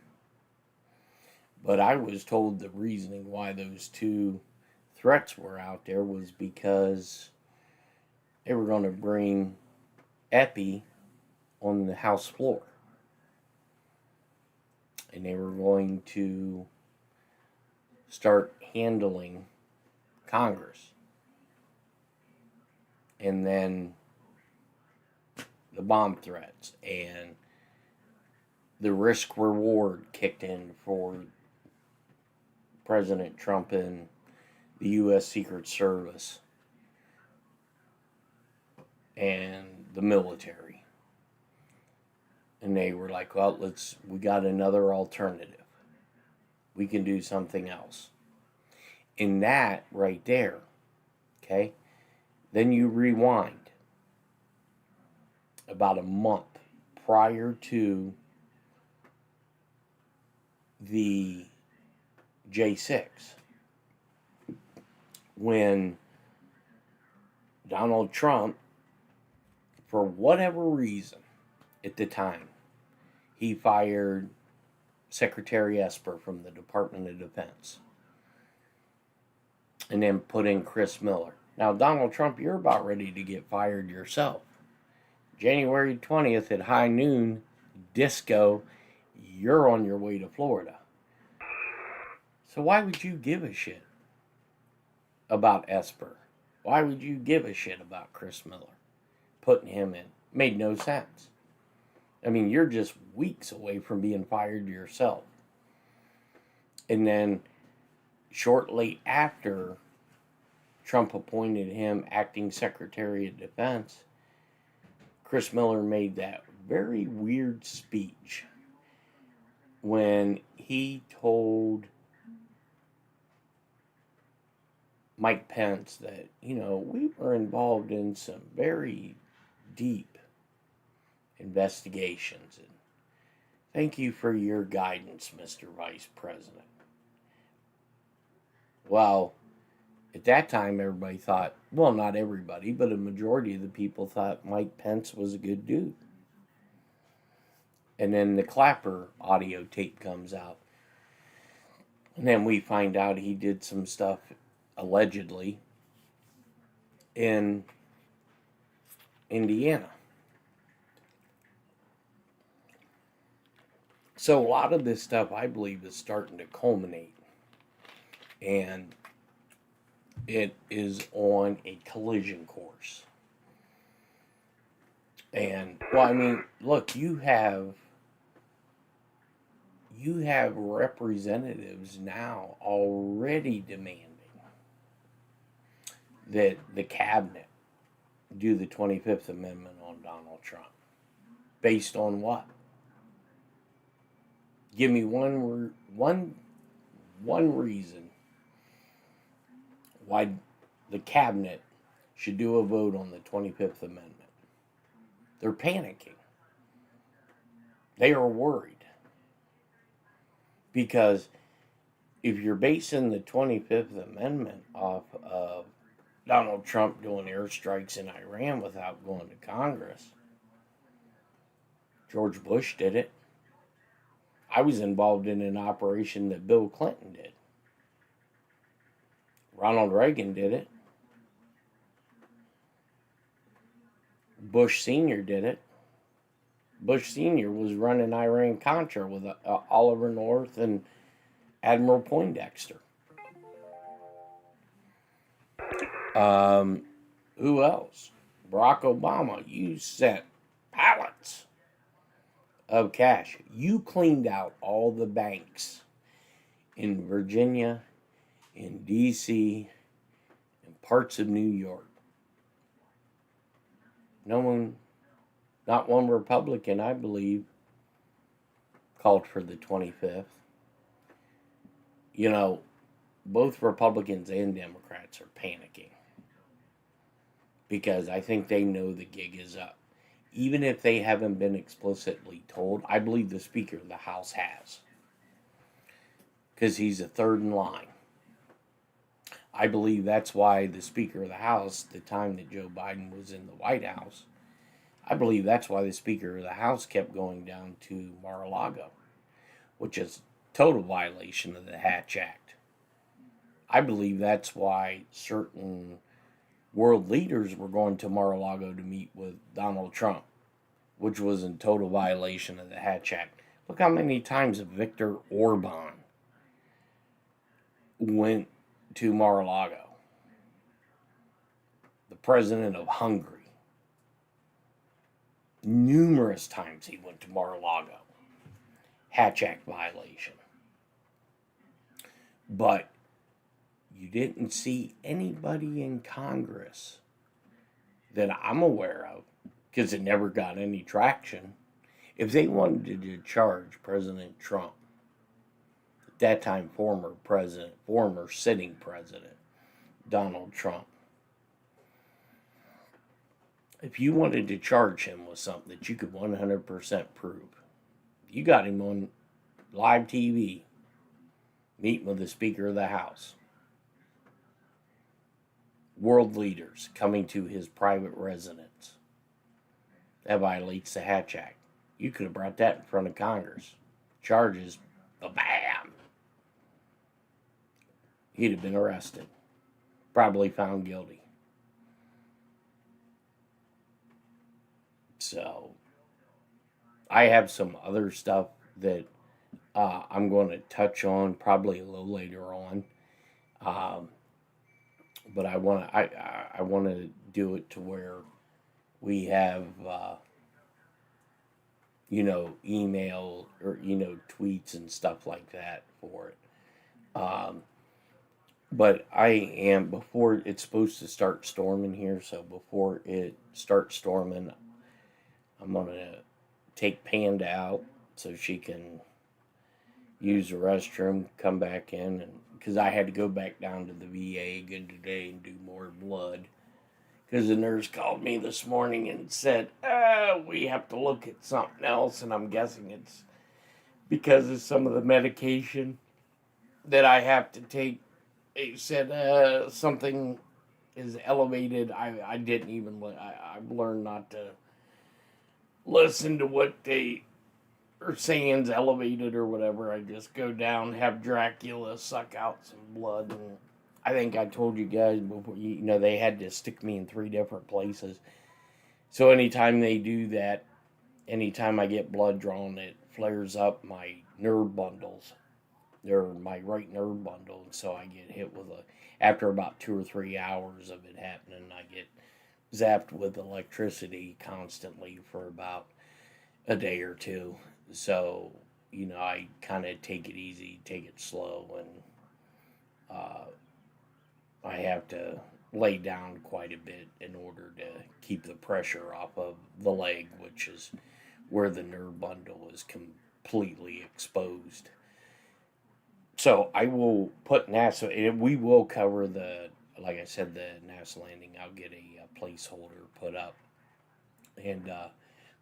but I was told the reasoning why those 2 threats were out there was because they were going to bring Epi on the House floor. And they were going to start handling Congress. And then the bomb threats and the risk reward kicked in for President Trump and the U.S. Secret Service and the military. And they were like, well, we got another alternative. We can do something else. In that right there, okay, then you rewind about a month prior to the J6, when Donald Trump, for whatever reason at the time, he fired Secretary Esper from the Department of Defense and then put in Chris Miller. Now, Donald Trump, you're about ready to get fired yourself. January 20th at high noon, disco, you're on your way to Florida. So why would you give a shit about Esper? Why would you give a shit about Chris Miller? Putting him in. Made no sense. I mean, you're just weeks away from being fired yourself. And then shortly after Trump appointed him acting Secretary of Defense, Chris Miller made that very weird speech when he told Mike Pence that, we were involved in some very deep investigations. And thank you for your guidance, Mr. Vice President. Well, at that time, everybody thought, well, not everybody, but a majority of the people thought Mike Pence was a good dude. And then the Clapper audio tape comes out. And then we find out he did some stuff, allegedly, in Indiana. So a lot of this stuff, I believe, is starting to culminate. And it is on a collision course. And, well, I mean, look, you you have representatives now already demanding that the cabinet do the 25th Amendment on Donald Trump. Based on what? Give me one reason why the cabinet should do a vote on the 25th Amendment. They're panicking. They are worried. Because if you're basing the 25th Amendment off of Donald Trump doing airstrikes in Iran without going to Congress, George Bush did it. I was involved in an operation that Bill Clinton did. Ronald Reagan did it. Bush Sr. did it. Bush Sr. was running Iran-Contra with Oliver North and Admiral Poindexter. Who else? Barack Obama. You sent pallets of cash. You cleaned out all the banks in Virginia, in D.C., in parts of New York. Not one Republican, I believe, called for the 25th. You know, both Republicans and Democrats are panicking because I think they know the gig is up. Even if they haven't been explicitly told, I believe the Speaker of the House has, because he's a third in line. I believe that's why the Speaker of the House, the time that Joe Biden was in the White House, I believe that's why the Speaker of the House kept going down to Mar-a-Lago, which is total violation of the Hatch Act. I believe that's why certain world leaders were going to Mar-a-Lago to meet with Donald Trump, which was in total violation of the Hatch Act. Look how many times Viktor Orban went to Mar-a-Lago. The president of Hungary. Numerous times he went to Mar-a-Lago. Hatch Act violation. But you didn't see anybody in Congress that I'm aware of, because it never got any traction. If they wanted to charge President Trump, at that time former sitting president, Donald Trump, if you wanted to charge him with something that you could 100% prove, you got him on live TV, meeting with the Speaker of the House. World leaders coming to his private residence. That violates the Hatch Act. You could have brought that in front of Congress. Charges, bam! He'd have been arrested. Probably found guilty. So, I have some other stuff that I'm going to touch on probably a little later on. But I want to do it to where we have, email or, tweets and stuff like that for it. But I am, before it's supposed to start storming here, so before it starts storming, I'm going to take Panda out so she can use the restroom, come back in, and because I had to go back down to the VA again today and do more blood. Because the nurse called me this morning and said, we have to look at something else, and I'm guessing it's because of some of the medication that I have to take. They said something is elevated. I didn't even, I've learned not to listen to what they are saying's elevated or whatever. I just go down, have Dracula suck out some blood, and I think I told you guys before, they had to stick me in 3 different places. So anytime they do that, anytime I get blood drawn, it flares up my nerve bundles. They're my right nerve bundle, and so I get hit with after about 2 or 3 hours of it happening, I get zapped with electricity constantly for about a day or two. So you know, I kind of take it easy, take it slow, and I have to lay down quite a bit in order to keep the pressure off of the leg, which is where the nerve bundle is completely exposed. So I will put NASA, and we will cover the, like I said, the NASA landing. I'll get a placeholder put up, and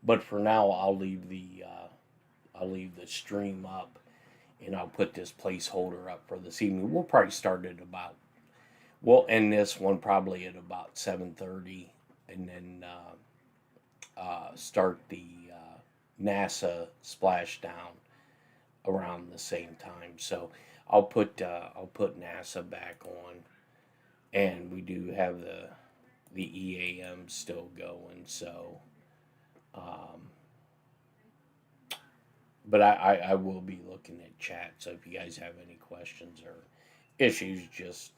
but for now I'll leave the stream up, and I'll put this placeholder up for this evening. We'll probably start at about, we'll end this one probably at about 7:30, and then start the NASA splashdown around the same time. So I'll put NASA back on, and we do have the EAMs still going. So, but I will be looking at chat. So if you guys have any questions or issues, just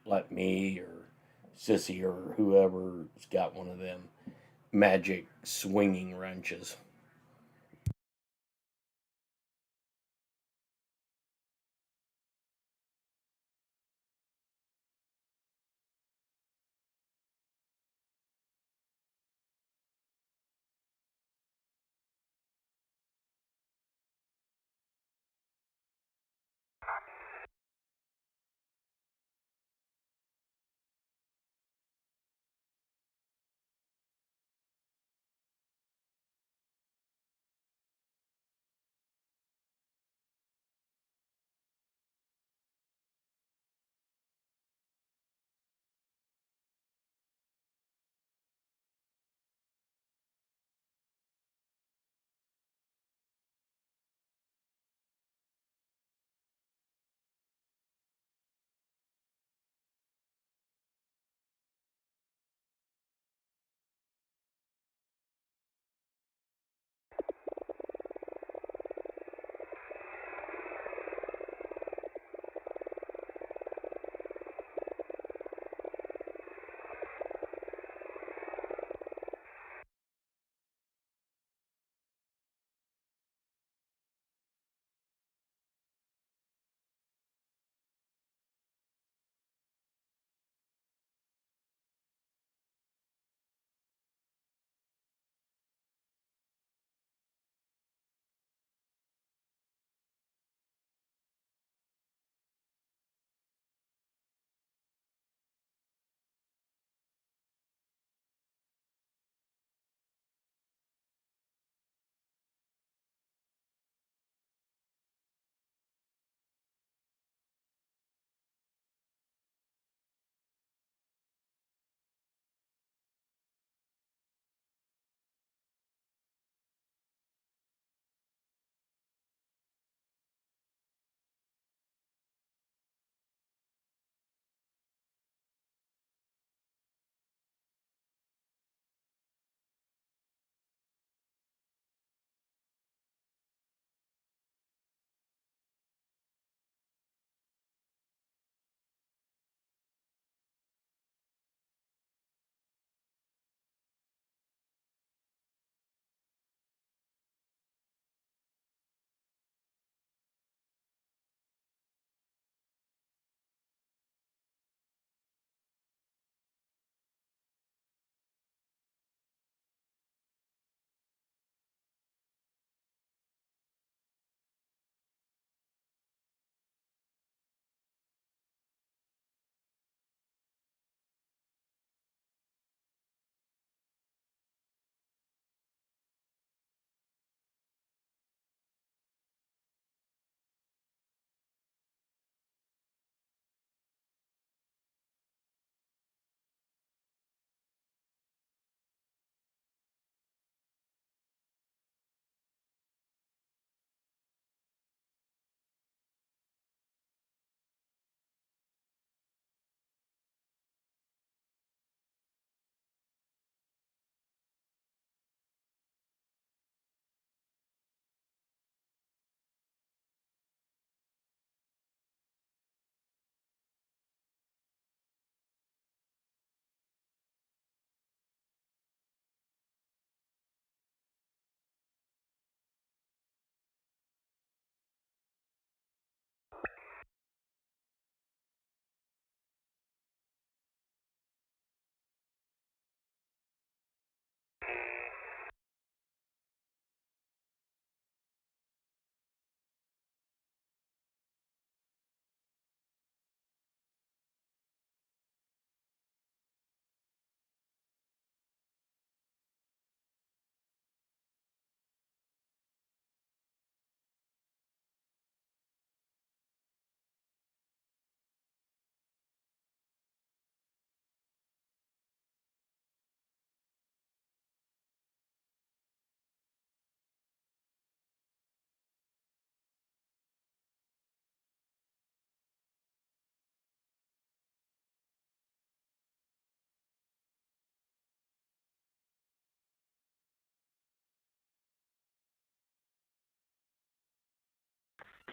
let me or Sissy or whoever's got one of them magic swinging wrenches.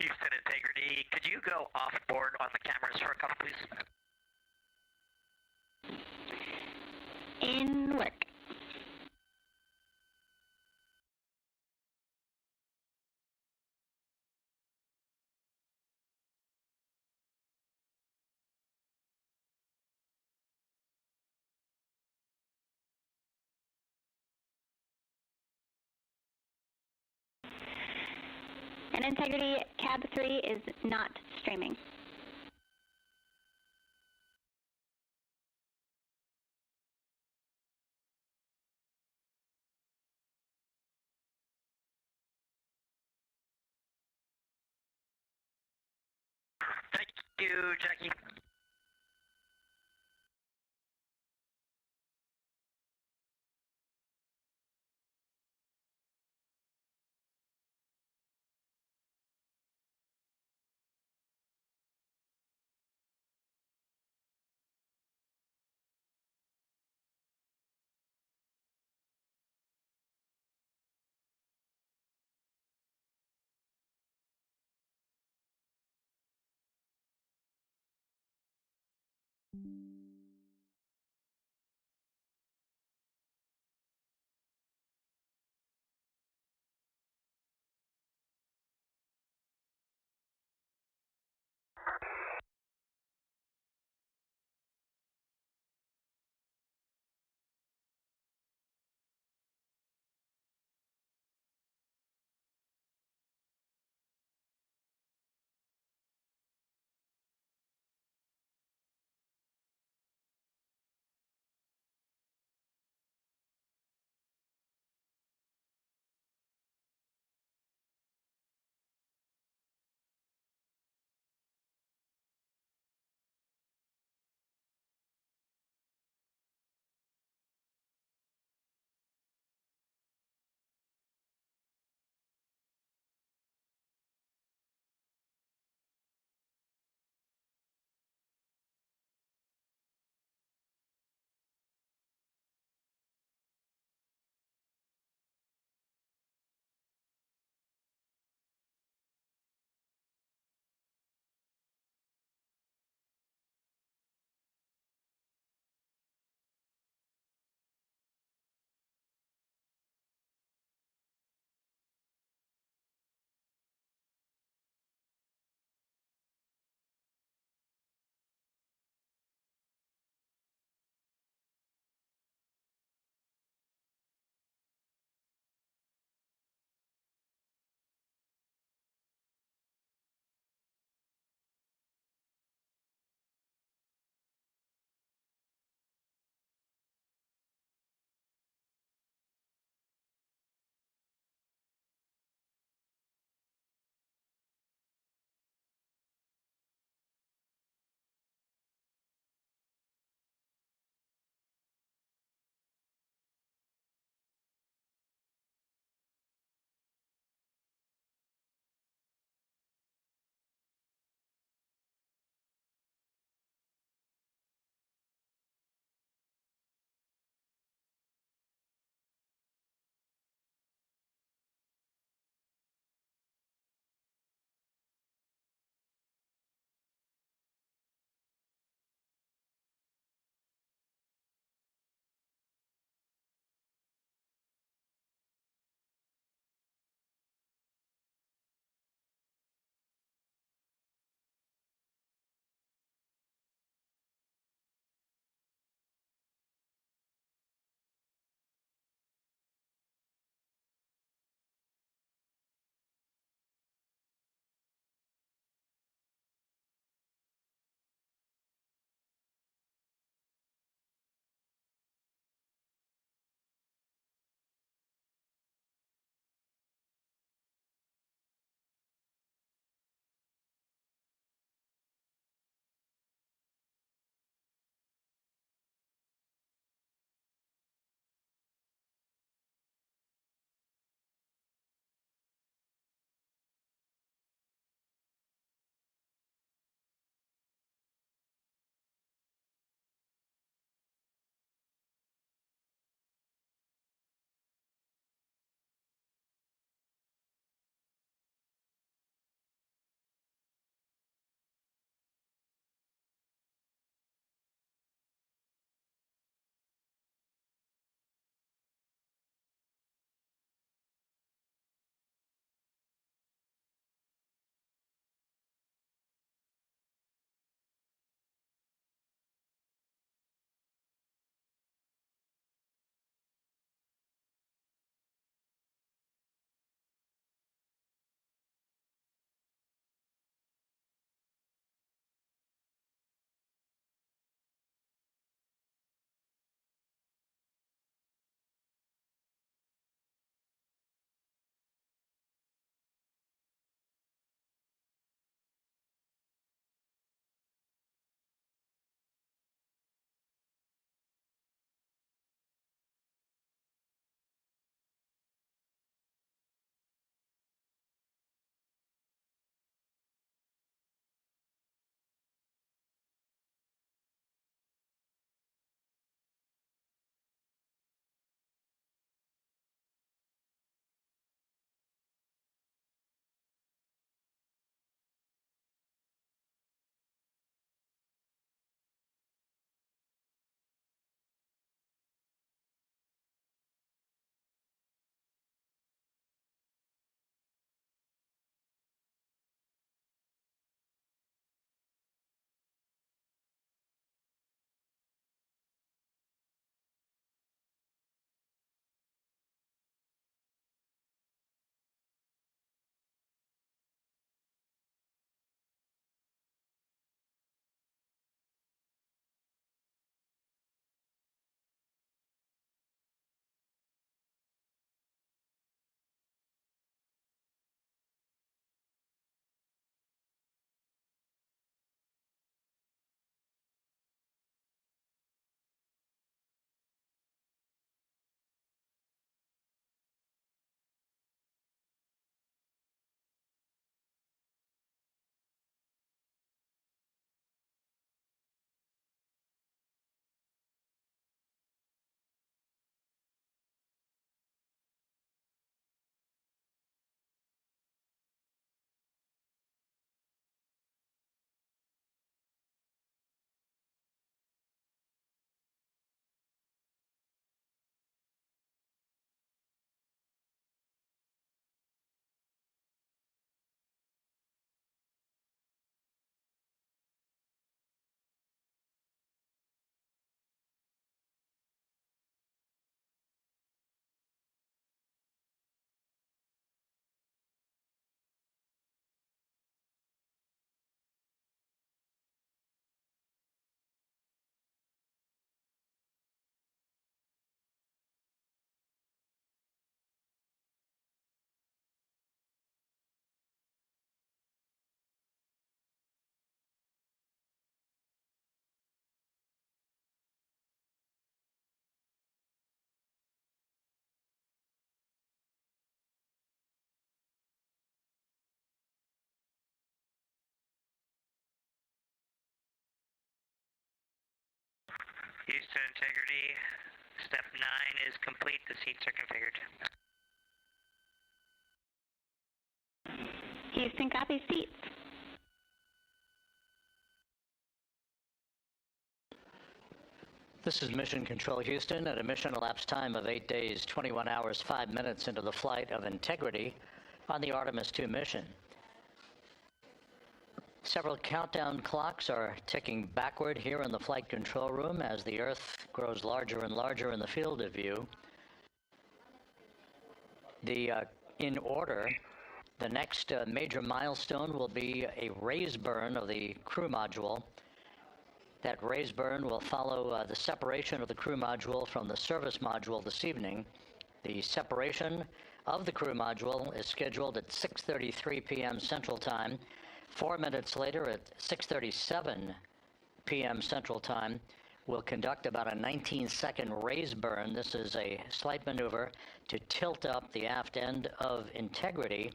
Houston Integrity, could you go off board on the cameras for a couple, please? In work. And Integrity, Cab 3 is not streaming. Thank you, Jackie. Houston integrity. Step 9 is complete. The seats are configured. Houston, copy seats. This is Mission Control Houston at a mission elapsed time of 8 days, 21 hours, 5 minutes into the flight of Integrity on the Artemis II mission. Several countdown clocks are ticking backward here in the flight control room as the Earth grows larger and larger in the field of view. In order, the next major milestone will be a raise burn of the crew module. That raise burn will follow the separation of the crew module from the service module this evening. The separation of the crew module is scheduled at 6:33 p.m. Central Time. 4 minutes later, at 6:37 p.m. Central Time, we'll conduct about a 19-second raise burn. This is a slight maneuver to tilt up the aft end of Integrity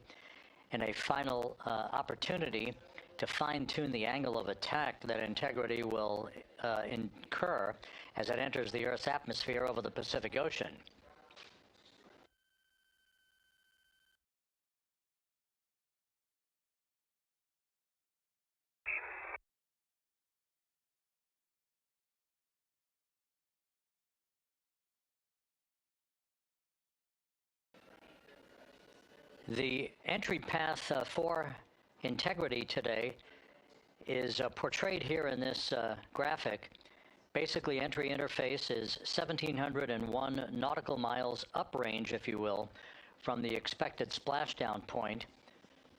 in a final opportunity to fine-tune the angle of attack that Integrity will incur as it enters the Earth's atmosphere over the Pacific Ocean. The entry path for Integrity today is portrayed here in this graphic. Basically, entry interface is 1,701 nautical miles uprange, if you will, from the expected splashdown point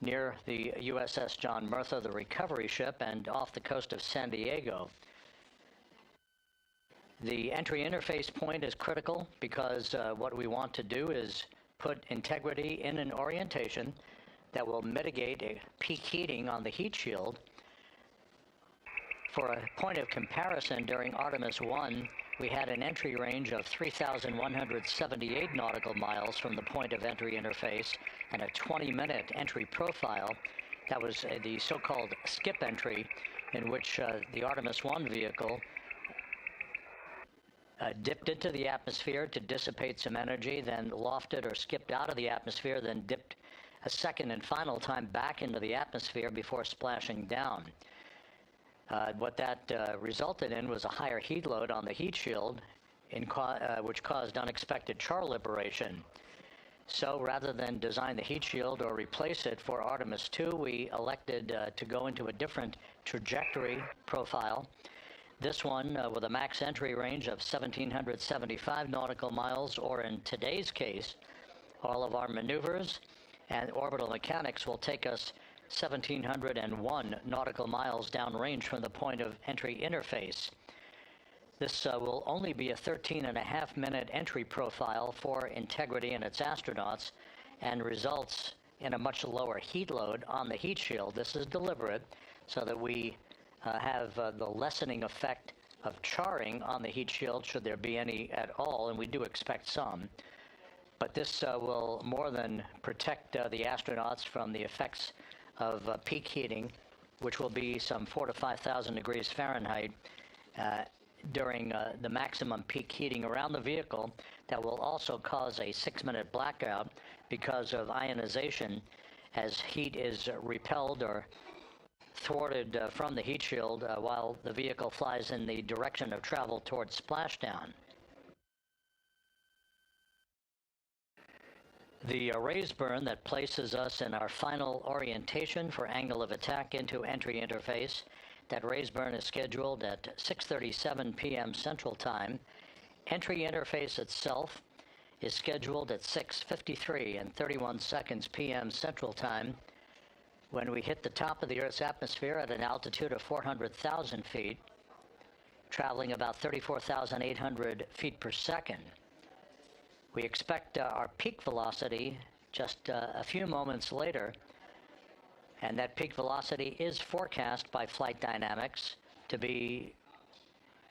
near the USS John Murtha, the recovery ship, and off the coast of San Diego. The entry interface point is critical because what we want to do is put Integrity in an orientation that will mitigate a peak heating on the heat shield. For a point of comparison, during Artemis I, we had an entry range of 3,178 nautical miles from the point of entry interface and a 20-minute entry profile. That was the so-called skip entry, in which the Artemis I vehicle dipped into the atmosphere to dissipate some energy, then lofted or skipped out of the atmosphere, then dipped a second and final time back into the atmosphere before splashing down. What that resulted in was a higher heat load on the heat shield, which caused unexpected char liberation. So rather than design the heat shield or replace it for Artemis II, we elected to go into a different trajectory profile. This one with a max entry range of 1,775 nautical miles, or in today's case, all of our maneuvers and orbital mechanics will take us 1,701 nautical miles downrange from the point of entry interface. This will only be a 13.5-minute entry profile for Integrity and its astronauts, and results in a much lower heat load on the heat shield. This is deliberate so that we have the lessening effect of charring on the heat shield, should there be any at all, and we do expect some. But this will more than protect the astronauts from the effects of peak heating, which will be some 4,000 to 5,000 degrees Fahrenheit during the maximum peak heating around the vehicle. That will also cause a 6-minute blackout because of ionization as heat is repelled or thwarted from the heat shield while the vehicle flies in the direction of travel towards splashdown. The raise burn that places us in our final orientation for angle of attack into entry interface, that raise burn is scheduled at 6:37 p.m. Central Time. Entry interface itself is scheduled at 6:53 and 31 seconds p.m. Central Time, when we hit the top of the Earth's atmosphere at an altitude of 400,000 feet, traveling about 34,800 feet per second. We expect our peak velocity just a few moments later, and that peak velocity is forecast by flight dynamics to be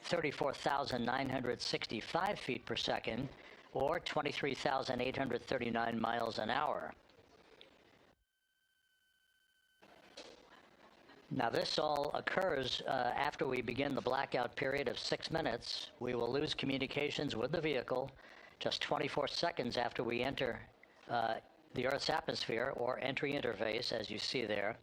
34,965 feet per second, or 23,839 miles an hour. Now, this all occurs after we begin the blackout period of 6 minutes. We will lose communications with the vehicle just 24 seconds after we enter the Earth's atmosphere, or entry interface, as you see there.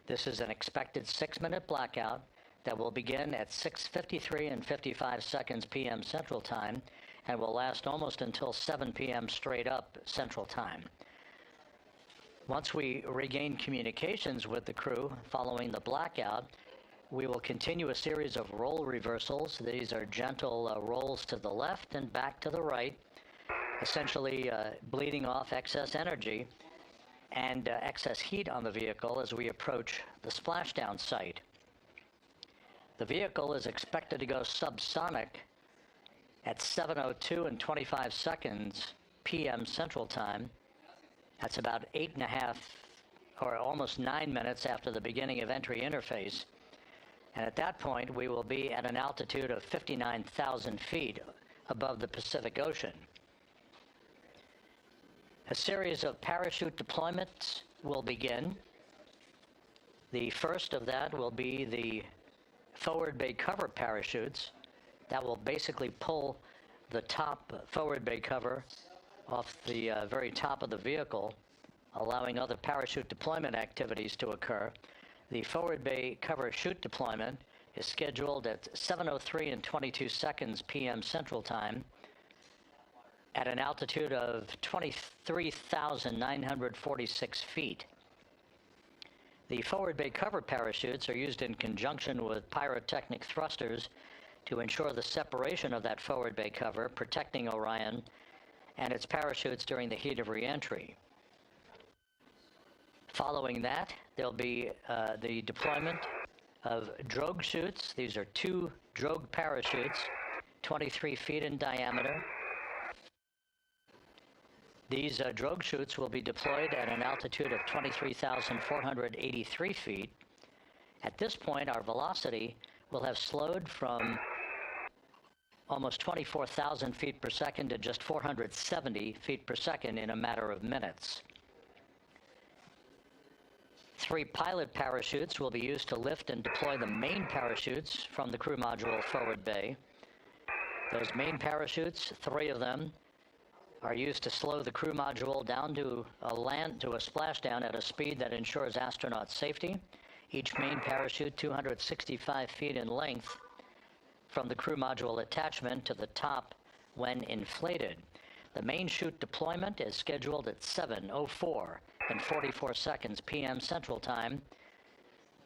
This is an expected 6-minute blackout that will begin at 6:53 and 55 seconds p.m. Central Time and will last almost until 7 p.m. straight up Central Time. Once we regain communications with the crew following the blackout, we will continue a series of role reversals. These are gentle rolls to the left and back to the right, essentially bleeding off excess energy and excess heat on the vehicle as we approach the splashdown site. The vehicle is expected to go subsonic at 7:02 and 25 seconds p.m. Central Time. That's about 8.5 or almost 9 minutes after the beginning of entry interface. And at that point, we will be at an altitude of 59,000 feet above the Pacific Ocean. A series of parachute deployments will begin. The first of that will be the forward bay cover parachutes that will basically pull the top forward bay cover off the very top of the vehicle, allowing other parachute deployment activities to occur. The forward bay cover chute deployment is scheduled at 7:03 and 22 seconds p.m. Central Time at an altitude of 23,946 feet. The forward bay cover parachutes are used in conjunction with pyrotechnic thrusters to ensure the separation of that forward bay cover, protecting Orion and its parachutes during the heat of re-entry. Following that, there'll be the deployment of drogue chutes. These are 2 drogue parachutes, 23 feet in diameter. These drogue chutes will be deployed at an altitude of 23,483 feet. At this point, our velocity will have slowed from almost 24,000 feet per second to just 470 feet per second in a matter of minutes. 3 pilot parachutes will be used to lift and deploy the main parachutes from the crew module forward bay. Those main parachutes, 3 of them, are used to slow the crew module down to a splashdown at a speed that ensures astronaut safety. Each main parachute 265 feet in length from the crew module attachment to the top when inflated. The main chute deployment is scheduled at 7:04 and 44 seconds p.m. Central Time.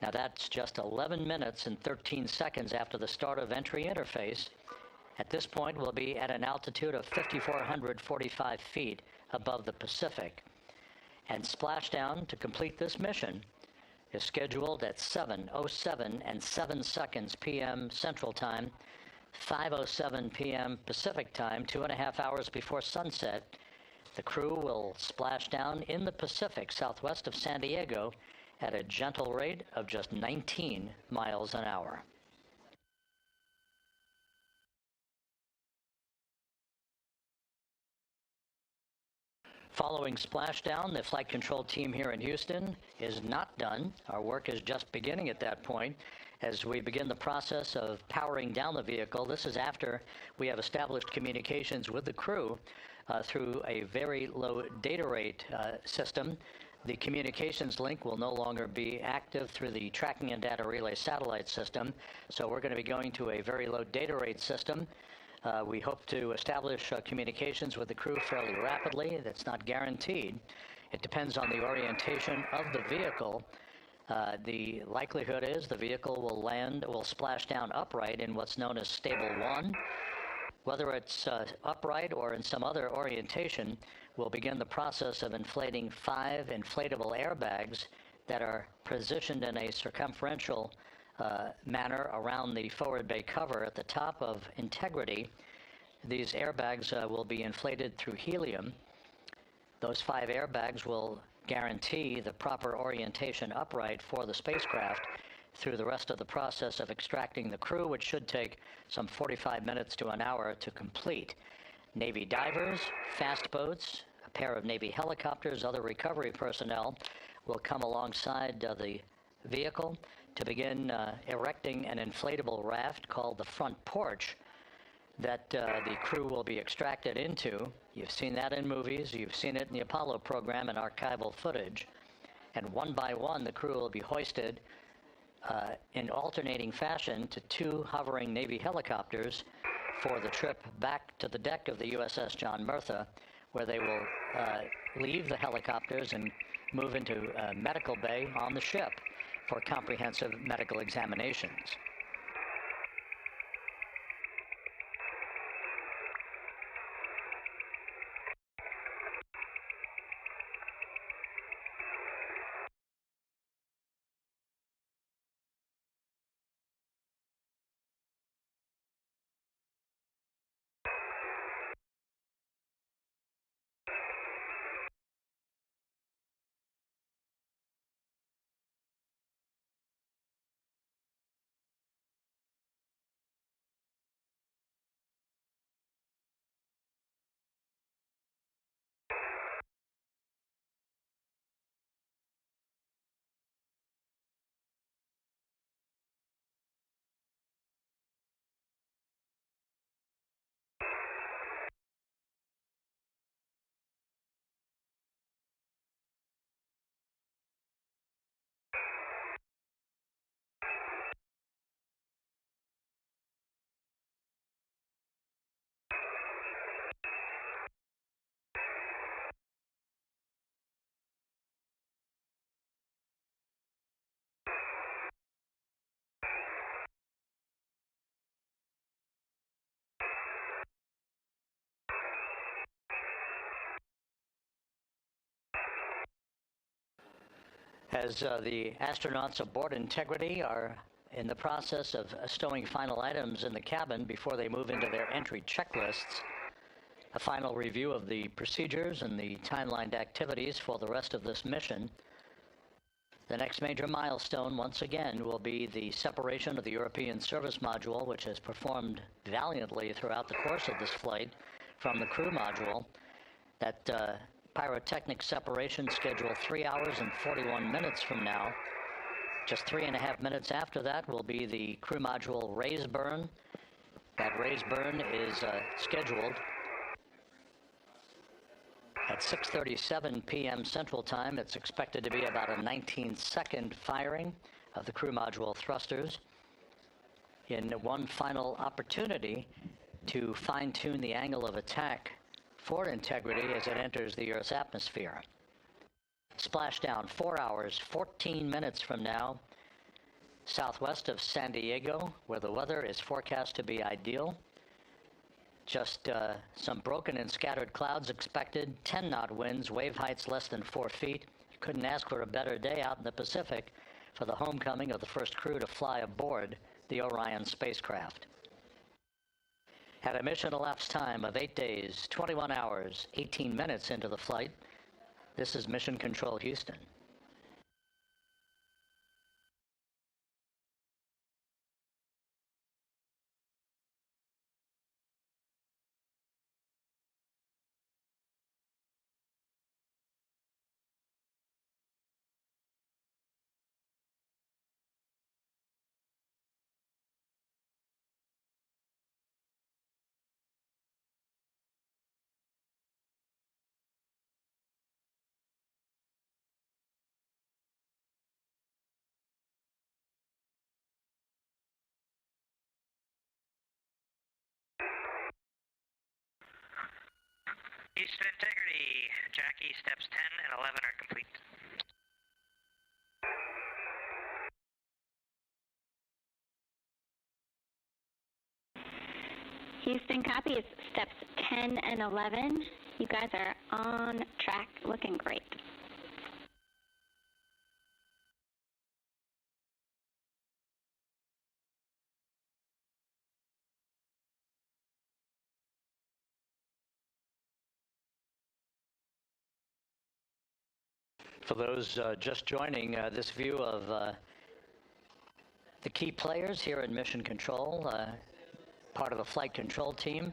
Now that's just 11 minutes and 13 seconds after the start of entry interface. At this point, we'll be at an altitude of 5,445 feet above the Pacific. And splashdown to complete this mission is scheduled at 7:07 and 7 seconds p.m. Central Time, 5:07 p.m. Pacific Time, 2.5 hours before sunset. The crew will splash down in the Pacific southwest of San Diego at a gentle rate of just 19 miles an hour. Following splashdown, the flight control team here in Houston is not done. Our work is just beginning at that point as we begin the process of powering down the vehicle. This is after we have established communications with the crew through a very low data rate system. The communications link will no longer be active through the tracking and data relay satellite system, so we're going to be going to a very low data rate system. We hope to establish communications with the crew fairly rapidly. That's not guaranteed. It depends on the orientation of the vehicle. The likelihood is the vehicle will splash down upright in what's known as stable 1. Whether it's upright or in some other orientation, we'll begin the process of inflating 5 inflatable airbags that are positioned in a circumferential manner around the forward bay cover at the top of integrity. These airbags will be inflated through helium. Those 5 airbags will guarantee the proper orientation upright for the spacecraft through the rest of the process of extracting the crew, which should take some 45 minutes to an hour to complete. Navy divers, fast boats, a pair of Navy helicopters, other recovery personnel will come alongside the vehicle to begin erecting an inflatable raft called the front porch that the crew will be extracted into. You've seen that in movies. You've seen it in the Apollo program and archival footage. And one by one, the crew will be hoisted in alternating fashion to 2 hovering Navy helicopters for the trip back to the deck of the USS John Murtha, where they will leave the helicopters and move into medical bay on the ship for comprehensive medical examinations. As the astronauts aboard Integrity are in the process of stowing final items in the cabin before they move into their entry checklists, a final review of the procedures and the timelined activities for the rest of this mission. The next major milestone, once again, will be the separation of the European Service Module, which has performed valiantly throughout the course of this flight, from the crew module. That pyrotechnic separation scheduled 3 hours and 41 minutes from now. Just 3.5 minutes after that will be the crew module raise burn. That raise burn is scheduled at 6:37 p.m. Central Time. It's expected to be about a 19-second firing of the crew module thrusters in one final opportunity to fine-tune the angle of attack for Integrity as it enters the Earth's atmosphere. Splashdown 4 hours, 14 minutes from now, southwest of San Diego, where the weather is forecast to be ideal. Just some broken and scattered clouds expected, 10-knot winds, wave heights less than 4 feet. You couldn't ask for a better day out in the Pacific for the homecoming of the first crew to fly aboard the Orion spacecraft. At a mission elapsed time of 8 days, 21 hours, 18 minutes into the flight, this is Mission Control Houston. Houston Integrity, Jackie, steps 10 and 11 are complete. Houston, copy. It's steps 10 and 11. You guys are on track, looking great. For those just joining this view of the key players here in Mission Control, part of the flight control team,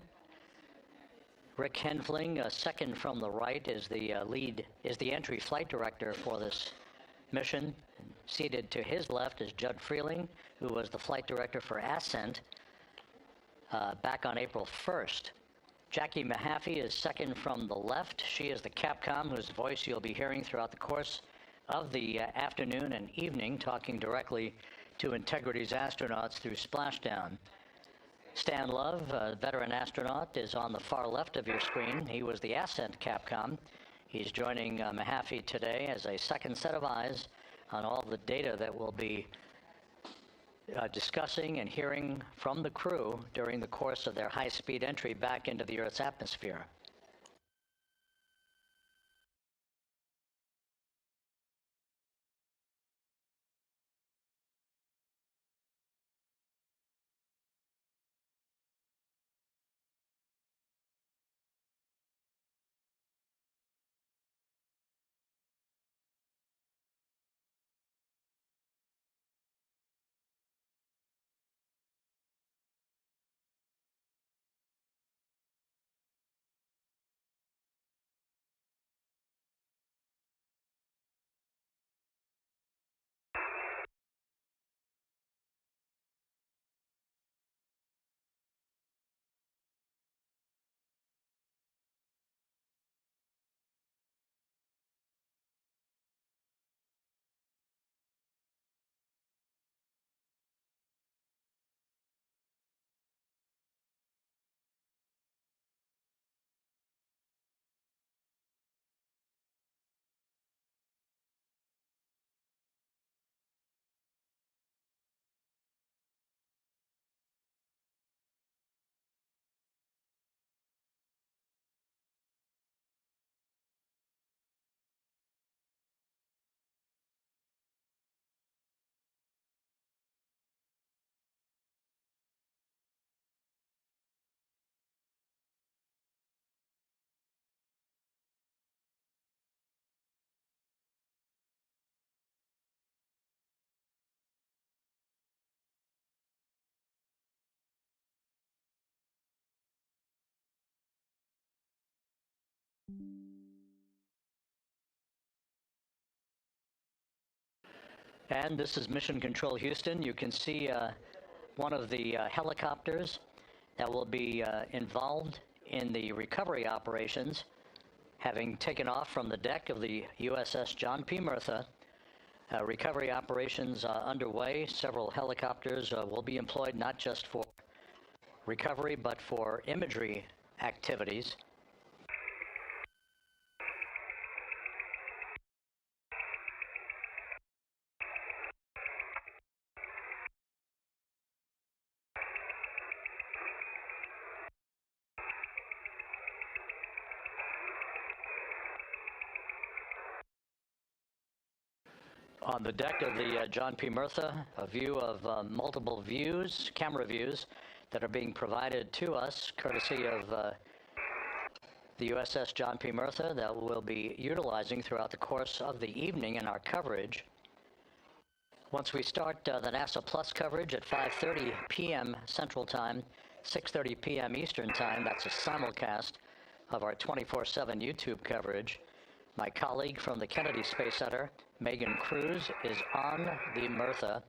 Rick Henfling, second from the right, is the entry flight director for this mission. Seated to his left is Judd Freeling, who was the flight director for Ascent back on April 1st. Jackie Mahaffey is second from the left. She is the Capcom whose voice you'll be hearing throughout the course of the afternoon and evening, talking directly to Integrity's astronauts through splashdown. Stan Love, a veteran astronaut, is on the far left of your screen. He was the Ascent Capcom. He's joining Mahaffey today as a second set of eyes on all the data that we'll be discussing and hearing from the crew during the course of their high-speed entry back into the Earth's atmosphere. And this is Mission Control Houston. You can see one of the helicopters that will be involved in the recovery operations, having taken off from the deck of the USS John P. Murtha. Recovery operations underway. Several helicopters will be employed not just for recovery, but for imagery activities. On the deck of the John P. Murtha, a view of multiple views, camera views, that are being provided to us courtesy of the USS John P. Murtha that we'll be utilizing throughout the course of the evening in our coverage. Once we start the NASA Plus coverage at 5:30 p.m. Central Time, 6:30 p.m. Eastern Time, that's a simulcast of our 24/7 YouTube coverage. My colleague from the Kennedy Space Center, Megan Cruz, is on the Murtha,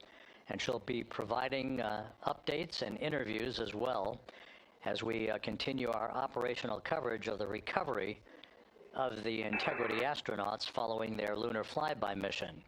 and she'll be providing updates and interviews as well as we continue our operational coverage of the recovery of the Integrity astronauts following their lunar flyby mission.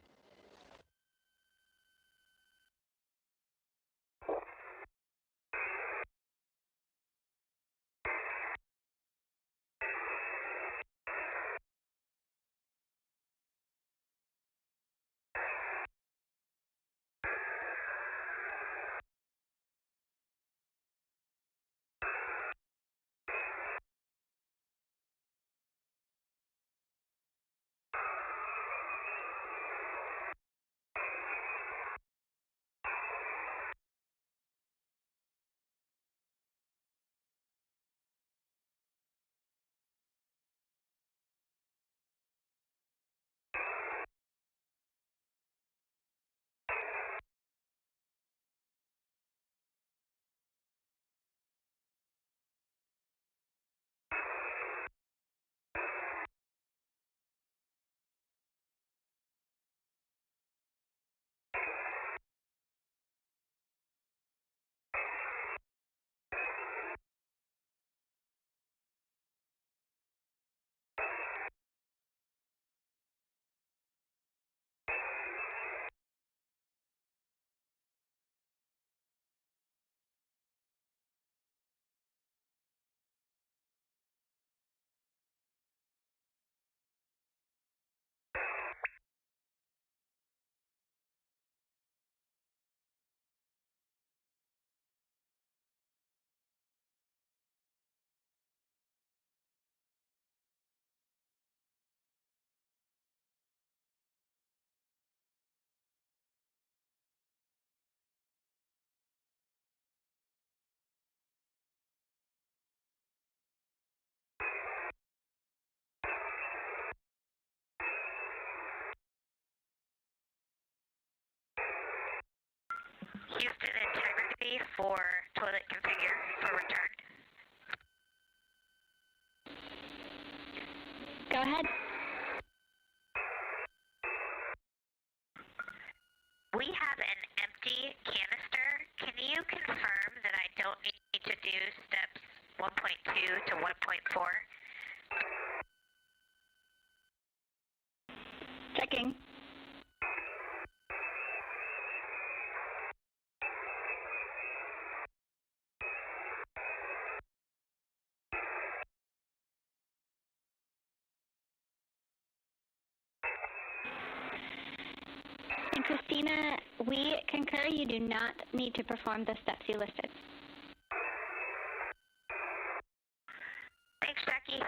Houston integrity for toilet configure for return. Go ahead. We have an empty canister. Can you confirm that I don't need to do steps 1.2 to 1.4? Checking. And Christina, we concur you do not need to perform the steps you listed. Thanks, Jackie.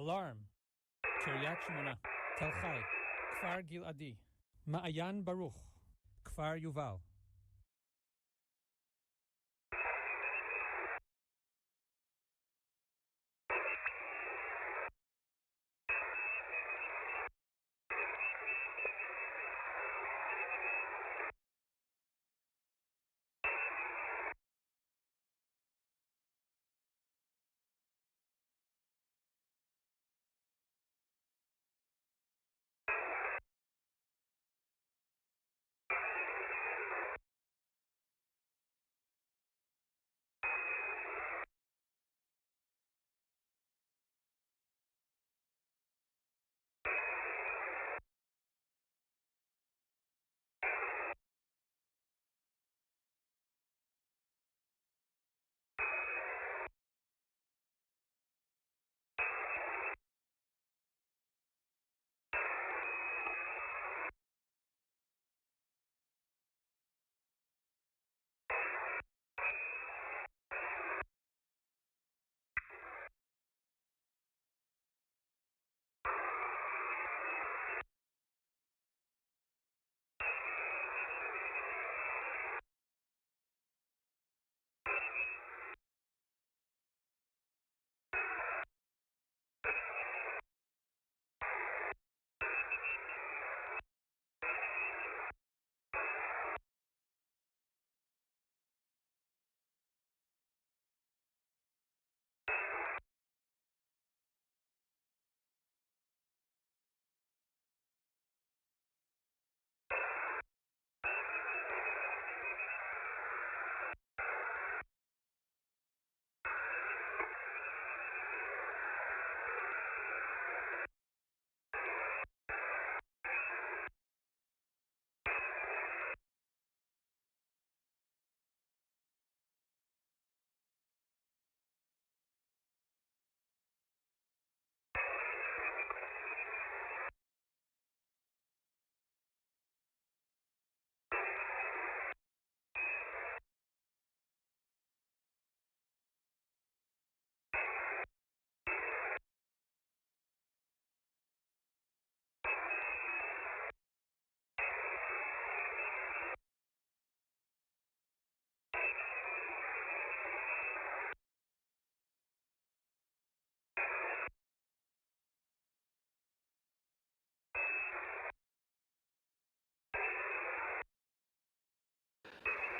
Alarm. Kiryat Shmona, Tel Chai, Kfar Giladi, Ma'ayan Baruch, Kfar Yuval.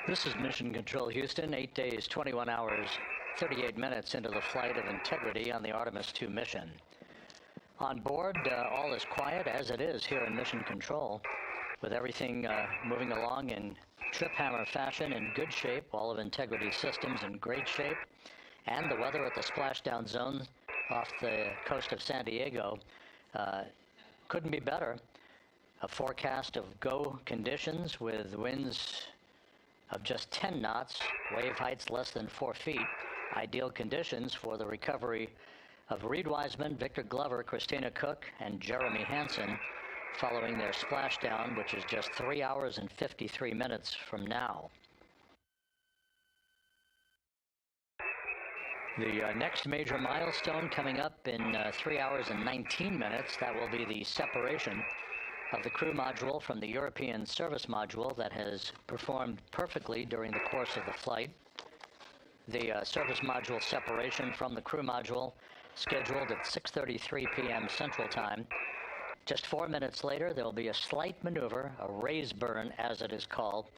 This is Mission Control Houston, 8 days, 21 hours, 38 minutes into the flight of Integrity on the Artemis II mission. On board, all is quiet, as it is here in Mission Control, with everything moving along in trip hammer fashion, in good shape, all of Integrity systems in great shape, and the weather at the splashdown zone off the coast of San Diego couldn't be better. A forecast of go conditions with winds of just 10 knots, wave heights less than 4 feet, ideal conditions for the recovery of Reed Wiseman, Victor Glover, Christina Cook, and Jeremy Hansen following their splashdown, which is just 3 hours and 53 minutes from now. The next major milestone coming up in 3 hours and 19 minutes, that will be the separation of the crew module from the European service module that has performed perfectly during the course of the flight. The service module separation from the crew module scheduled at 6:33 p.m. Central Time. Just 4 minutes later, there will be a slight maneuver, a raise burn as it is called.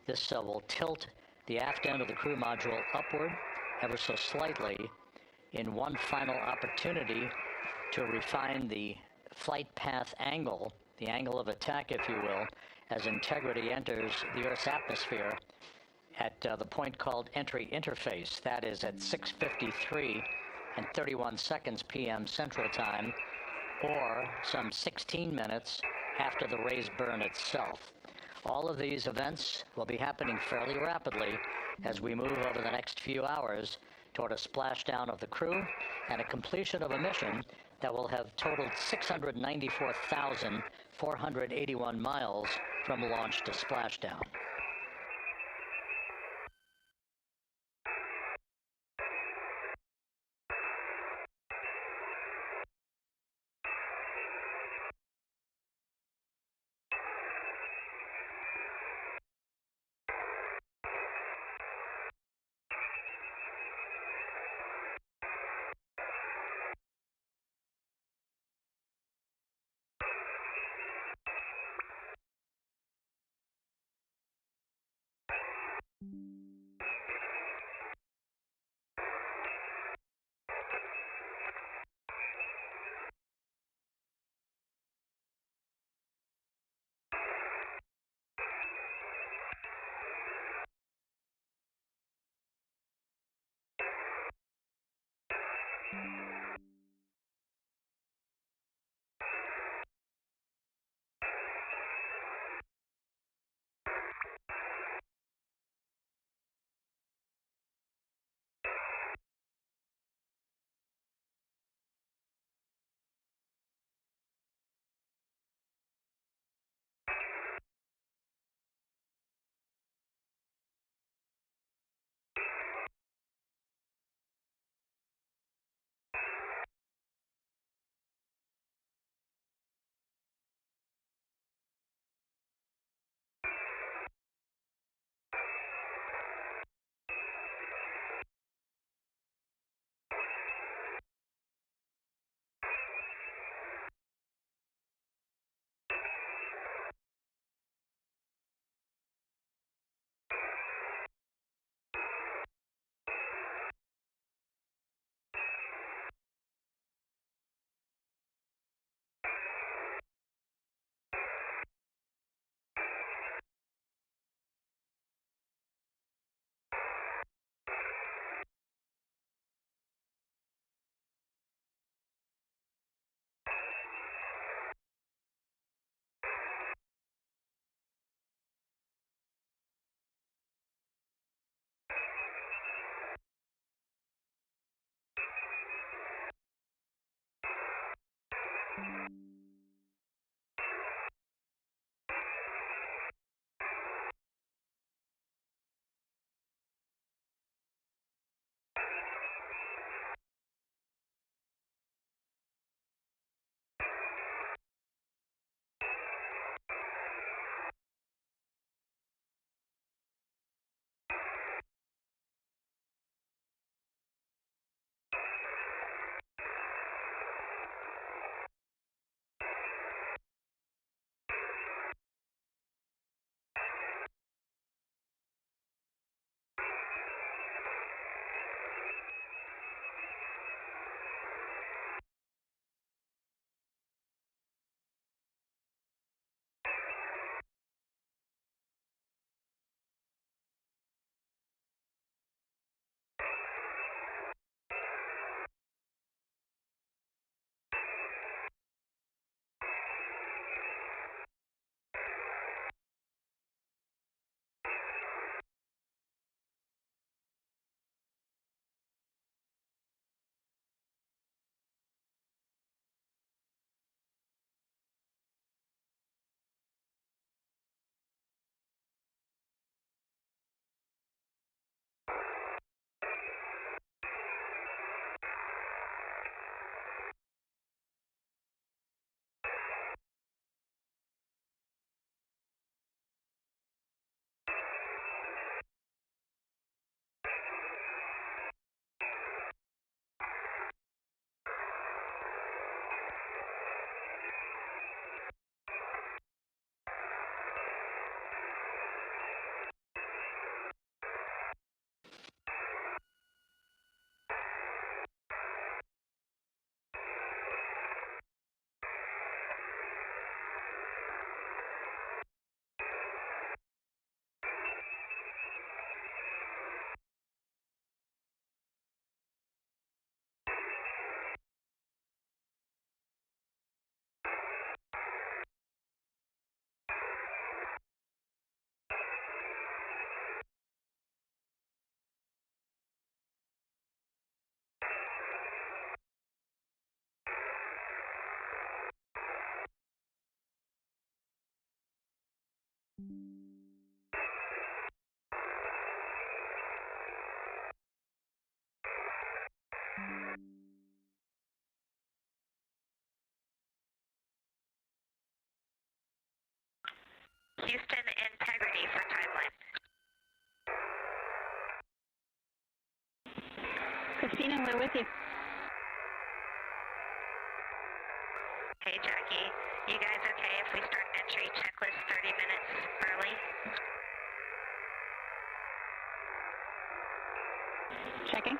This will tilt the aft end of the crew module upward ever so slightly in one final opportunity to refine the flight path angle, the angle of attack, if you will, as Integrity enters the Earth's atmosphere at the point called entry interface. That is at 6:53 and 31 seconds p.m. Central Time, or some 16 minutes after the raise burn itself. All of these events will be happening fairly rapidly as we move over the next few hours toward a splashdown of the crew and a completion of a mission that will have totaled 694,481 miles from launch to splashdown. Houston, integrity for timeline. Christina, we're with you. Hey, Jackie. You guys okay if we start entry checklist 30 minutes early? Checking.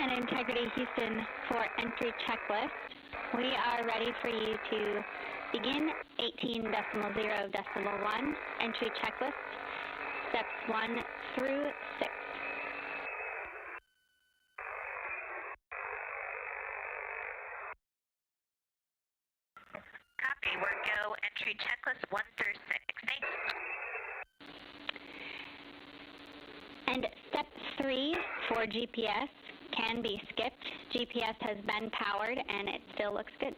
and Integrity Houston for entry checklist. We are ready for you to begin 18.0.1 entry checklist, steps 1 through 6. Copy. We're go. Entry checklist 1 through 6. Thanks. And step 3 for GPS can be skipped. GPS has been powered and it still looks good.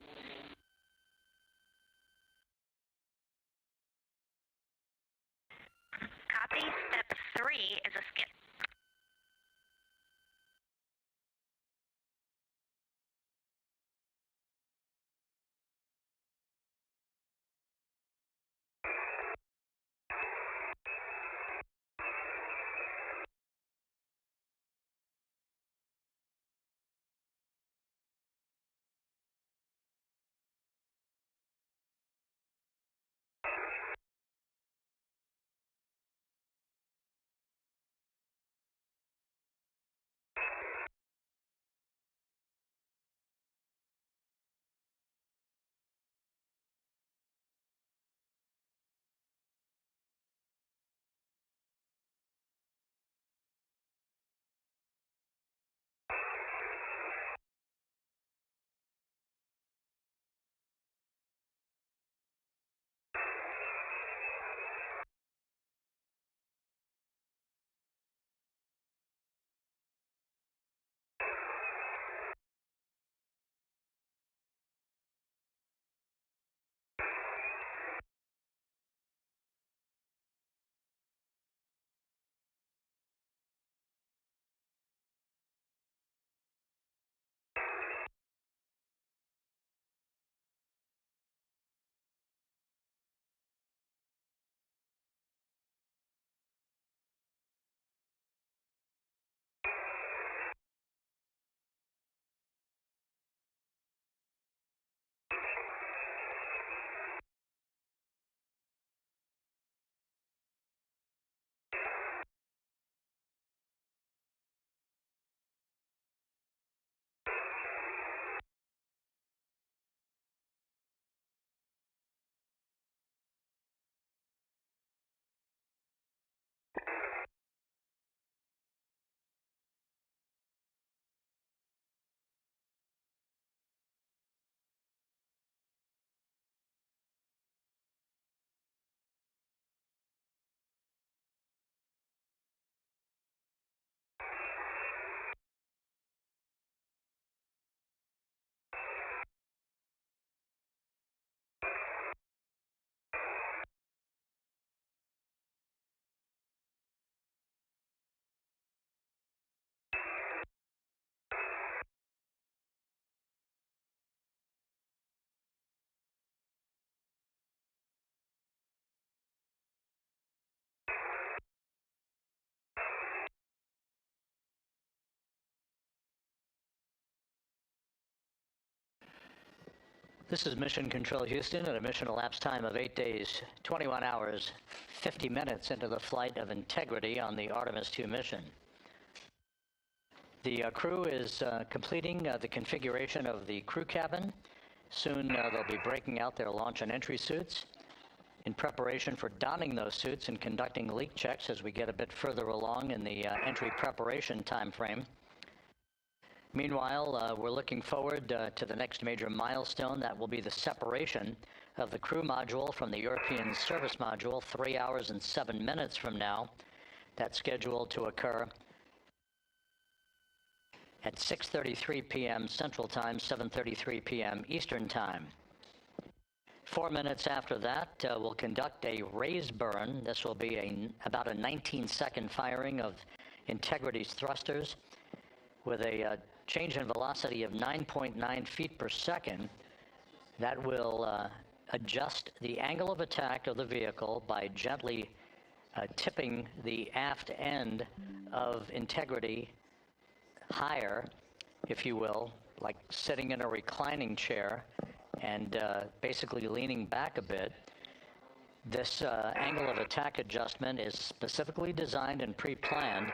Copy. Step 3 is a skip. This is Mission Control Houston at a mission elapsed time of 8 days, 21 hours, 50 minutes into the flight of Integrity on the Artemis II mission. The crew is completing the configuration of the crew cabin. Soon they'll be breaking out their launch and entry suits in preparation for donning those suits and conducting leak checks as we get a bit further along in the entry preparation time frame. Meanwhile, we're looking forward to the next major milestone. That will be the separation of the crew module from the European service module 3 hours and 7 minutes from now. That's scheduled to occur at 6:33 p.m. Central Time, 7:33 p.m. Eastern Time. 4 minutes after that, we'll conduct a raise burn. This will be about a 19-second firing of Integrity's thrusters with a change in velocity of 9.9 feet per second. That will adjust the angle of attack of the vehicle by gently tipping the aft end of Integrity higher, if you will, like sitting in a reclining chair and basically leaning back a bit. This angle of attack adjustment is specifically designed and pre-planned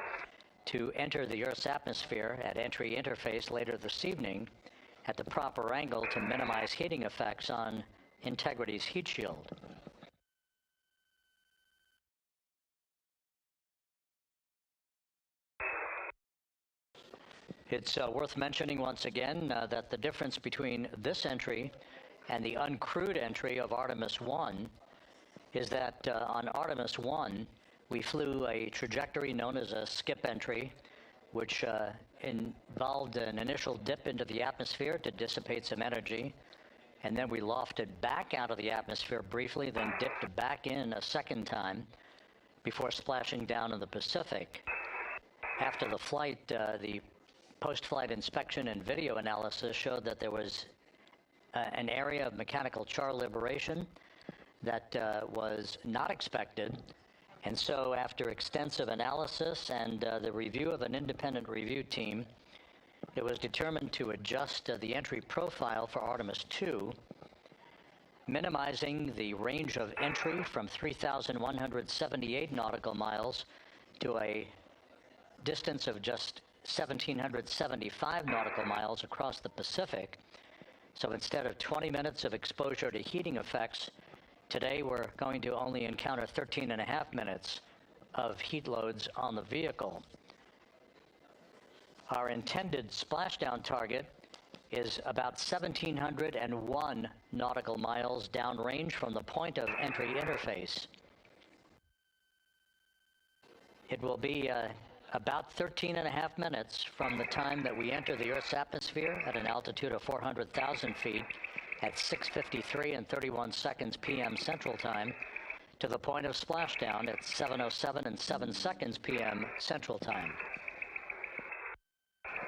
to enter the Earth's atmosphere at entry interface later this evening at the proper angle to minimize heating effects on Integrity's heat shield. It's worth mentioning once again that the difference between this entry and the uncrewed entry of Artemis 1 is that on Artemis 1, we flew a trajectory known as a skip entry, which involved an initial dip into the atmosphere to dissipate some energy, and then we lofted back out of the atmosphere briefly, then dipped back in a second time before splashing down in the Pacific. After the flight, the post-flight inspection and video analysis showed that there was an area of mechanical char liberation that was not expected. And so after extensive analysis and the review of an independent review team, it was determined to adjust the entry profile for Artemis 2, minimizing the range of entry from 3,178 nautical miles to a distance of just 1,775 nautical miles across the Pacific. So instead of 20 minutes of exposure to heating effects, today we're going to only encounter 13.5 minutes of heat loads on the vehicle. Our intended splashdown target is about 1,701 nautical miles downrange from the point of entry interface. It will be about 13.5 minutes from the time that we enter the Earth's atmosphere at an altitude of 400,000 feet at 6:53 and 31 seconds p.m. Central Time to the point of splashdown at 7:07 and 7 seconds p.m. Central Time.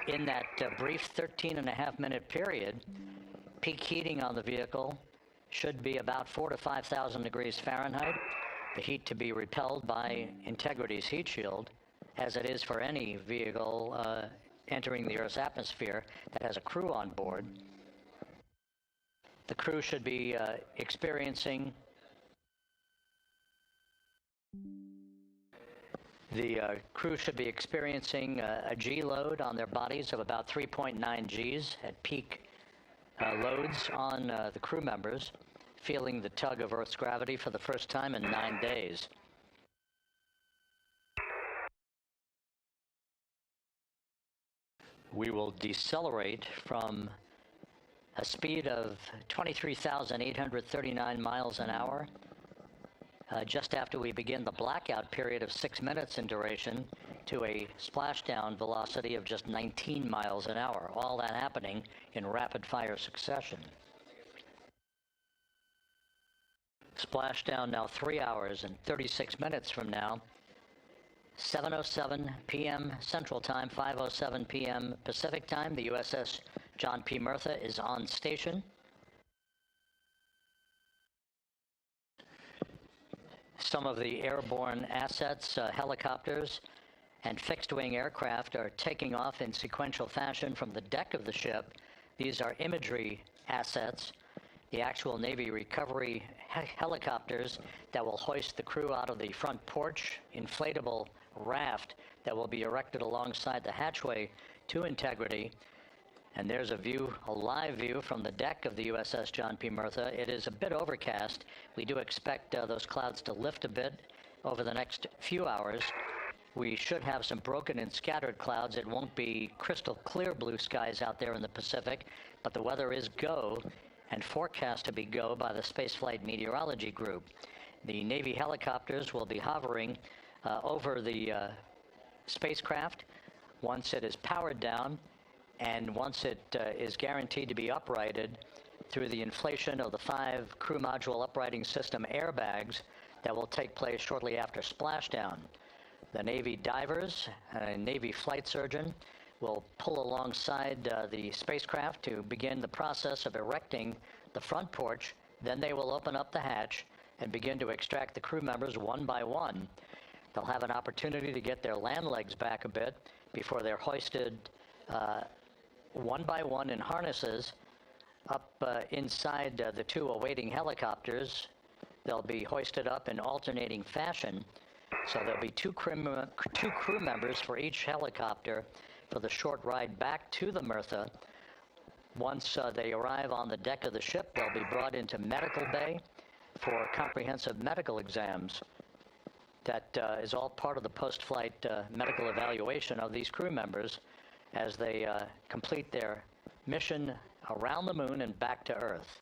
In that brief 13.5 minute period, peak heating on the vehicle should be about 4,000 to 5,000 degrees Fahrenheit, the heat to be repelled by Integrity's heat shield, as it is for any vehicle entering the Earth's atmosphere that has a crew on board. The crew should be experiencing a G load on their bodies of about 3.9 Gs at peak loads on the crew members, feeling the tug of Earth's gravity for the first time in 9 days. We will decelerate from a speed of 23,839 miles an hour just after we begin the blackout period of 6 minutes in duration to a splashdown velocity of just 19 miles an hour, all that happening in rapid-fire succession. Splashdown now 3 hours and 36 minutes from now, 7:07 p.m. Central Time, 5:07 p.m. Pacific Time. The USS John P. Murtha is on station. Some of the airborne assets, helicopters, and fixed-wing aircraft are taking off in sequential fashion from the deck of the ship. These are imagery assets, the actual Navy recovery helicopters that will hoist the crew out of the front porch, inflatable raft that will be erected alongside the hatchway to Integrity. And there's a view, a live view from the deck of the USS John P. Murtha. It is a bit overcast. We do expect those clouds to lift a bit over the next few hours. We should have some broken and scattered clouds. It won't be crystal clear blue skies out there in the Pacific, but the weather is go and forecast to be go by the Spaceflight Meteorology Group. The Navy helicopters will be hovering over the spacecraft once it is powered down and once it is guaranteed to be uprighted through the inflation of the 5 crew module uprighting system airbags that will take place shortly after splashdown. The Navy divers and a Navy flight surgeon will pull alongside the spacecraft to begin the process of erecting the front porch. Then they will open up the hatch and begin to extract the crew members one by one. They'll have an opportunity to get their land legs back a bit before they're hoisted one by one in harnesses up inside the 2 awaiting helicopters. They'll be hoisted up in alternating fashion So there'll be two crew members for each helicopter for the short ride back to the Merthyr. Once they arrive on the deck of the ship, they'll be brought into medical bay for comprehensive medical exams. That is all part of the post-flight medical evaluation of these crew members as they complete their mission around the moon and back to Earth.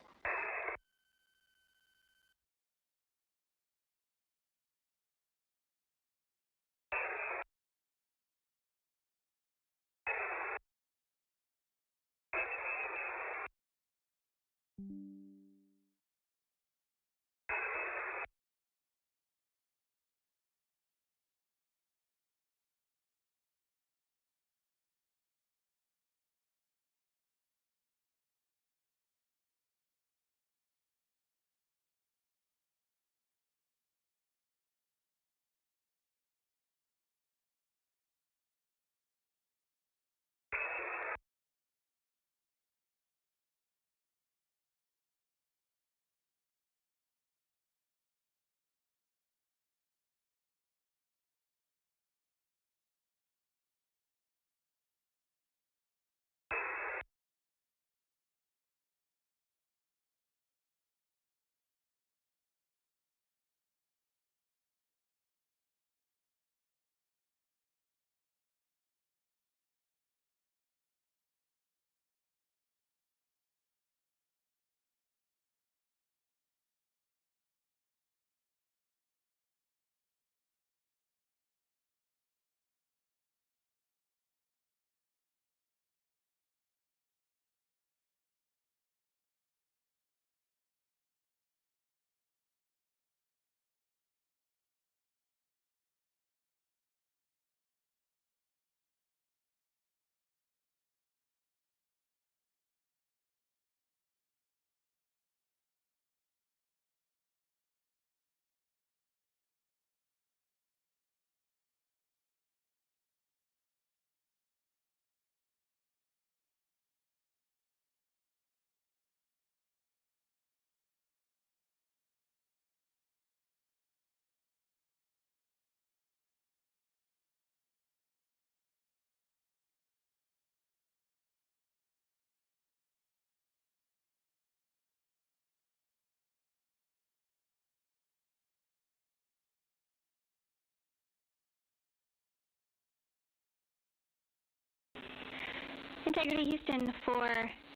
Integrity Houston for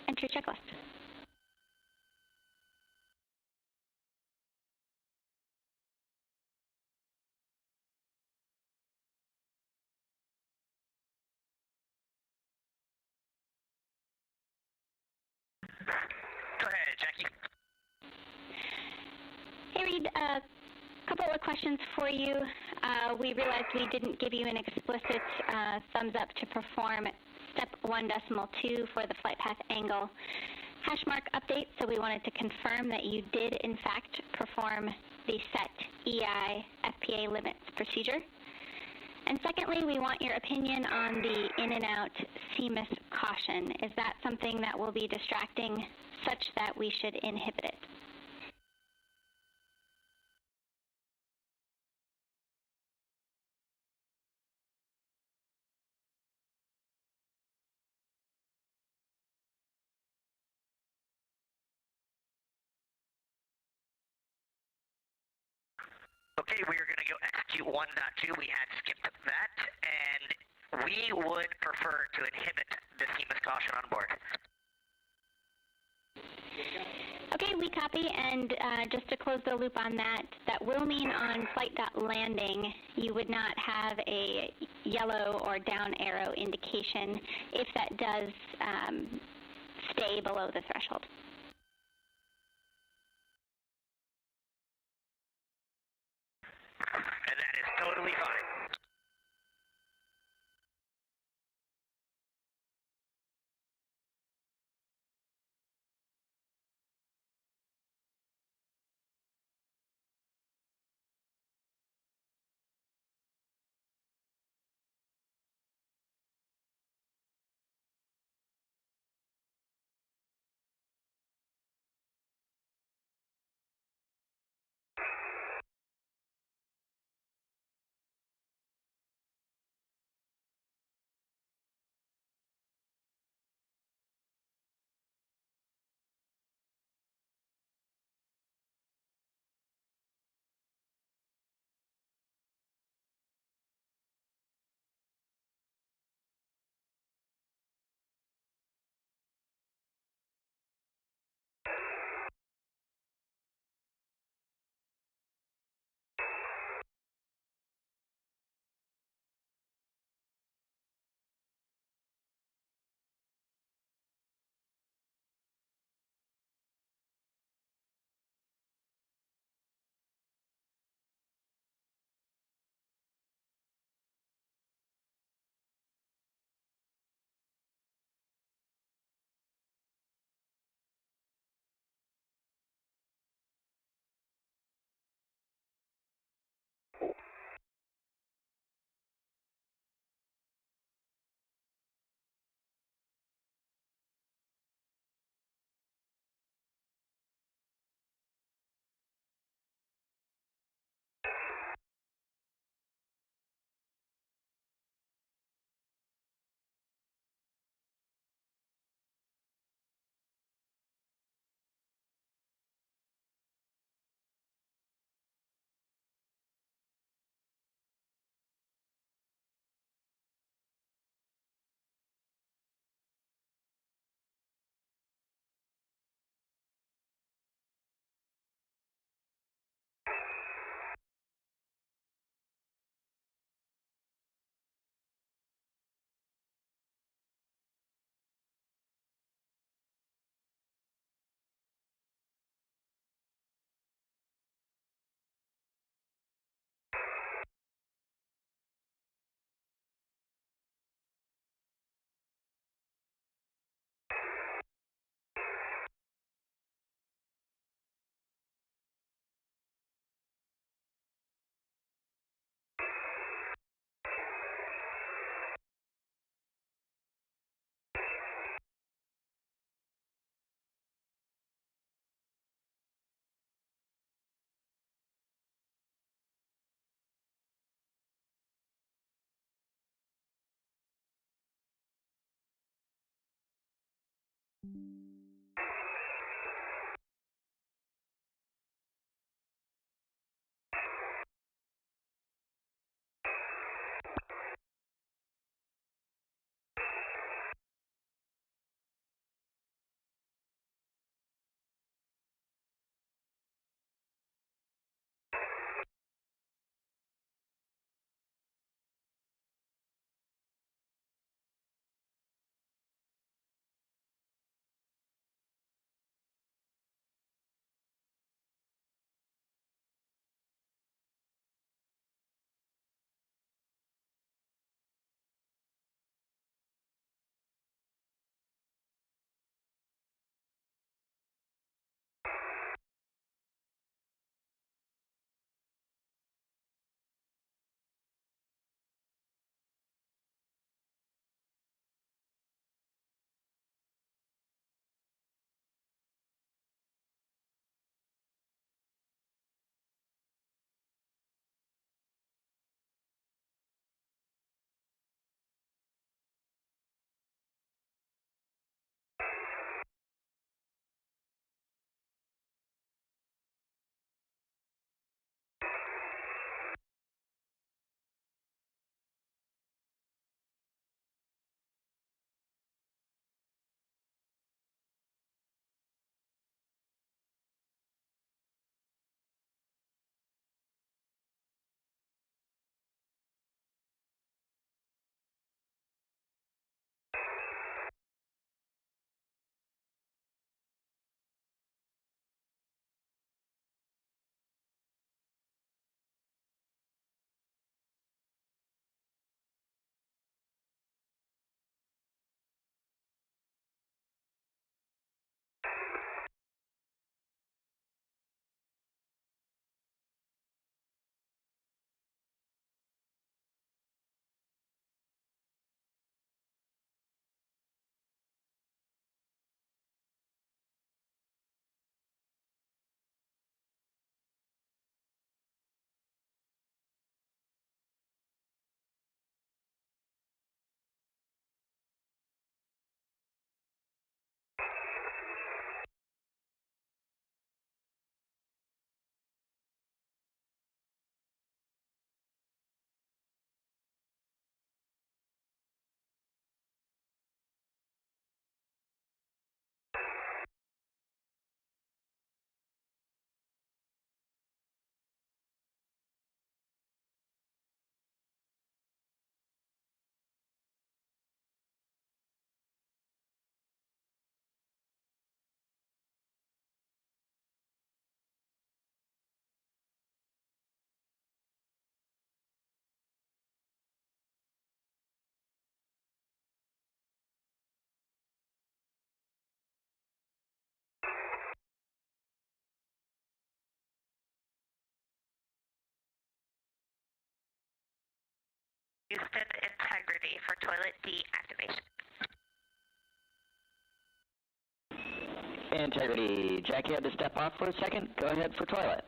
entry checklist. Go ahead, Jackie. Hey, Reed, a couple of questions for you. We realized we didn't give you an explicit thumbs up to perform step 1.2 for the flight path angle hash mark update, so we wanted to confirm that you did, in fact, perform the set EI FPA limits procedure. And secondly, we want your opinion on the in and out CMIS caution. Is that something that will be distracting such that we should inhibit it? Okay, we are going to go execute 1.2. We had skipped that, and we would prefer to inhibit the CMIS caution on board. Okay, we copy, and just to close the loop on that, that will mean on flight.landing, you would not have a yellow or down arrow indication if that does stay below the threshold. And that is totally fine. Houston, Integrity for toilet deactivation. Integrity, Jackie had to step off for a second. Go ahead for toilet.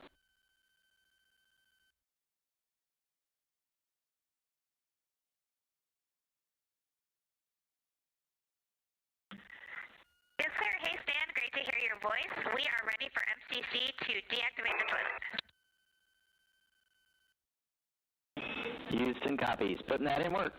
Yes, sir. Hey, Stan. Great to hear your voice. We are ready for MCC to deactivate the toilet. Houston copies. Putting that in work.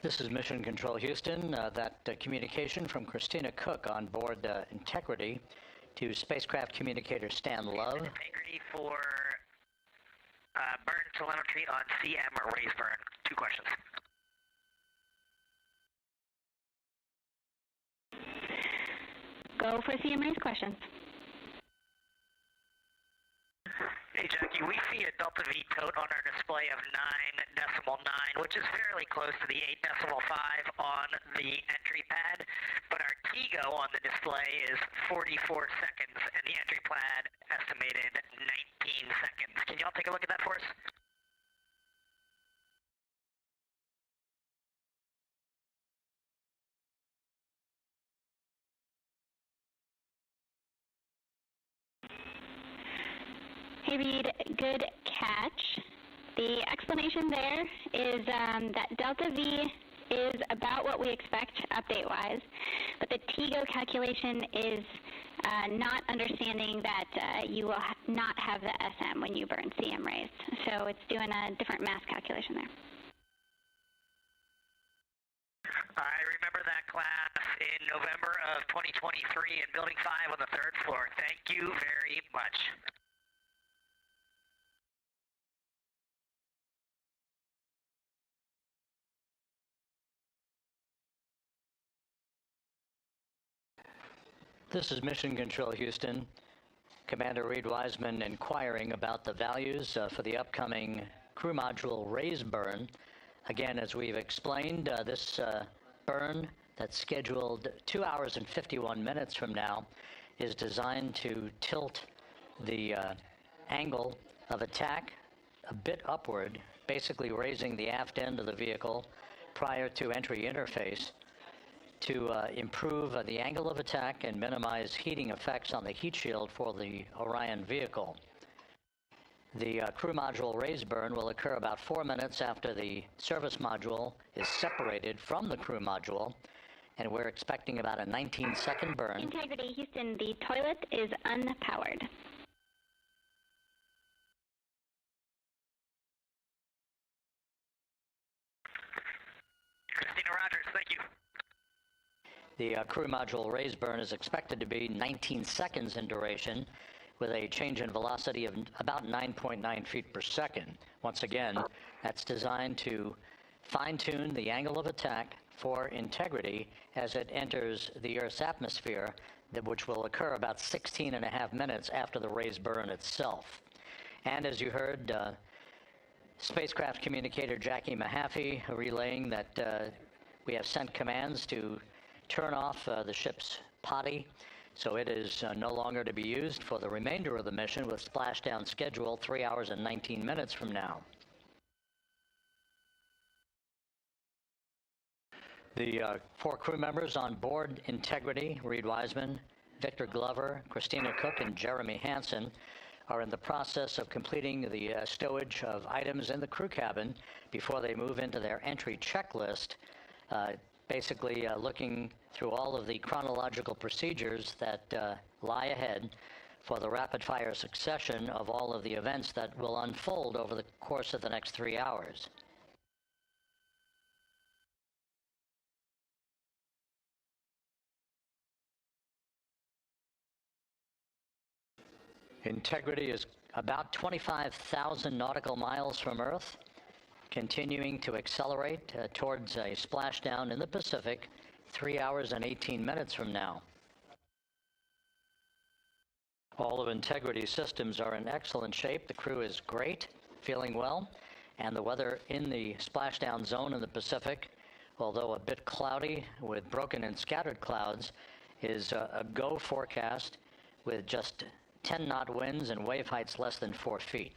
This is Mission Control Houston. That communication from Christina Cook on board Integrity to spacecraft communicator Stan Love. Integrity for burn telemetry on CM or raise burn. 2 questions. Go for CM raise questions. Hey Jackie, we see a Delta V tote on our display of 9.9, which is fairly close to the 8.5 on the entry pad, but our TIGO on the display is 44 seconds, and the entry pad estimated 19 seconds. Can y'all take a look at that for us? Hey Reed, good catch. The explanation there is that Delta V is about what we expect update-wise, but the TIGO calculation is not understanding that you will not have the SM when you burn CM raised. So it's doing a different mass calculation there. I remember that class in November of 2023 in Building 5 on the 3rd floor. Thank you very much. This is Mission Control Houston. Commander Reed Wiseman inquiring about the values for the upcoming crew module raise burn. Again, as we've explained, this burn that's scheduled 2 hours and 51 minutes from now is designed to tilt the angle of attack a bit upward, basically raising the aft end of the vehicle prior to entry interface, to improve the angle of attack and minimize heating effects on the heat shield for the Orion vehicle. The crew module raise burn will occur about 4 minutes after the service module is separated from the crew module, and we're expecting about a 19-second burn. Integrity Houston, the toilet is unpowered. Christina Rogers, thank you. The crew module raise burn is expected to be 19 seconds in duration, with a change in velocity of about 9.9 feet per second. Once again, that's designed to fine-tune the angle of attack for Integrity as it enters the Earth's atmosphere, which will occur about 16.5 minutes after the raise burn itself. And as you heard, spacecraft communicator Jackie Mahaffey relaying that we have sent commands to turn off the ship's potty, so it is no longer to be used for the remainder of the mission, with splashdown scheduled 3 hours and 19 minutes from now. The 4 crew members on board Integrity, Reed Wiseman, Victor Glover, Christina Cook, and Jeremy Hansen, are in the process of completing the stowage of items in the crew cabin before they move into their entry checklist, basically looking through all of the chronological procedures that lie ahead for the rapid-fire succession of all of the events that will unfold over the course of the next 3 hours. Integrity is about 25,000 nautical miles from Earth, continuing to accelerate towards a splashdown in the Pacific 3 hours and 18 minutes from now. All of Integrity's systems are in excellent shape. The crew is great, feeling well, and the weather in the splashdown zone in the Pacific, although a bit cloudy with broken and scattered clouds, is a go forecast with just 10-knot winds and wave heights less than 4 feet.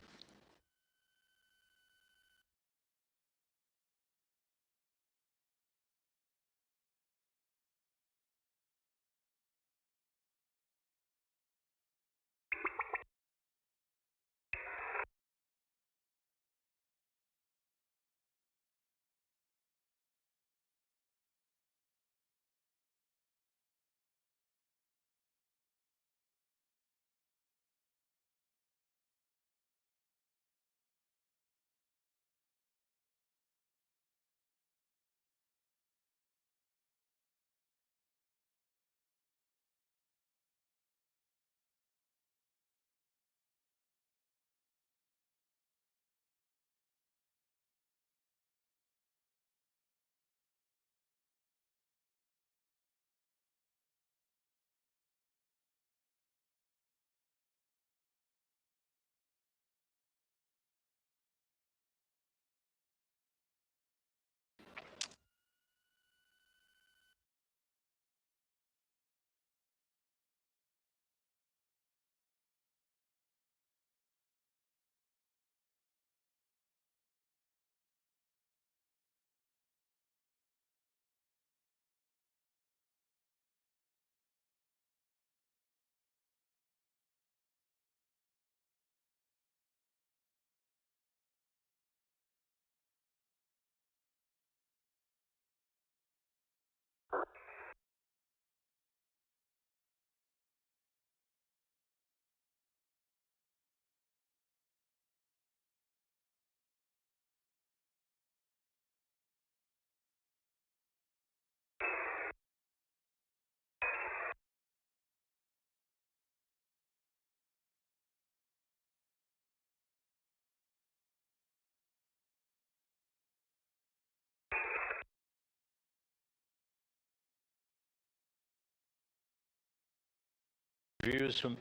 Views from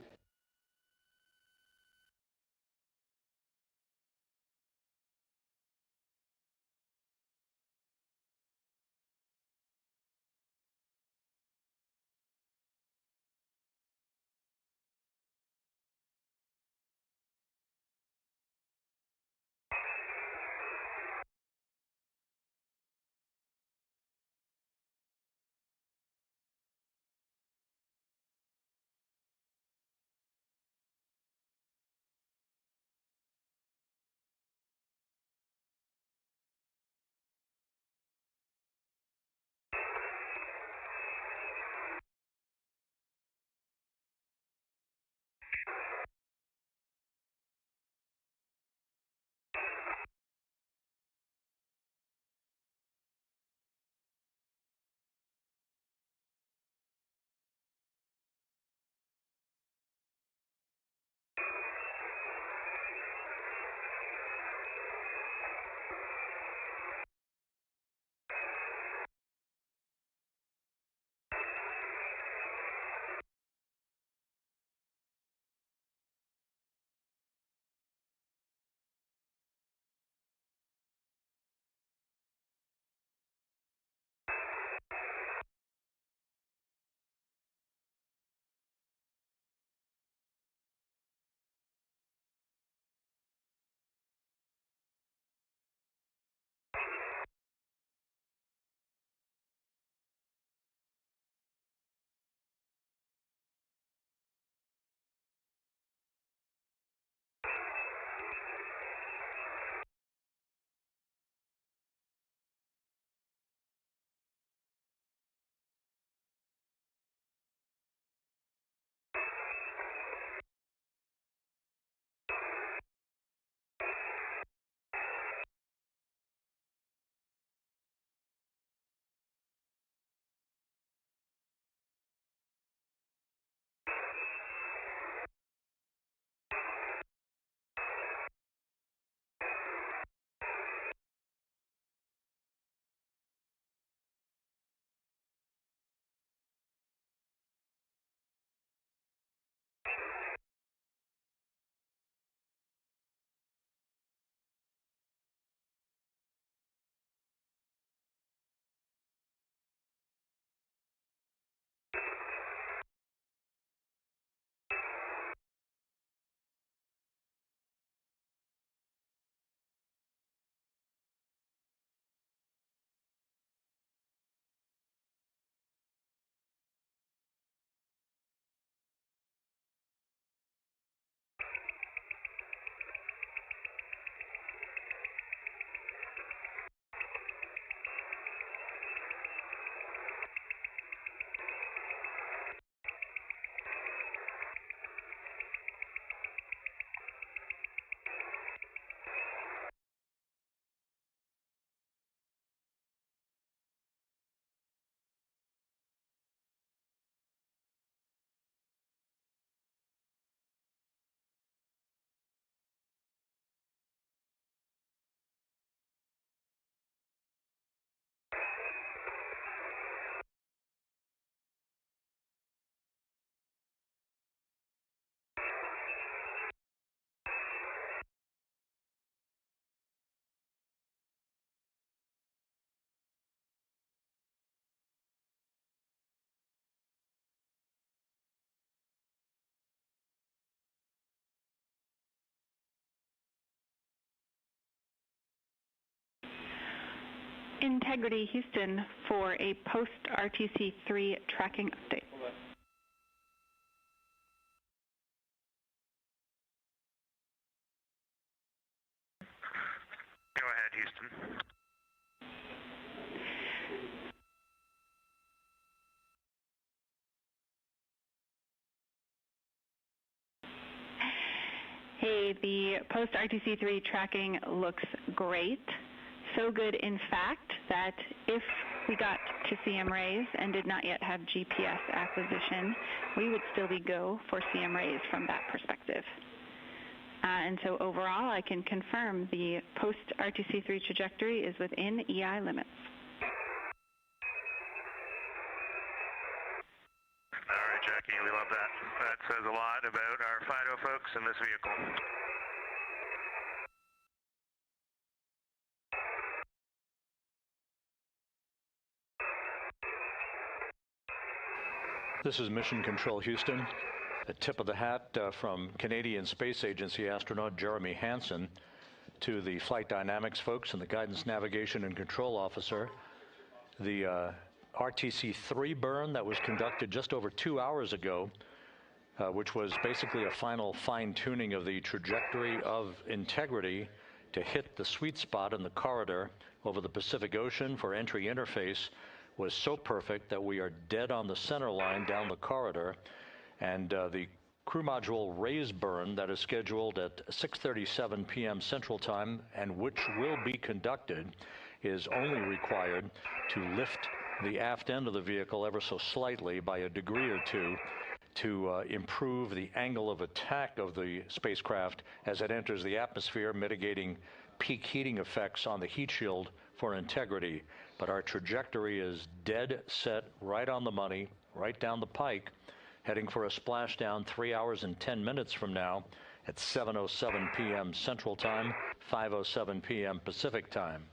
Integrity Houston for a post-RTC3 tracking update. Go ahead, Houston. Hey, the post-RTC3 tracking looks great. So good, in fact, that if we got to CM rays and did not yet have GPS acquisition, we would still be go for CM rays from that perspective. And so overall, I can confirm the post-RTC3 trajectory is within EI limits. All right, Jackie, we love that. That says a lot about our FIDO folks in this vehicle. This is Mission Control Houston. A tip of the hat from Canadian Space Agency astronaut Jeremy Hansen to the flight dynamics folks and the guidance, navigation, and control officer. The RTC-3 burn that was conducted just over 2 hours ago, which was basically a final fine-tuning of the trajectory of Integrity to hit the sweet spot in the corridor over the Pacific Ocean for entry interface, was so perfect that we are dead on the center line down the corridor, and the crew module raise burn that is scheduled at 6:37 p.m. Central Time and which will be conducted is only required to lift the aft end of the vehicle ever so slightly by a degree or two to improve the angle of attack of the spacecraft as it enters the atmosphere, mitigating peak heating effects on the heat shield for Integrity. But our trajectory is dead set, right on the money, right down the pike, heading for a splashdown 3 hours and 10 minutes from now at 7:07 p.m. Central Time, 5:07 p.m. Pacific Time.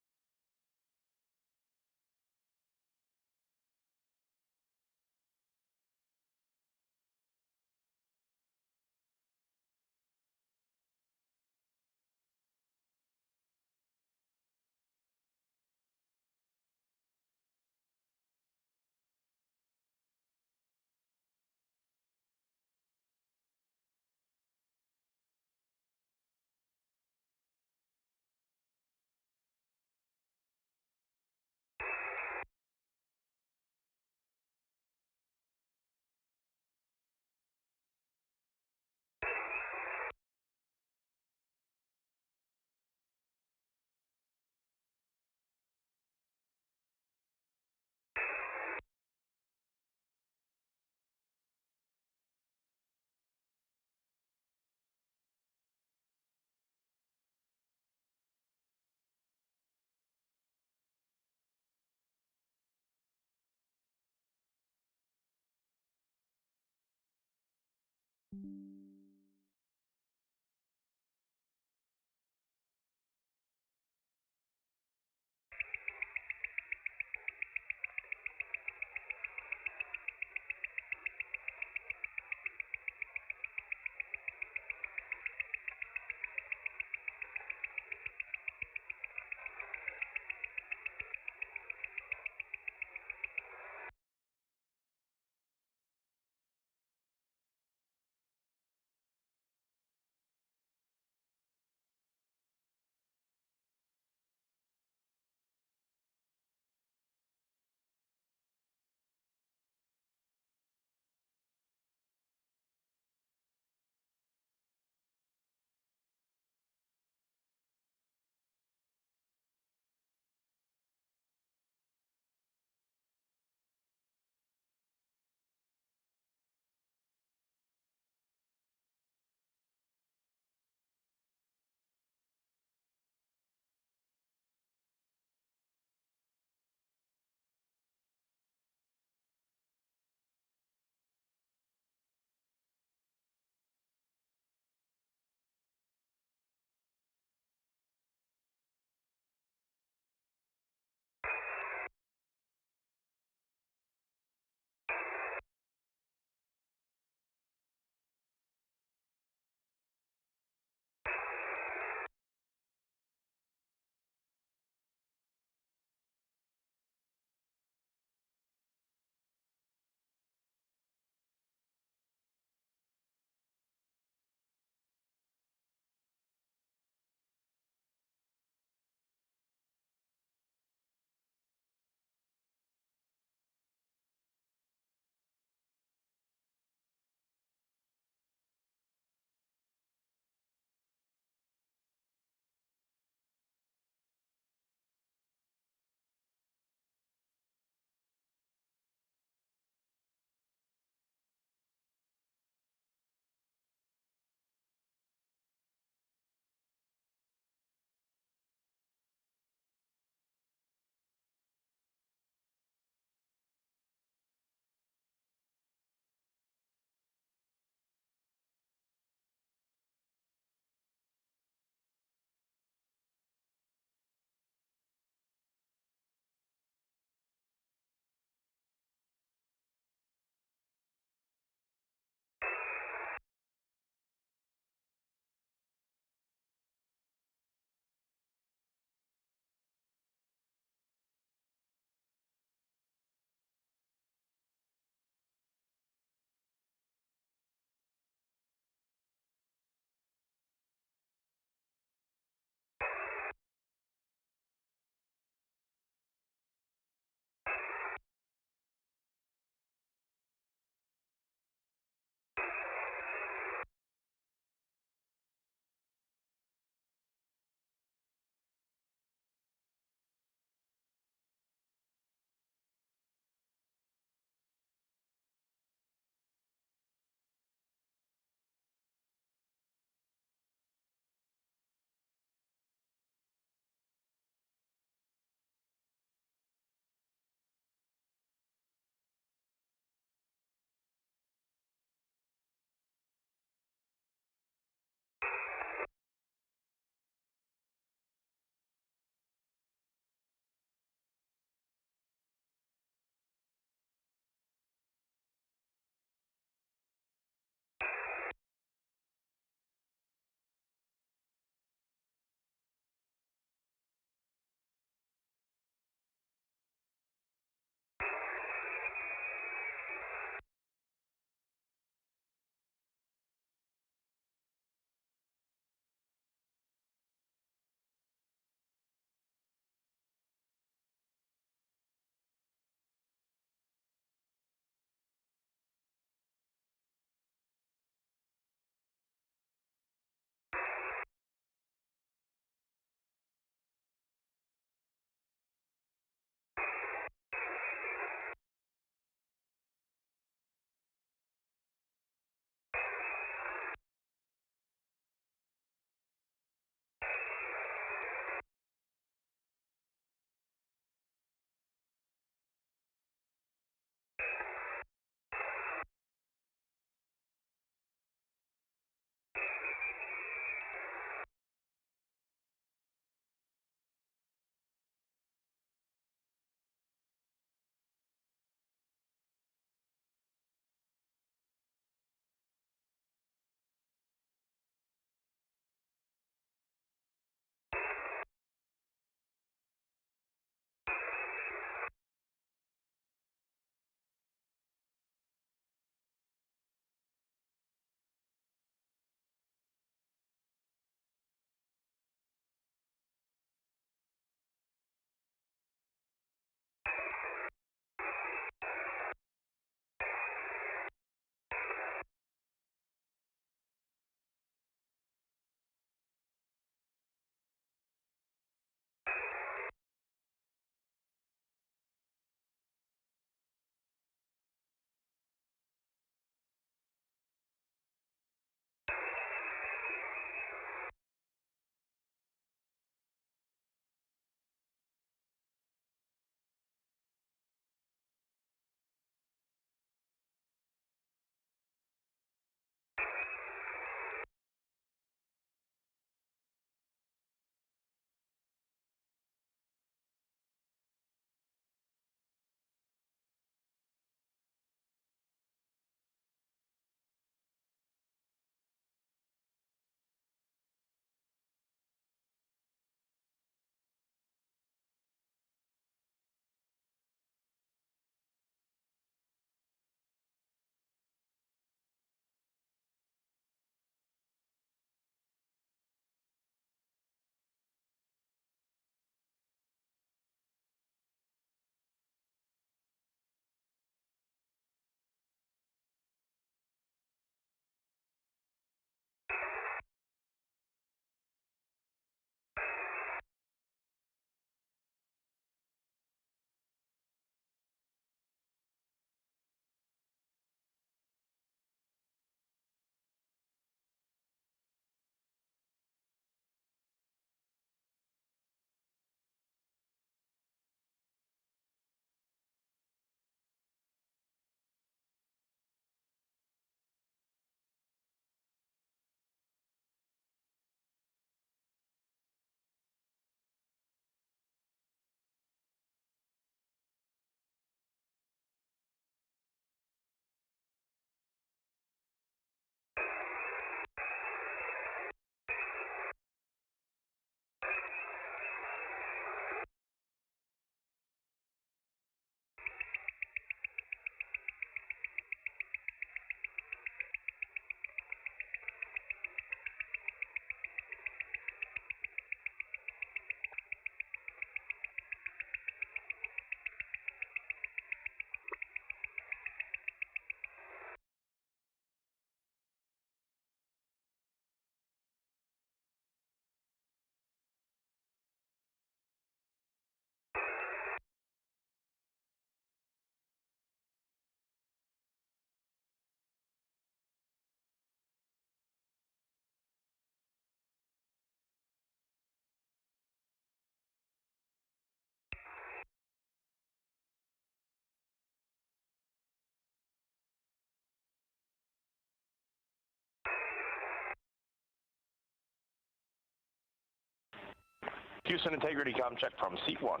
Houston integrity com check from seat 1.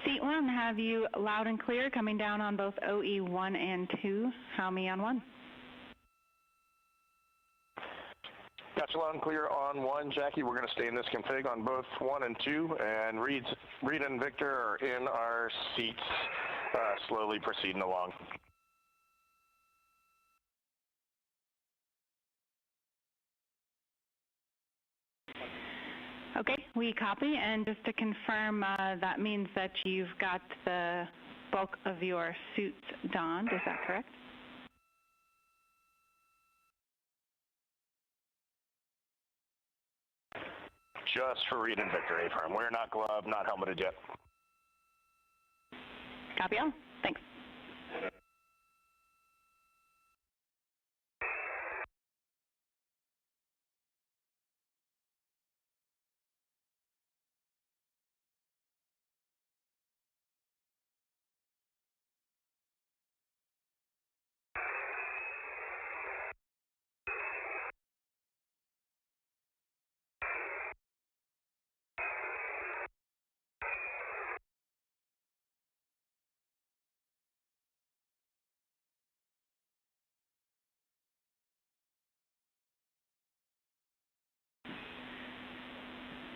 Seat 1, have you loud and clear coming down on both OE 1 and 2? How me on 1? Gotcha loud and clear on 1, Jackie. We're going to stay in this config on both 1 and 2, and Rita and Victor are in our seats, slowly proceeding along. Okay, we copy, and just to confirm, that means that you've got the bulk of your suits donned, is that correct? Just for Reed and Victor, A-firm. We're not gloved, not helmeted yet. Copy all. Thanks.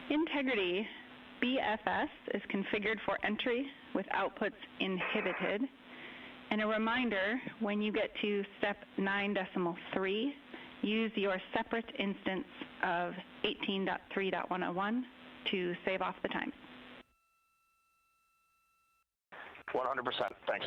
Integrity BFS is configured for entry with outputs inhibited. And a reminder, when you get to step 9.3, use your separate instance of 18.3.101 to save off the time. 100%. Thanks.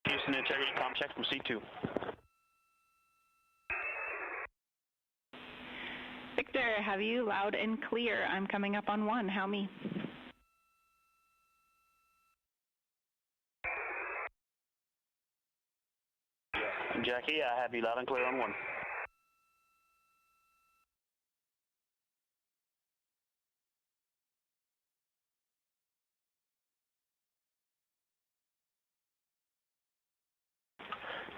Houston integrity com check from C2. Victor, have you loud and clear? I'm coming up on 1. How me? Jackie, I have you loud and clear on 1.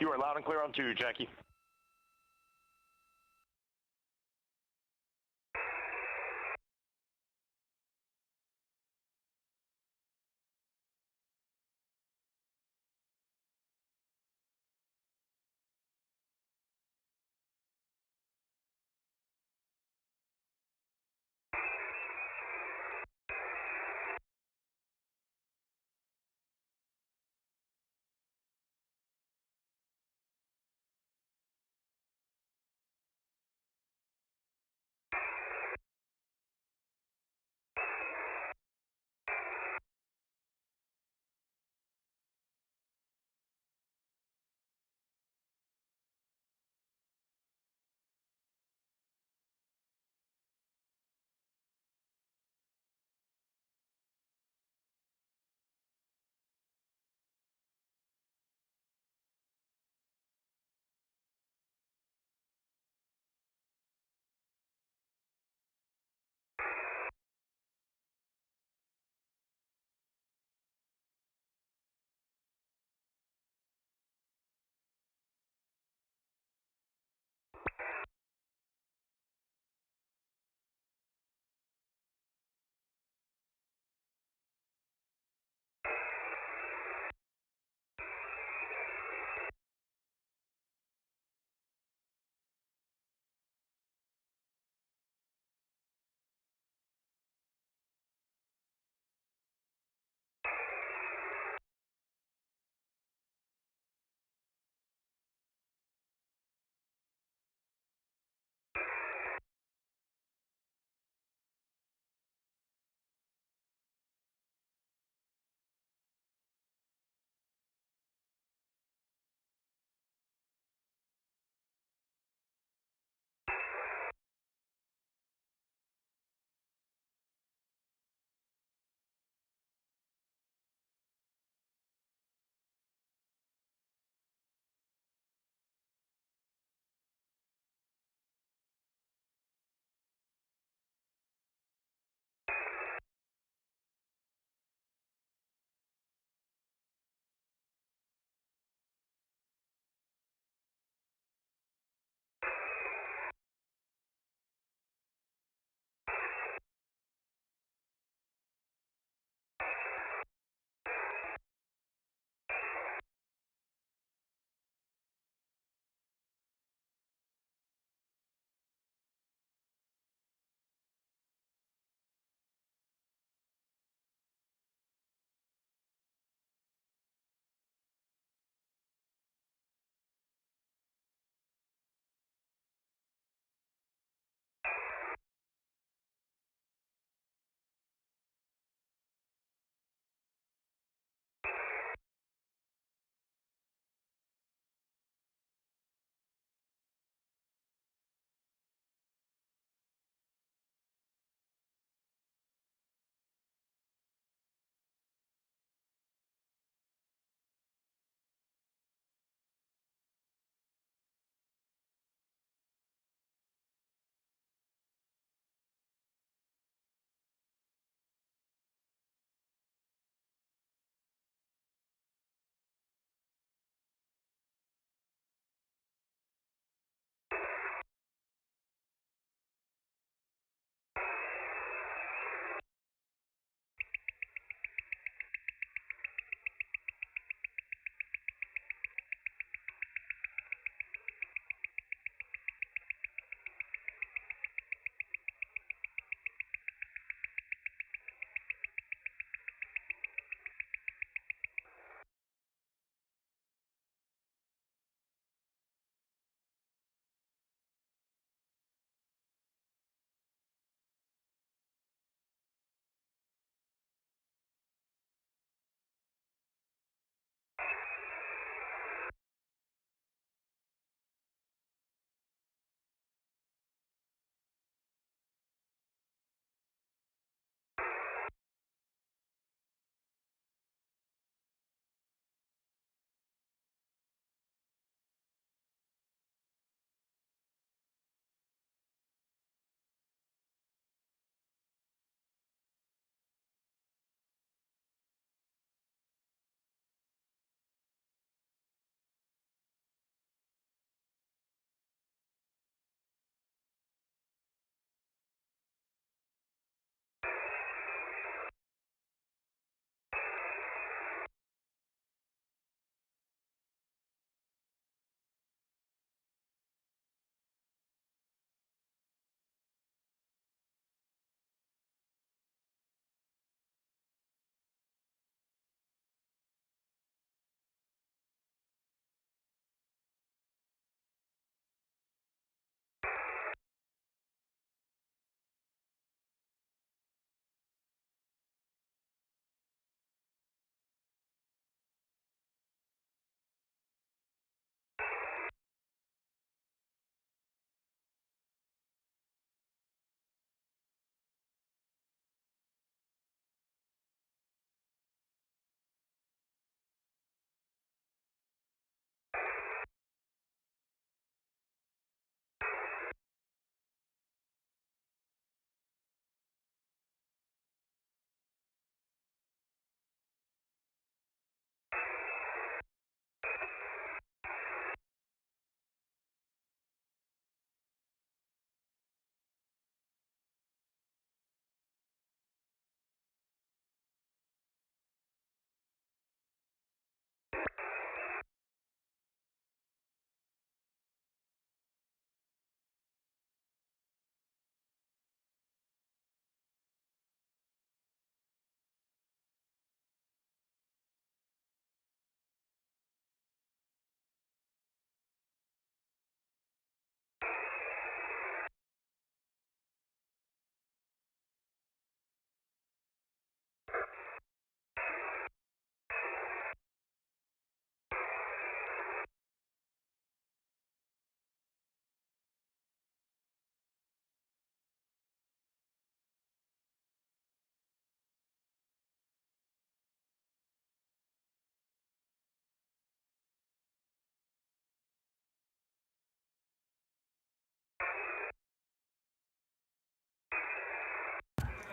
You are loud and clear on 2, Jackie.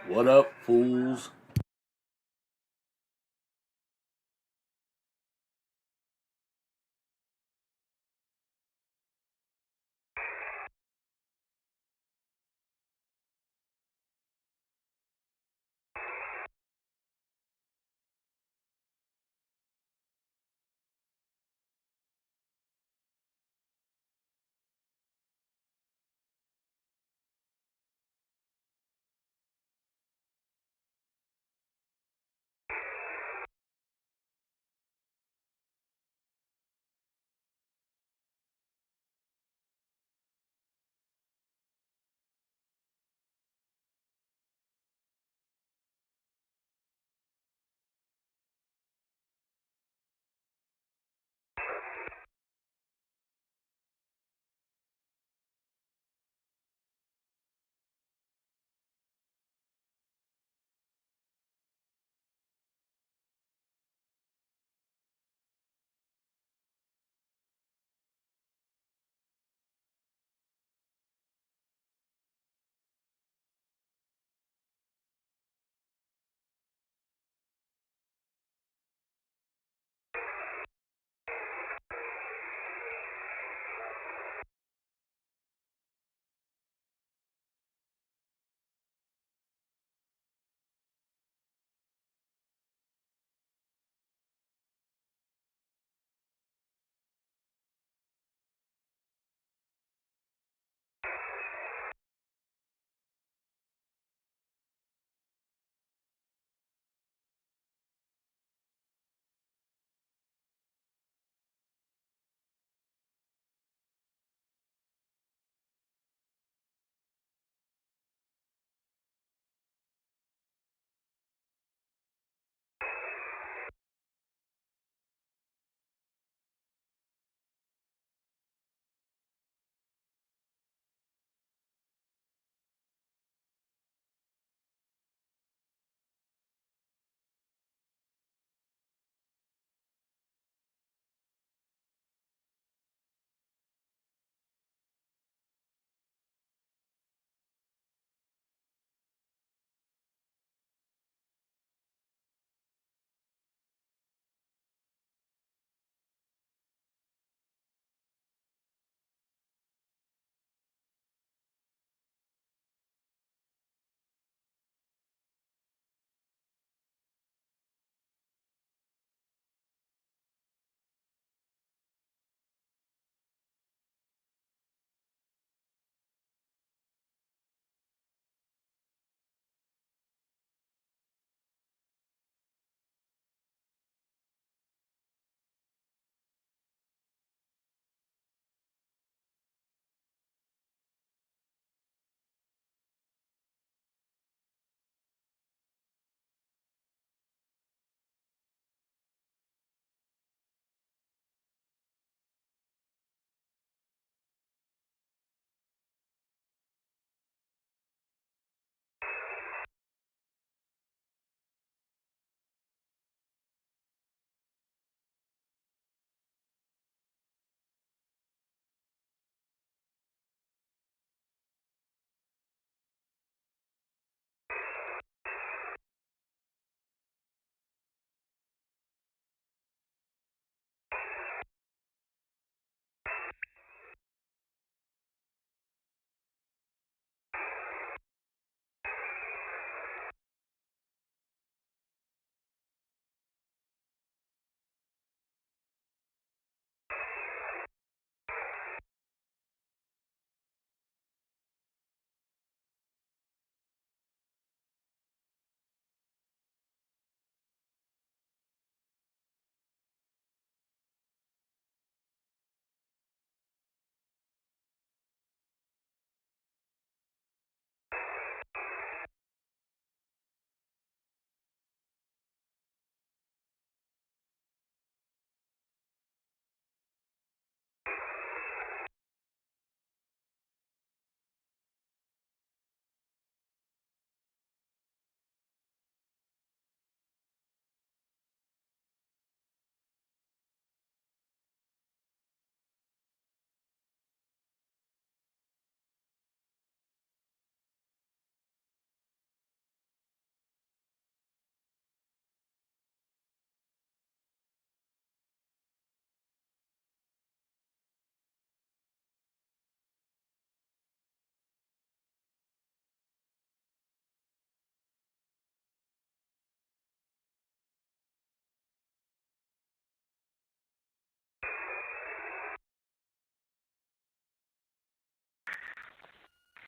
What up, fools?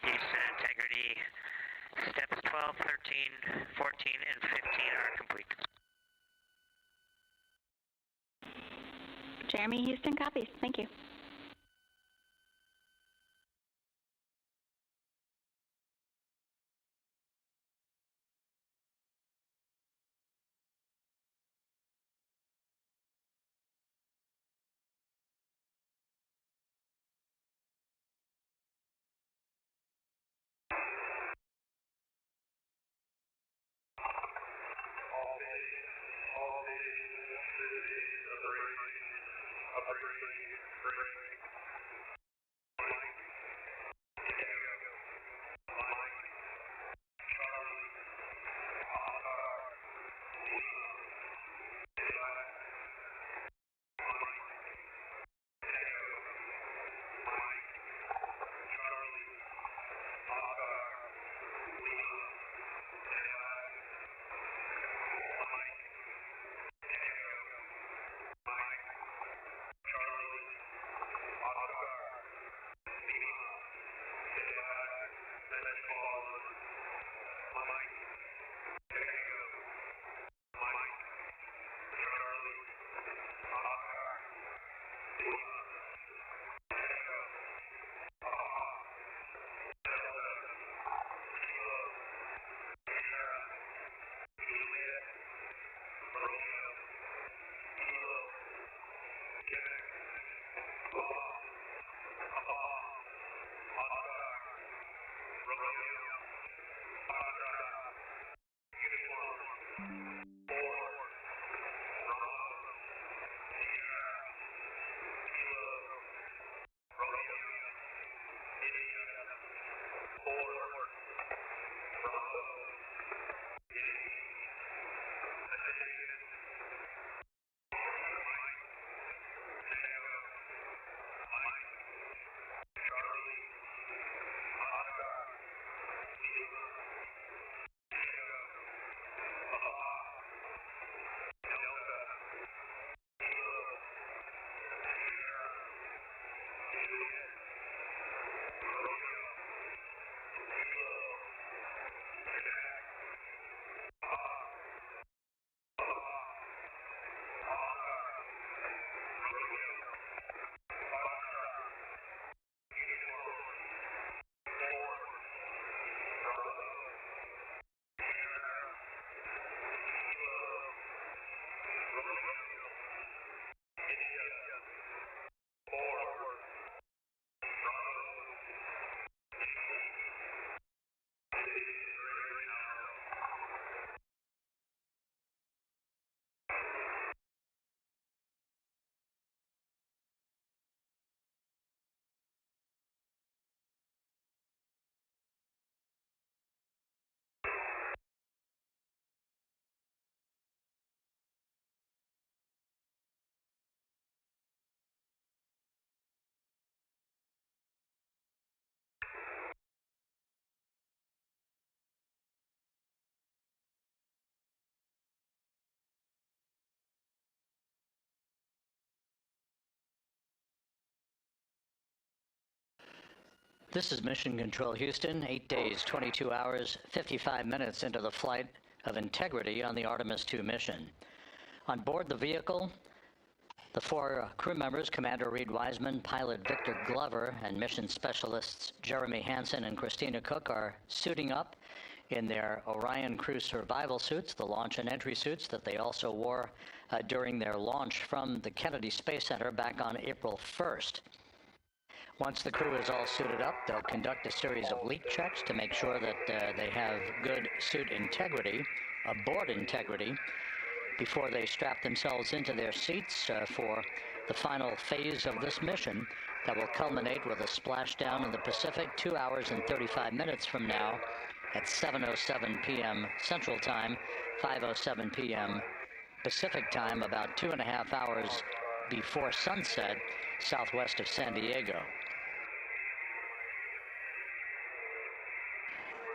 Houston integrity. Steps 12, 13, 14, and 15 are complete. Jeremy, Houston copies. Thank you. This is Mission Control Houston, 8 days, 22 hours, 55 minutes into the flight of Integrity on the Artemis II mission. On board the vehicle, the four crew members, Commander Reed Wiseman, pilot Victor Glover, and mission specialists Jeremy Hansen and Christina Cook are suiting up in their Orion crew survival suits, the launch and entry suits that they also wore during their launch from the Kennedy Space Center back on April 1st. Once the crew is all suited up, they'll conduct a series of leak checks to make sure that they have good suit integrity, aboard integrity, before they strap themselves into their seats for the final phase of this mission that will culminate with a splashdown in the Pacific 2 hours and 35 minutes from now at 7:07 p.m. Central Time, 5:07 p.m. Pacific Time, about 2.5 hours before sunset, southwest of San Diego.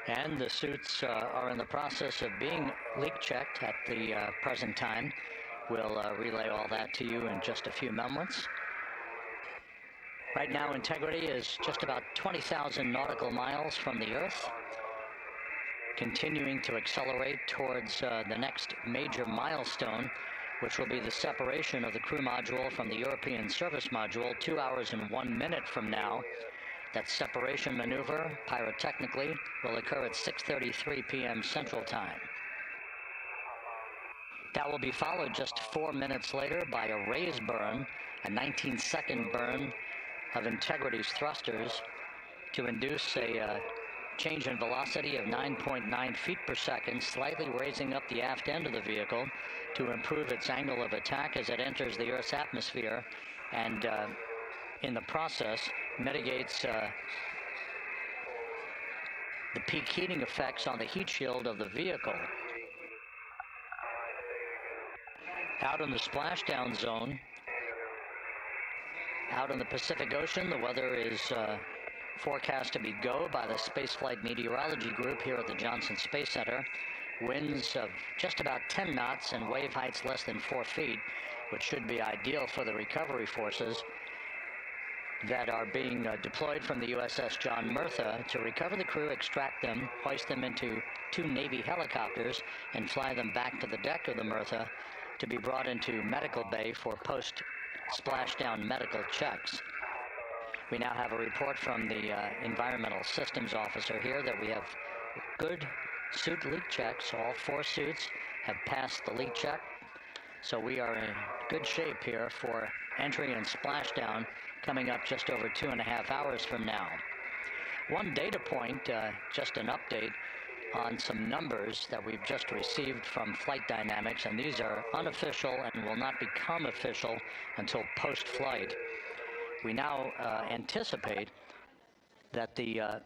And the suits are in the process of being leak checked at the present time. We'll relay all that to you in just a few moments. Right now, Integrity is just about 20,000 nautical miles from the Earth, continuing to accelerate towards the next major milestone, which will be the separation of the crew module from the European service module 2 hours and 1 minute from now. That separation maneuver, pyrotechnically, will occur at 6:33 p.m. Central Time. That will be followed just 4 minutes later by a raise burn, a 19-second burn of Integrity's thrusters to induce a change in velocity of 9.9 feet per second, slightly raising up the aft end of the vehicle to improve its angle of attack as it enters the Earth's atmosphere, and in the process mitigates the peak heating effects on the heat shield of the vehicle. Out in the splashdown zone, out in the Pacific Ocean, the weather is forecast to be go by the Spaceflight Meteorology Group here at the Johnson Space Center. Winds of just about 10 knots and wave heights less than 4 feet, which should be ideal for the recovery forces that are being deployed from the USS John Murtha to recover the crew, extract them, hoist them into 2 Navy helicopters, and fly them back to the deck of the Murtha to be brought into medical bay for post-splashdown medical checks. We now have a report from the environmental systems officer here that we have good suit leak checks. All 4 suits have passed the leak check, so we are in good shape here for entry and splashdown coming up just over 2.5 hours from now. One data point, just an update on some numbers that we've just received from Flight Dynamics, and these are unofficial and will not become official until post-flight. We now anticipate that the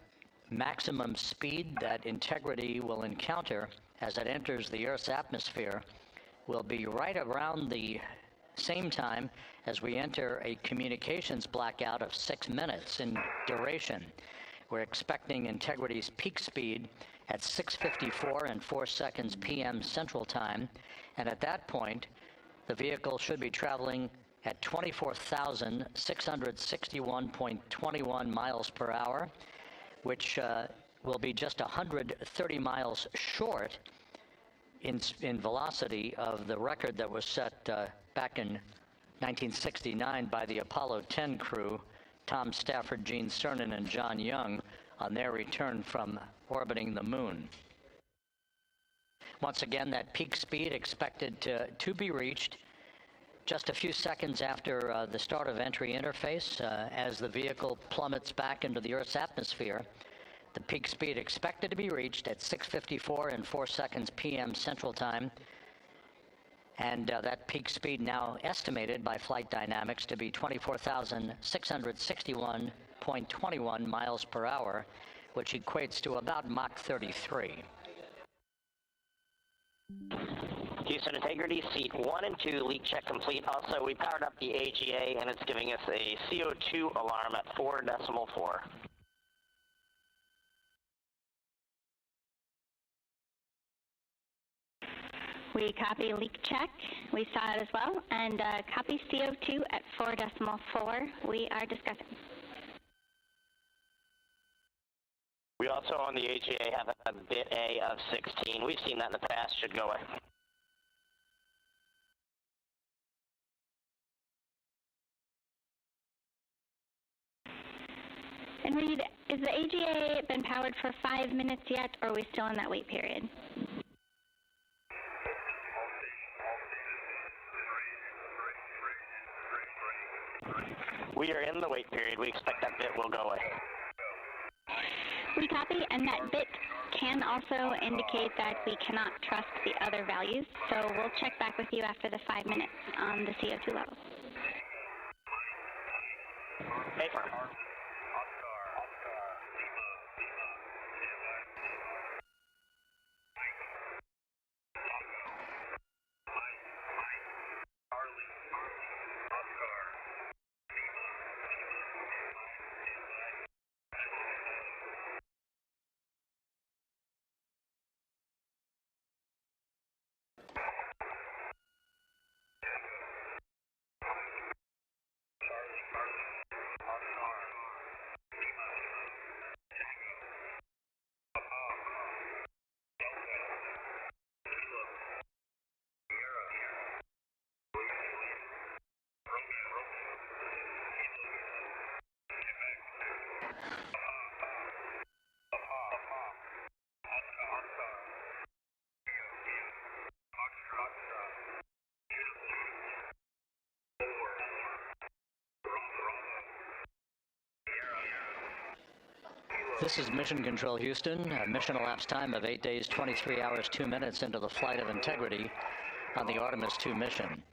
maximum speed that Integrity will encounter as it enters the Earth's atmosphere will be right around the same time as we enter a communications blackout of 6 minutes in duration. We're expecting Integrity's peak speed at 6:54 and 4 seconds p.m. Central Time, and at that point, the vehicle should be traveling at 24,661.21 miles per hour, which will be just 130 miles short in velocity of the record that was set back in 1969 by the Apollo 10 crew, Tom Stafford, Gene Cernan, and John Young, on their return from orbiting the moon. Once again, that peak speed expected to be reached just a few seconds after the start of entry interface as the vehicle plummets back into the Earth's atmosphere. The peak speed expected to be reached at 6:54 and 4 seconds p.m. Central Time, and that peak speed now estimated by Flight Dynamics to be 24,661.21 miles per hour, which equates to about Mach 33. Houston Integrity, seat 1 and 2, leak check complete. Also, we powered up the AGA, and it's giving us a CO2 alarm at 4.4. We copy leak check. We saw it as well. And copy CO2 at 4.4. We are discussing. We also on the AGA have a bit A of 16. We've seen that in the past. Should go away. And Reed, is the AGA been powered for 5 minutes yet, or are we still in that wait period? We are in the wait period. We expect that bit will go away. We copy, and that bit can also indicate that we cannot trust the other values, so we'll check back with you after the 5 minutes on the CO2 levels. Hey, firm. This is Mission Control Houston. Mission elapsed time of 8 days, 23 hours, 2 minutes into the flight of Integrity on the Artemis II mission.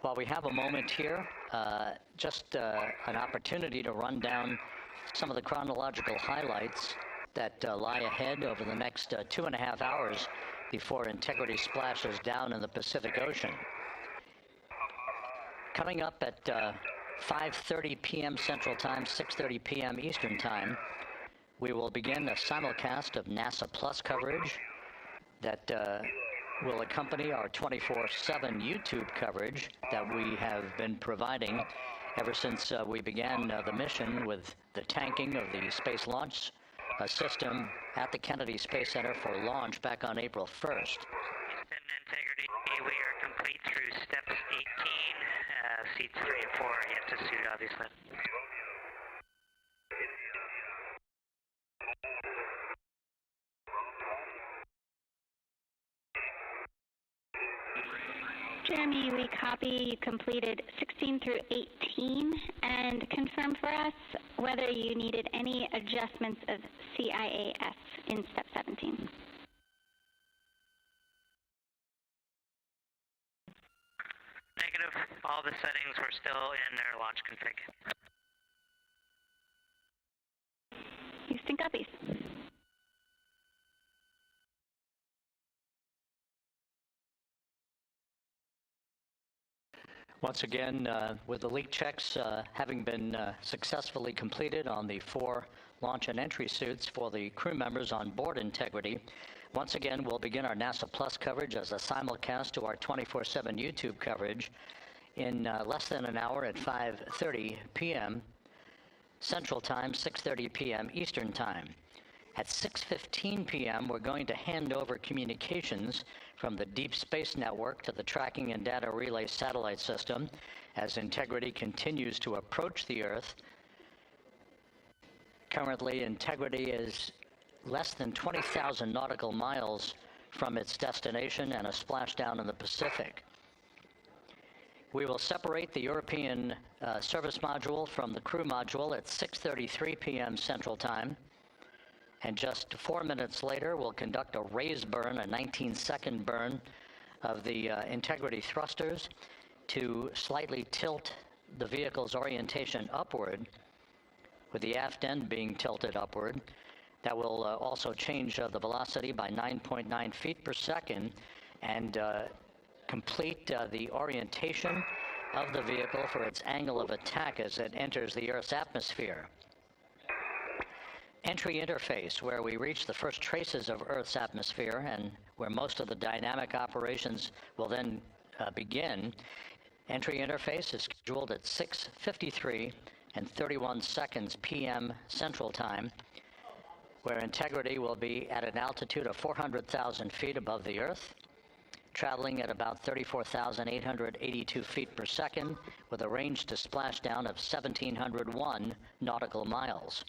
While we have a moment here, just an opportunity to run down some of the chronological highlights that lie ahead over the next 2.5 hours before Integrity splashes down in the Pacific Ocean. Coming up at 5:30 p.m. Central Time, 6:30 p.m. Eastern Time, we will begin a simulcast of NASA Plus coverage that will accompany our 24/7 YouTube coverage that we have been providing ever since we began the mission with the tanking of the Space Launch System at the Kennedy Space Center for launch back on April 1st. Houston, Integrity, we are complete through steps 18. Seats 3 and 4 are yet to suit, obviously. Jeremy, we copy you completed 16 through 18, and confirm for us whether you needed any adjustments of CIAS in step 17. Negative. All the settings were still in their launch config. Houston copies. Once again, with the leak checks having been successfully completed on the 4 launch and entry suits for the crew members on board Integrity, once again, we'll begin our NASA Plus coverage as a simulcast to our 24/7 YouTube coverage in less than an hour at 5:30 p.m. Central Time, 6:30 p.m. Eastern Time. At 6:15 p.m., we're going to hand over communications from the Deep Space Network to the Tracking and Data Relay Satellite System as Integrity continues to approach the Earth. Currently, Integrity is less than 20,000 nautical miles from its destination and a splashdown in the Pacific. We will separate the European service module from the crew module at 6:33 p.m. Central Time. And just 4 minutes later, we'll conduct a raise burn, a 19-second burn of the Integrity thrusters to slightly tilt the vehicle's orientation upward, with the aft end being tilted upward. That will also change the velocity by 9.9 feet per second and complete the orientation of the vehicle for its angle of attack as it enters the Earth's atmosphere. Entry interface, where we reach the first traces of Earth's atmosphere and where most of the dynamic operations will then begin. Entry interface is scheduled at 6:53 and 31 seconds p.m. Central Time, where Integrity will be at an altitude of 400,000 feet above the Earth, traveling at about 34,882 feet per second, with a range to splashdown of 1,701 nautical miles.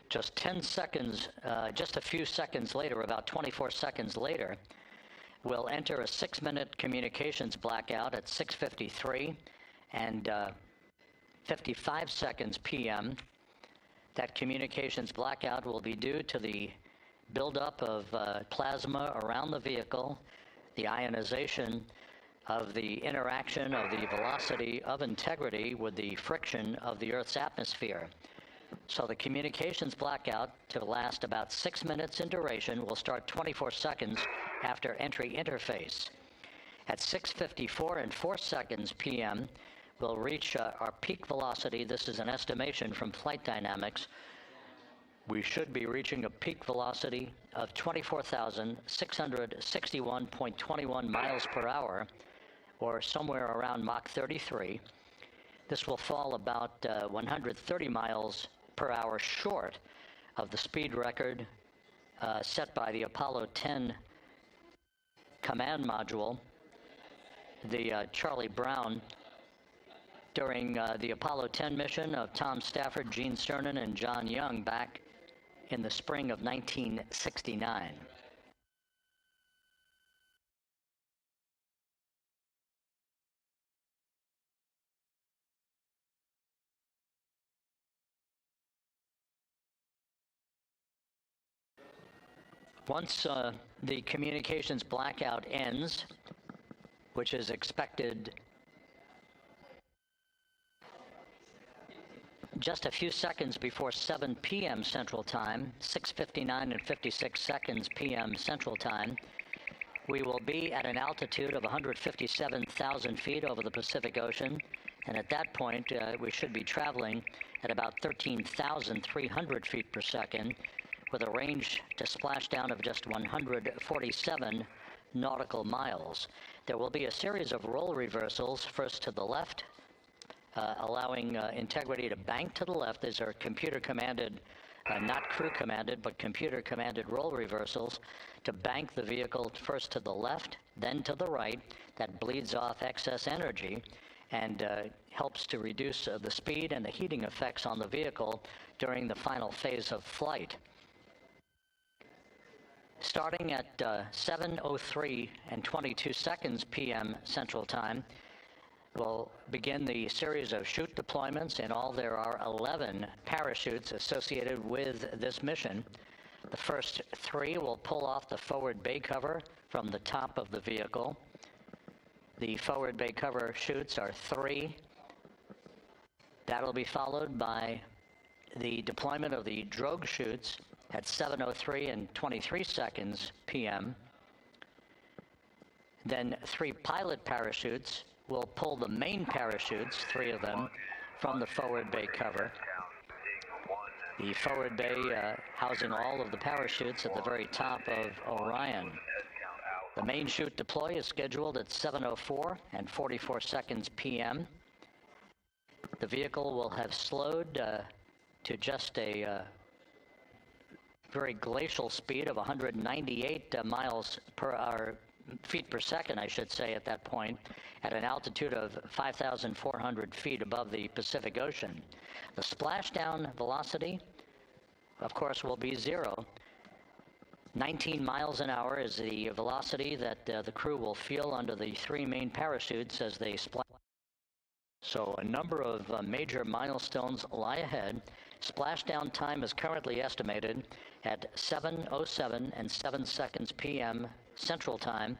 Just 10 seconds, just a few seconds later, about 24 seconds later, we'll enter a 6-minute communications blackout at 6:53 and 55 seconds p.m. That communications blackout will be due to the buildup of plasma around the vehicle, the ionization of the interaction of the velocity of Integrity with the friction of the Earth's atmosphere. So the communications blackout, to last about 6 minutes in duration, will start 24 seconds after entry interface. At 6:54 and 4 seconds p.m., we'll reach our peak velocity. This is an estimation from Flight Dynamics. We should be reaching a peak velocity of 24,661.21 miles per hour, or somewhere around Mach 33. This will fall about 130 miles per hour short of the speed record set by the Apollo 10 command module, the Charlie Brown, during the Apollo 10 mission of Tom Stafford, Gene Cernan, and John Young back in the spring of 1969. Once the communications blackout ends, which is expected just a few seconds before 7 p.m. Central Time, 6:59 and 56 seconds p.m. Central Time, we will be at an altitude of 157,000 feet over the Pacific Ocean, and at that point we should be traveling at about 13,300 feet per second, with a range to splashdown of just 147 nautical miles. There will be a series of roll reversals, first to the left, allowing Integrity to bank to the left. These are computer-commanded, not crew-commanded, but computer-commanded roll reversals to bank the vehicle first to the left, then to the right. That bleeds off excess energy and helps to reduce the speed and the heating effects on the vehicle during the final phase of flight. Starting at 7:03 and 22 seconds p.m. Central Time, we'll begin the series of chute deployments. In all, there are 11 parachutes associated with this mission. The first 3 will pull off the forward bay cover from the top of the vehicle. The forward bay cover chutes are 3. That'll be followed by the deployment of the drogue chutes at 7:03 and 23 seconds p.m. Then 3 pilot parachutes will pull the main parachutes, 3 of them, from the forward bay cover. The forward bay housing all of the parachutes at the very top of Orion. The main chute deploy is scheduled at 7:04 and 44 seconds p.m. The vehicle will have slowed to just a very glacial speed of 198 miles per hour, feet per second, I should say, at that point, at an altitude of 5,400 feet above the Pacific Ocean. The splashdown velocity, of course, will be 0. 19 miles an hour is the velocity that the crew will feel under the 3 main parachutes as they splash. So a number of major milestones lie ahead. Splashdown time is currently estimated at 7:07 and 7 seconds p.m. Central Time,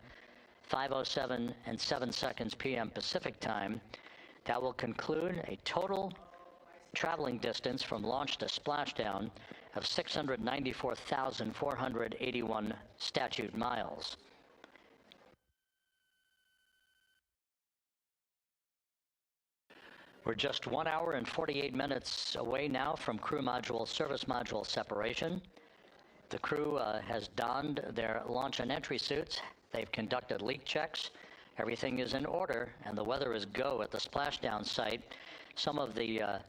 5:07 and 7 seconds p.m. Pacific Time. That will conclude a total traveling distance from launch to splashdown of 694,481 statute miles. We're just 1 hour and 48 minutes away now from crew module, service module separation. The crew has donned their launch and entry suits. They've conducted leak checks. Everything is in order, and the weather is go at the splashdown site. Some of the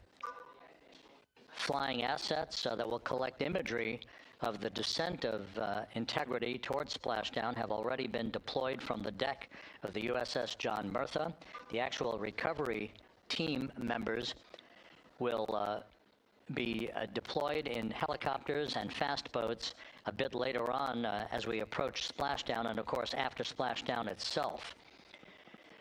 flying assets that will collect imagery of the descent of Integrity towards splashdown have already been deployed from the deck of the USS John Murtha. The actual recovery team members will be deployed in helicopters and fast boats a bit later on as we approach splashdown, and of course after splashdown itself.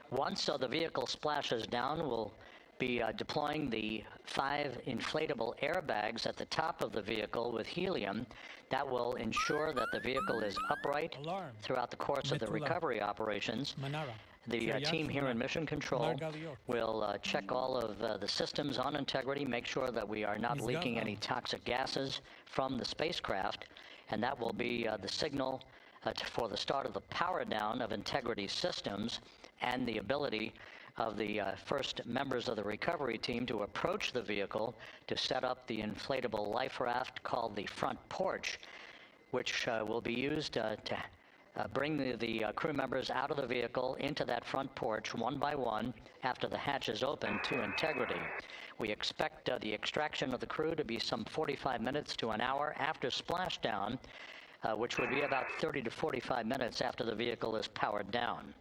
Once the vehicle splashes down, we'll be deploying the 5 inflatable airbags at the top of the vehicle with helium. That will ensure that the vehicle is upright throughout the course of the recovery operations. The team here in Mission Control will check all of the systems on Integrity, make sure that we are not leaking any toxic gases from the spacecraft, and that will be the signal for the start of the power down of Integrity systems and the ability of the first members of the recovery team to approach the vehicle to set up the inflatable life raft called the front porch, which will be used to bring the crew members out of the vehicle into that front porch one by one after the hatch is open to Integrity. We expect the extraction of the crew to be some 45 minutes to an hour after splashdown, which would be about 30 to 45 minutes after the vehicle is powered down.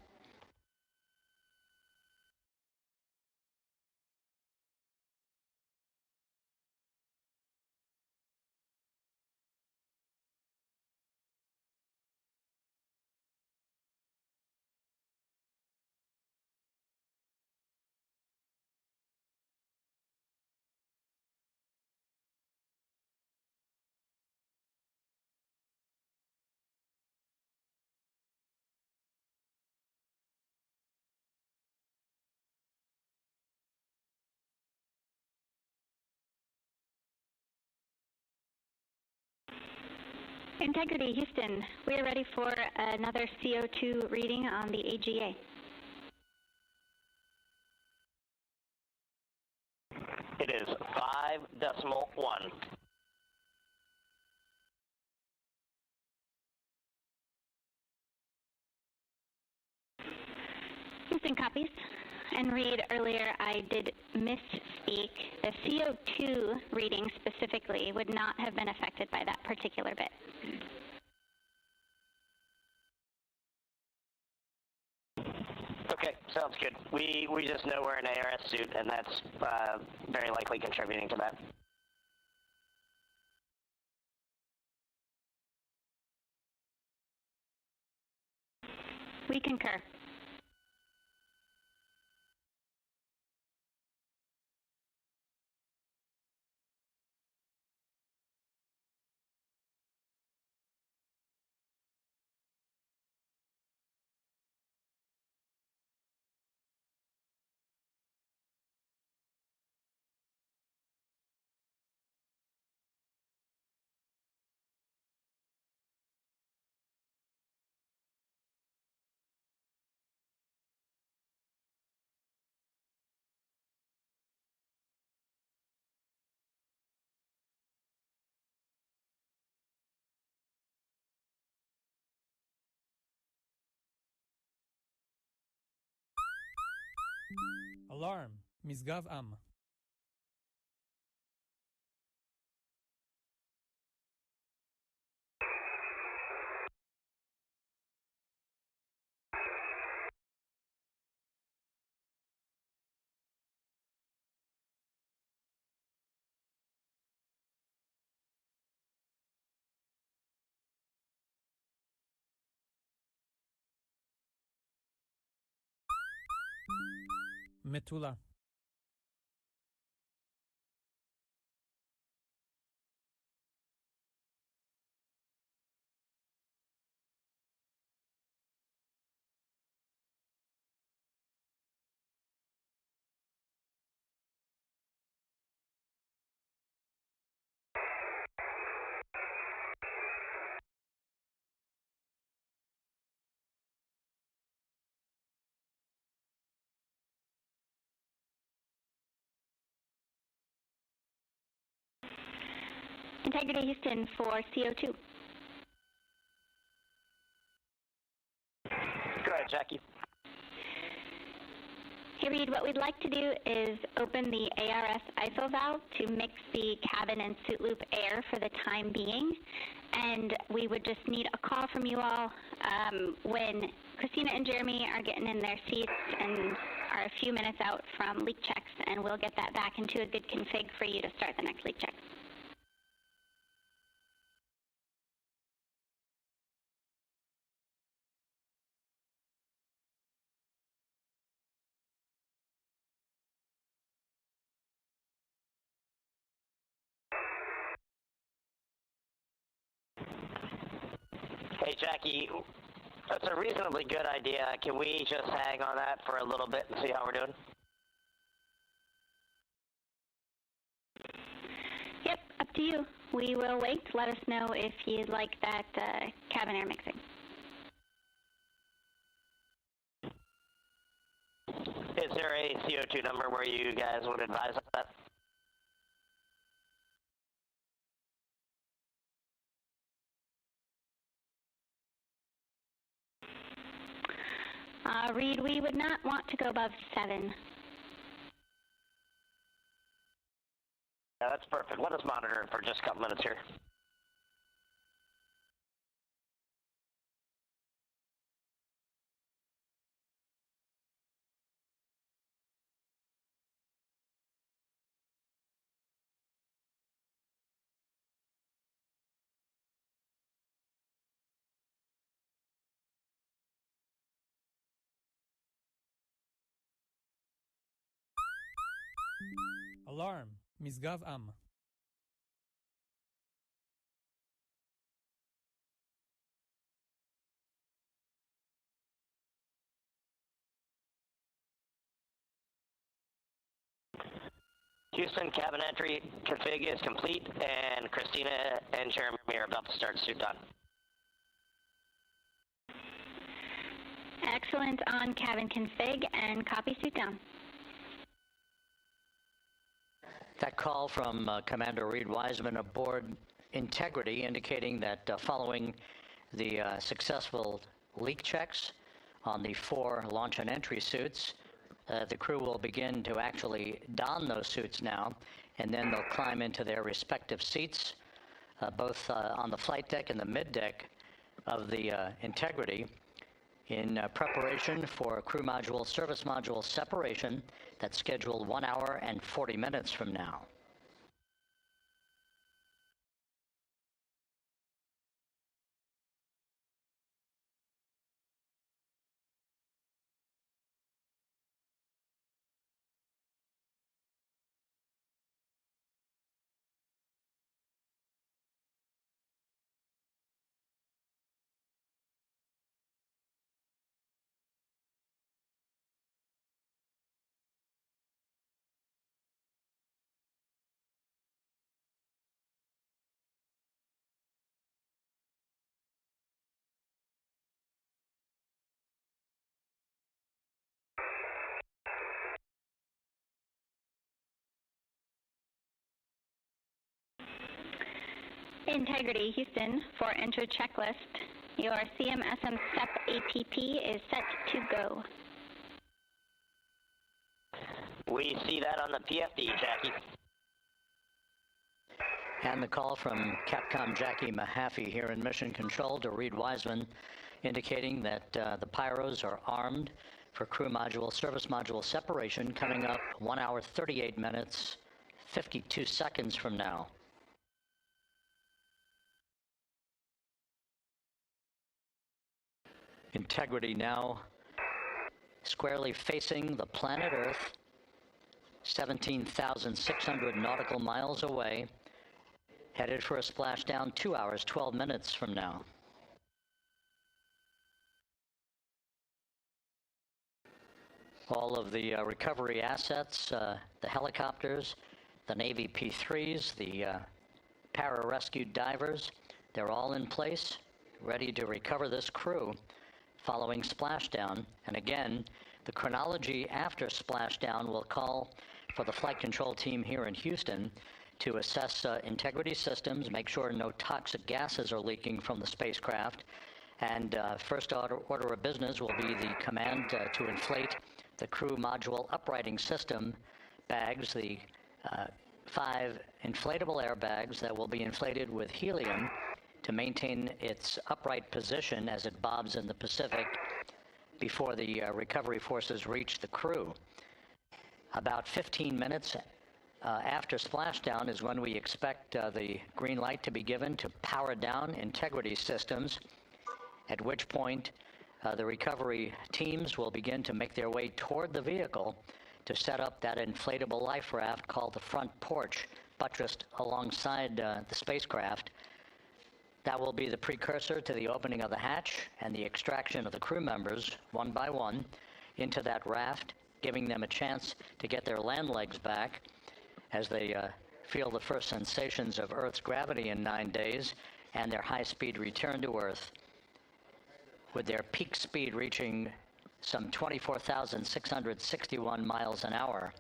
Integrity, Houston. We are ready for another CO2 reading on the AGA. It is 5.1. Houston copies. And Reed, earlier I did misspeak. The CO2 reading specifically would not have been affected by that particular bit. Okay, sounds good. We just know we're in an ARS suit, and that's very likely contributing to that. We concur. Alarm, משגב עם. מטולה. Integrity, Houston, for CO2. Go ahead, Jackie. Hey, Reed, what we'd like to do is open the ARS ISO valve to mix the cabin and suit loop air for the time being. And we would just need a call from you all when Christina and Jeremy are getting in their seats and are a few minutes out from leak checks, and we'll get that back into a good config for you to start the next leak check. Hey, Jackie, that's a reasonably good idea. Can we just hang on that for a little bit and see how we're doing? Yep, up to you. We will wait. Let us know if you'd like that cabin air mixing. Is there a CO2 number where you guys would advise that? Reed, we would not want to go above 7. Yeah, that's perfect. Let us monitor it for just a couple minutes here. Alarm, משגב עם. Houston, cabin entry config is complete, and Christina and Jeremy are about to start suit on. Excellent on cabin config, and copy suit down. That call from Commander Reed Wiseman aboard Integrity indicating that following the successful leak checks on the 4 launch and entry suits, the crew will begin to actually don those suits now, and then they'll climb into their respective seats, both on the flight deck and the mid deck of the Integrity, in preparation for crew module, service module separation that's scheduled 1 hour and 40 minutes from now. Integrity, Houston, for enter checklist. Your CMSM step ATP is set to go. We see that on the PFD, Jackie. And the call from Capcom Jackie Mahaffey here in Mission Control to Reed Wiseman, indicating that the pyros are armed for crew module, service module separation coming up 1 hour, 38 minutes, 52 seconds from now. Integrity now squarely facing the planet Earth, 17,600 nautical miles away, headed for a splashdown 2 hours, 12 minutes from now. All of the recovery assets, the helicopters, the Navy P-3s, the pararescue divers, they're all in place, ready to recover this crew following splashdown. And again, the chronology after splashdown will call for the flight control team here in Houston to assess integrity systems, make sure no toxic gases are leaking from the spacecraft, and first order of business will be the command to inflate the crew module uprighting system bags, the 5 inflatable airbags that will be inflated with helium to maintain its upright position as it bobs in the Pacific before the recovery forces reach the crew. About 15 minutes after splashdown is when we expect the green light to be given to power down integrity systems, at which point the recovery teams will begin to make their way toward the vehicle to set up that inflatable life raft called the front porch, buttressed alongside the spacecraft. That will be the precursor to the opening of the hatch and the extraction of the crew members, one by one, into that raft, giving them a chance to get their land legs back as they feel the first sensations of Earth's gravity in 9 days and their high-speed return to Earth, with their peak speed reaching some 24,661 miles an hour.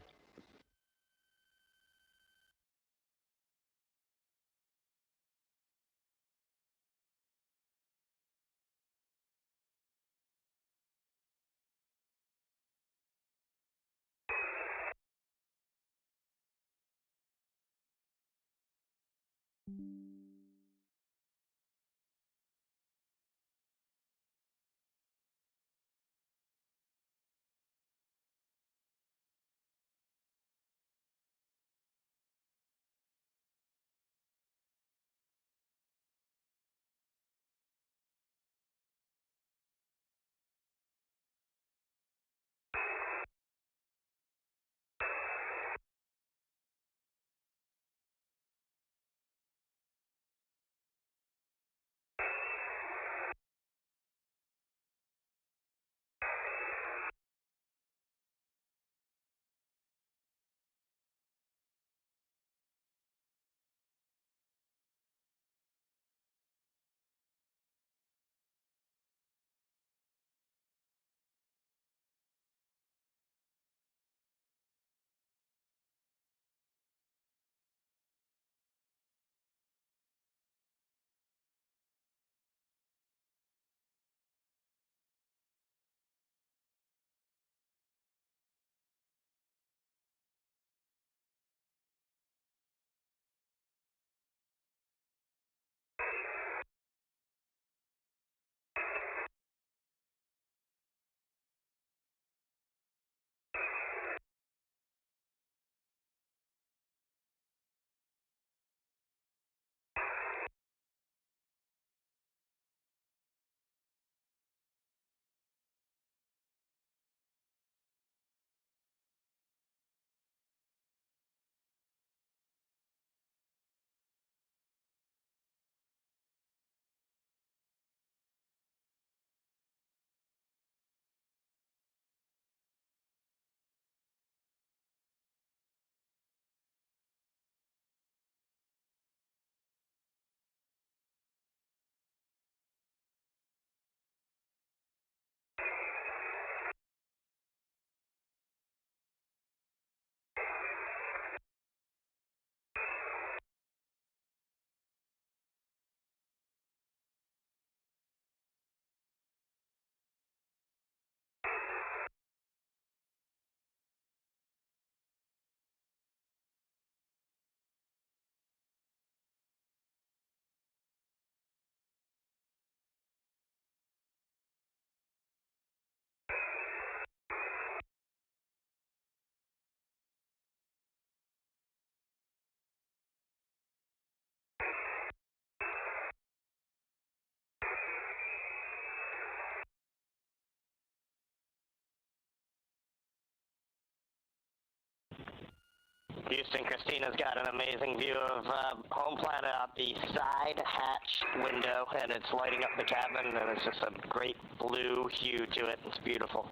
Houston. Christina's got an amazing view of home planet out the side hatch window, and it's lighting up the cabin, and it's just a great blue hue to it. It's beautiful.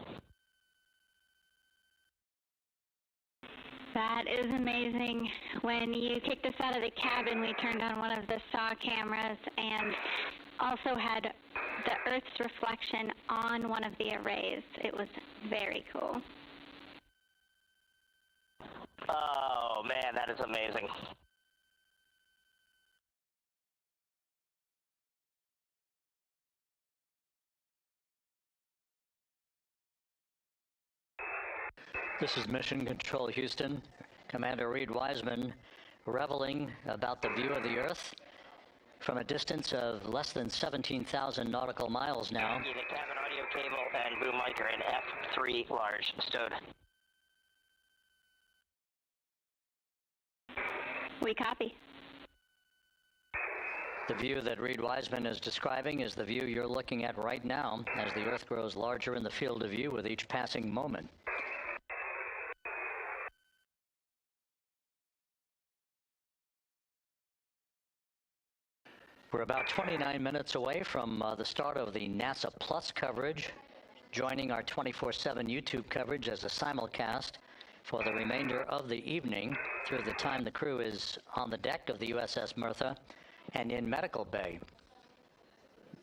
That is amazing. When you kicked us out of the cabin, we turned on one of the SAW cameras and also had the Earth's reflection on one of the arrays. It was very cool. Oh, man, that is amazing. This is Mission Control Houston. Commander Reed Wiseman reveling about the view of the Earth from a distance of less than 17,000 nautical miles now. The cabin audio cable and boom mic are in F3 large stowed. We copy. The view that Reed Wiseman is describing is the view you're looking at right now as the Earth grows larger in the field of view with each passing moment. We're about 29 minutes away from the start of the NASA Plus coverage, joining our 24/7 YouTube coverage as a simulcast for the remainder of the evening through the time the crew is on the deck of the USS Mertha and in medical bay.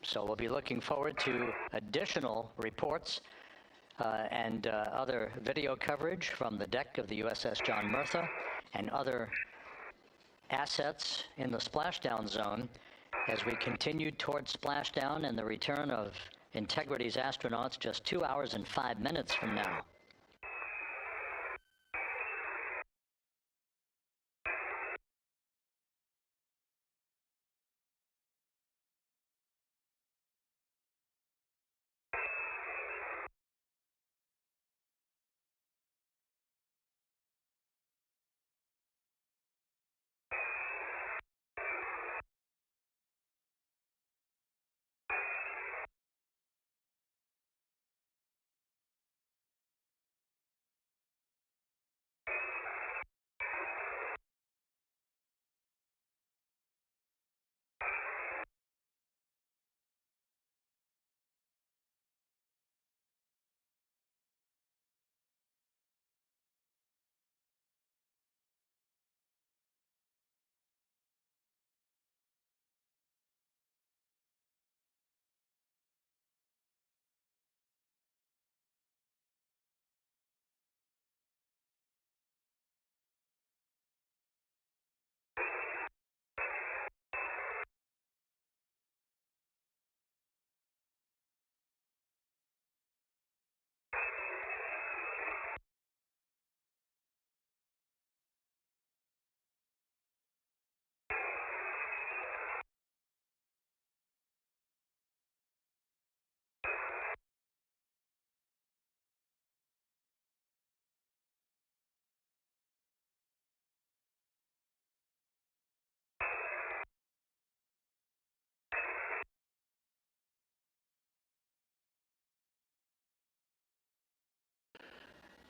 So we'll be looking forward to additional reports and other video coverage from the deck of the USS John Mertha and other assets in the splashdown zone as we continue towards splashdown and the return of Integrity's astronauts just 2 hours and 5 minutes from now.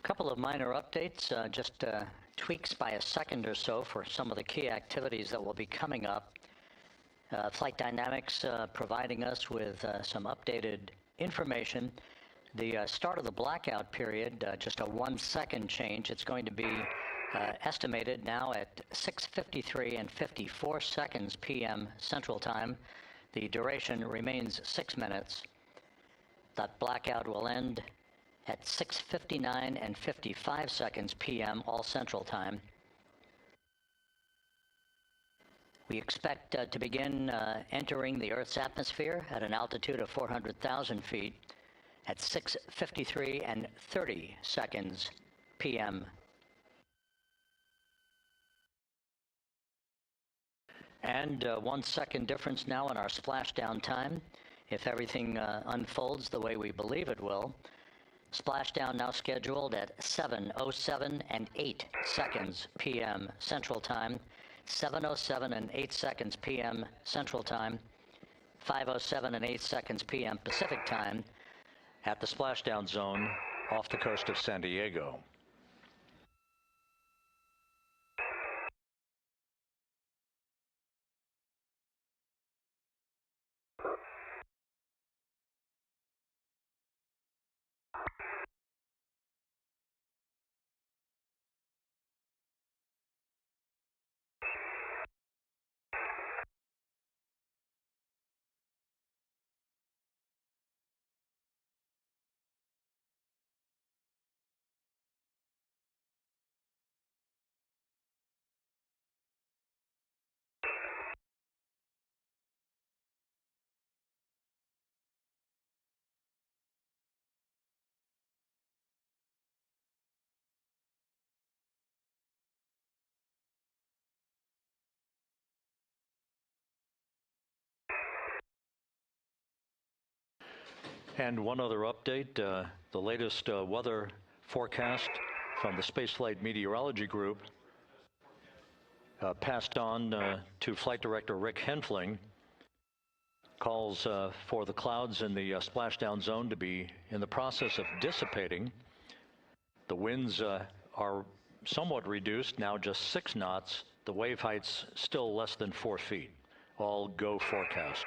Couple of minor updates, just tweaks by a second or so for some of the key activities that will be coming up. Flight Dynamics providing us with some updated information. The start of the blackout period, just a 1 second change. It's going to be estimated now at 6:53 and 54 seconds p.m. Central Time. The duration remains 6 minutes. That blackout will end at 6:59 and 55 seconds p.m. all Central Time. We expect to begin entering the Earth's atmosphere at an altitude of 400,000 feet at 6:53 and 30 seconds p.m. And 1 second difference now in our splashdown time. If everything unfolds the way we believe it will, splashdown now scheduled at 7:07 and 8 seconds p.m. Central Time, 7:07 and 8 seconds p.m. Central Time, 5:07 and 8 seconds p.m. Pacific Time at the splashdown zone off the coast of San Diego. And one other update, the latest weather forecast from the Spaceflight Meteorology Group passed on to Flight Director Rick Henfling, calls for the clouds in the splashdown zone to be in the process of dissipating. The winds are somewhat reduced, now just 6 knots. The wave height's still less than 4 feet. All go forecast.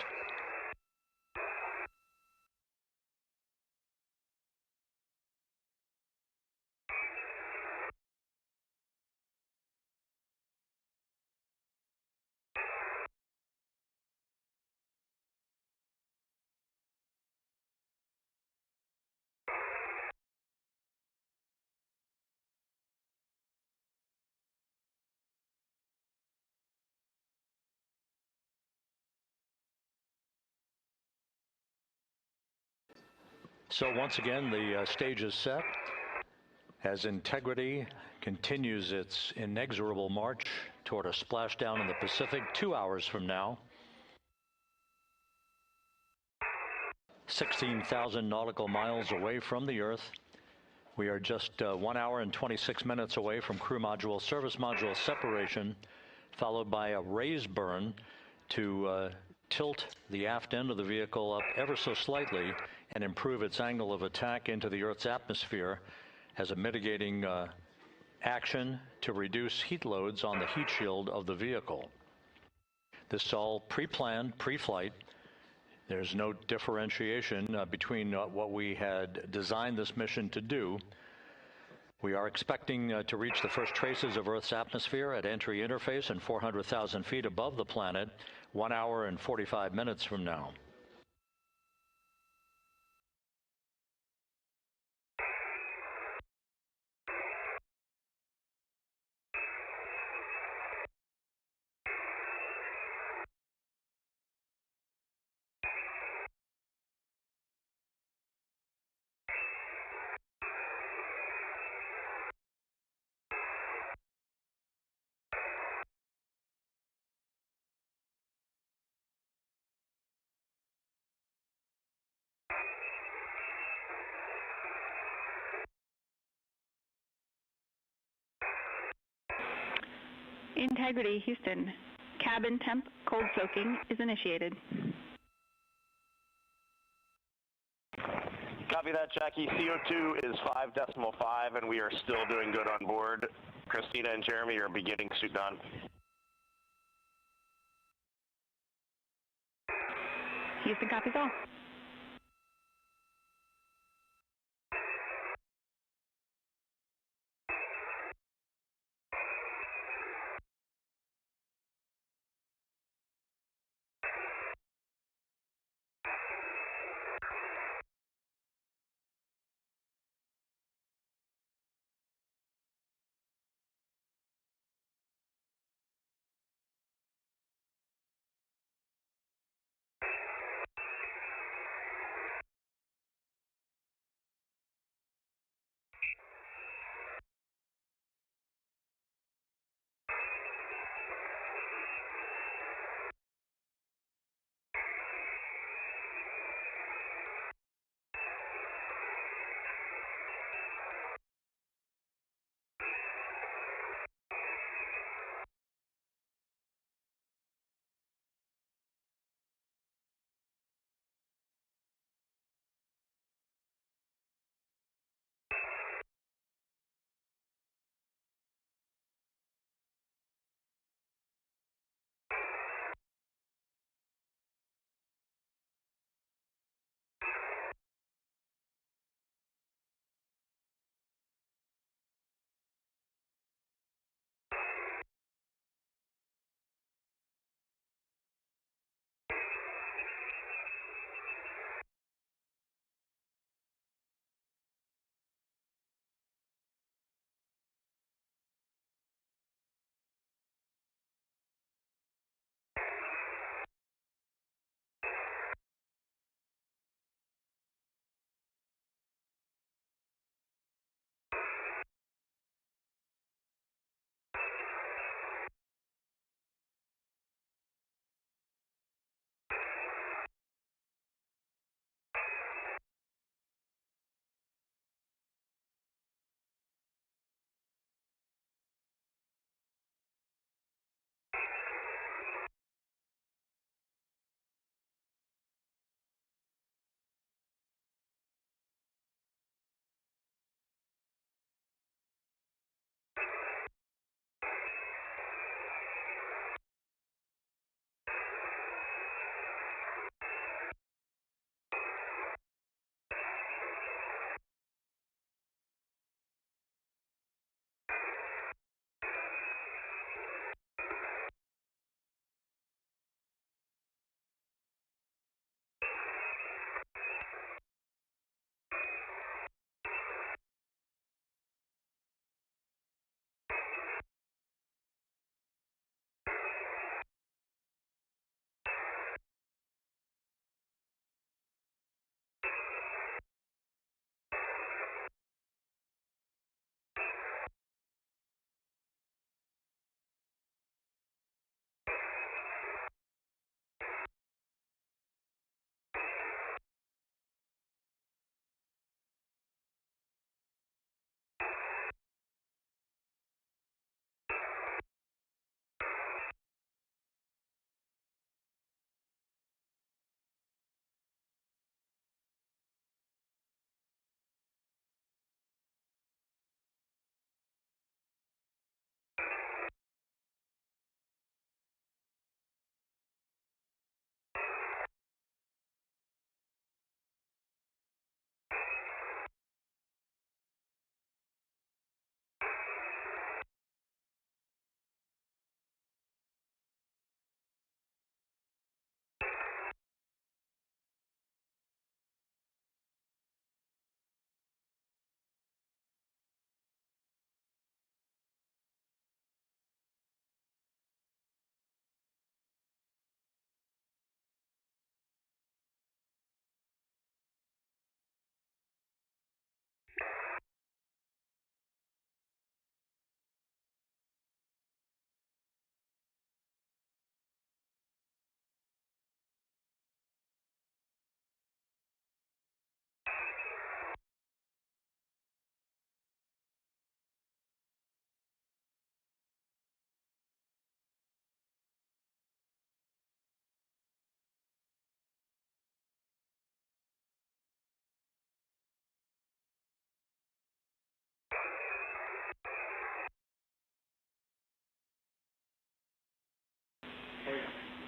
So once again, the stage is set as Integrity continues its inexorable march toward a splashdown in the Pacific 2 hours from now. 16,000 nautical miles away from the Earth. We are just 1 hour and 26 minutes away from crew module, service module separation, followed by a raise burn to tilt the aft end of the vehicle up ever so slightly and improve its angle of attack into the Earth's atmosphere as a mitigating action to reduce heat loads on the heat shield of the vehicle. This is all pre-planned, pre-flight. There's no differentiation between what we had designed this mission to do. We are expecting to reach the first traces of Earth's atmosphere at entry interface and 400,000 feet above the planet 1 hour and 45 minutes from now. Integrity, Houston. Cabin temp cold soaking is initiated. Copy that, Jackie. CO2 is 5.5, and we are still doing good on board. Christina and Jeremy are beginning suit down. Houston copies all.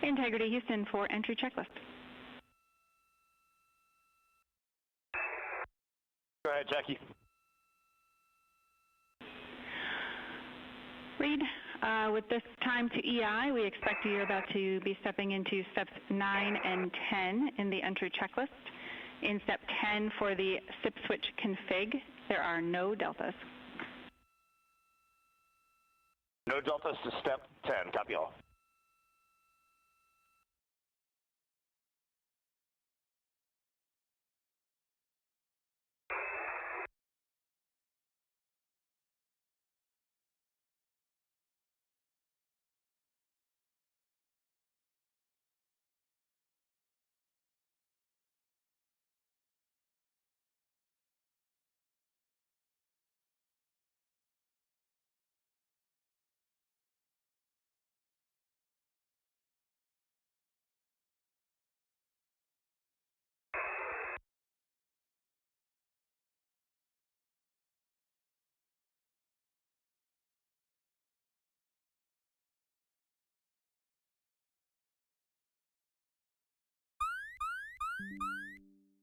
Integrity Houston for entry checklist. Go ahead, Jackie. Reed, with this time to EI, we expect you're about to be stepping into steps 9 and 10 in the entry checklist. In step 10 for the SIP switch config, there are no deltas. No deltas to step 10. Copy all.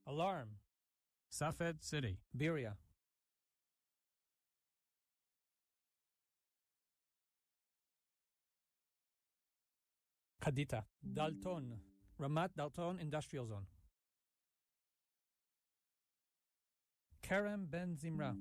Alarm. Safed City, Beria. Kadita, Dalton, Ramat Dalton Industrial Zone. Kerem Ben Zimra.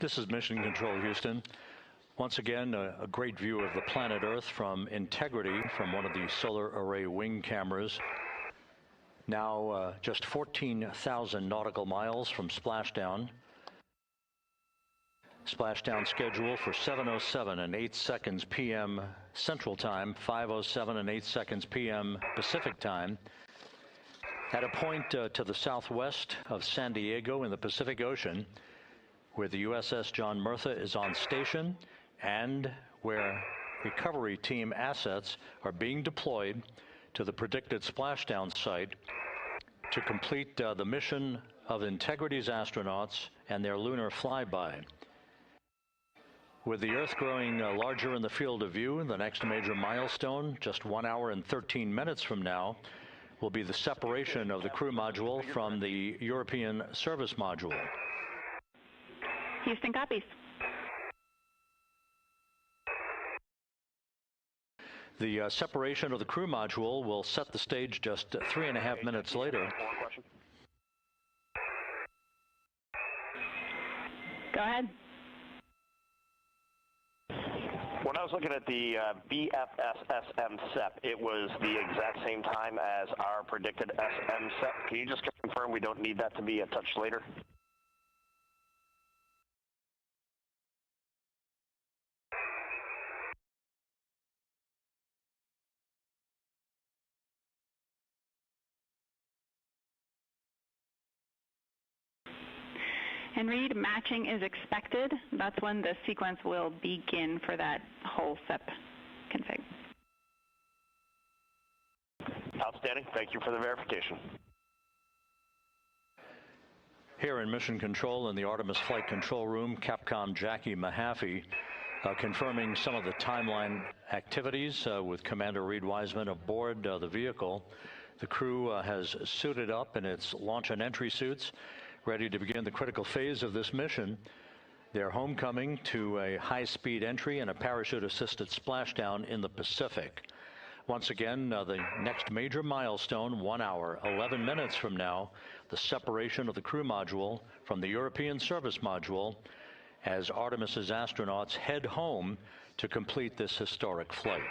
This is Mission Control, Houston. Once again, a great view of the planet Earth from Integrity from one of the solar array wing cameras. Now just 14,000 nautical miles from splashdown. Splashdown schedule for 7:07 and 8 seconds p.m. Central Time, 5:07 and 8 seconds p.m. Pacific Time. At a point to the southwest of San Diego in the Pacific Ocean, where the USS John Murtha is on station and where recovery team assets are being deployed to the predicted splashdown site to complete the mission of Integrity's astronauts and their lunar flyby. With the Earth growing larger in the field of view, the next major milestone, just 1 hour and 13 minutes from now, will be the separation of the crew module from the European service module. Houston copies. The separation of the crew module will set the stage just 3.5 minutes later. Go ahead. When I was looking at the BFSSM SEP, it was the exact same time as our predicted SM SEP. Can you just confirm we don't need that to be a touch later? And Reed, matching is expected. That's when the sequence will begin for that whole SEP config. Outstanding. Thank you for the verification. Here in Mission Control in the Artemis Flight Control Room, Capcom Jackie Mahaffey confirming some of the timeline activities with Commander Reed Wiseman aboard the vehicle. The crew has suited up in its launch and entry suits, ready to begin the critical phase of this mission. Their homecoming to a high-speed entry and a parachute-assisted splashdown in the Pacific. Once again, the next major milestone, 1 hour, 11 minutes from now, the separation of the crew module from the European service module as Artemis's astronauts head home to complete this historic flight.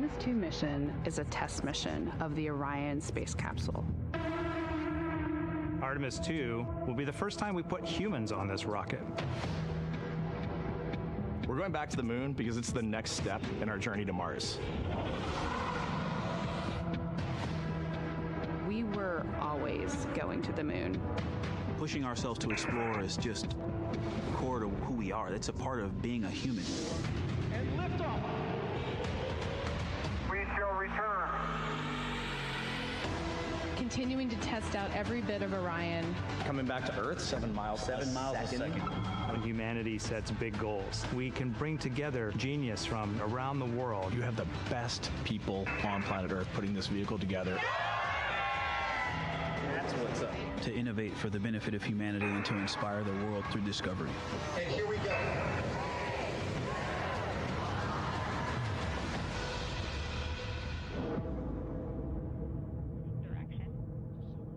Artemis II mission is a test mission of the Orion space capsule. Artemis II will be the first time we put humans on this rocket. We're going back to the moon because it's the next step in our journey to Mars. We were always going to the moon. Pushing ourselves to explore is just core to who we are. That's a part of being a human. And lift off. We shall return. Continuing to test out every bit of Orion. Coming back to Earth, 7 miles a second. When humanity sets big goals, we can bring together genius from around the world. You have the best people on planet Earth putting this vehicle together. That's what's up. To innovate for the benefit of humanity and to inspire the world through discovery. And here we go.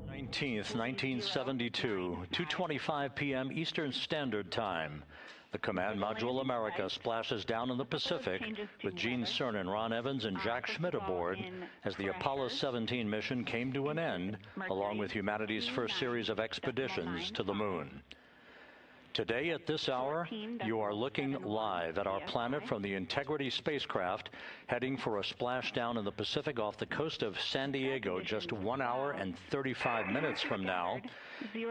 19th, 1972, 2:25 p.m. Eastern Standard Time. The Command Module America splashes down in the Pacific with Gene Cernan, Ron Evans, and Jack Schmidt aboard as the Apollo 17 mission came to an end, along with humanity's first series of expeditions to the moon. Today at this hour, you are looking live at our planet from the Integrity spacecraft, heading for a splashdown in the Pacific off the coast of San Diego just 1 hour and 35 minutes from now.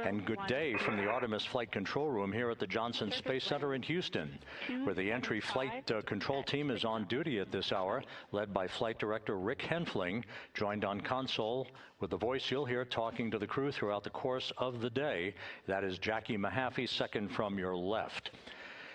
And good day from the Artemis Flight Control Room here at the Johnson Space Center in Houston, where the entry flight control team is on duty at this hour, led by Flight Director Rick Henfling, joined on console with the voice you'll hear talking to the crew throughout the course of the day. That is Jackie Mahaffey, second from your left.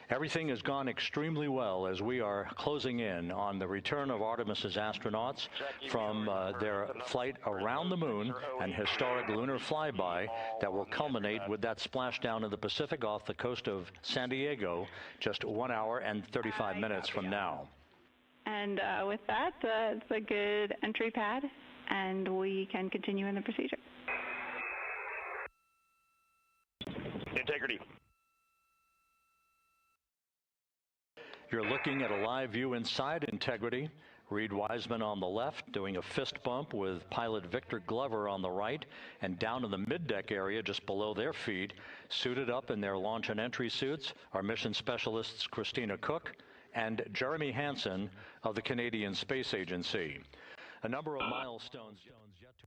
Everything has gone extremely well as we are closing in on the return of Artemis's astronauts from their flight around the moon and historic lunar flyby that will culminate with that splashdown in the Pacific off the coast of San Diego just 1 hour and 35 minutes from now. And with that, it's a good entry pad, and we can continue in the procedure. Integrity. You're looking at a live view inside Integrity. Reed Wiseman on the left doing a fist bump with pilot Victor Glover on the right, and down in the middeck area just below their feet, suited up in their launch and entry suits, are mission specialists Christina Cook and Jeremy Hansen of the Canadian Space Agency. A number of milestones yet to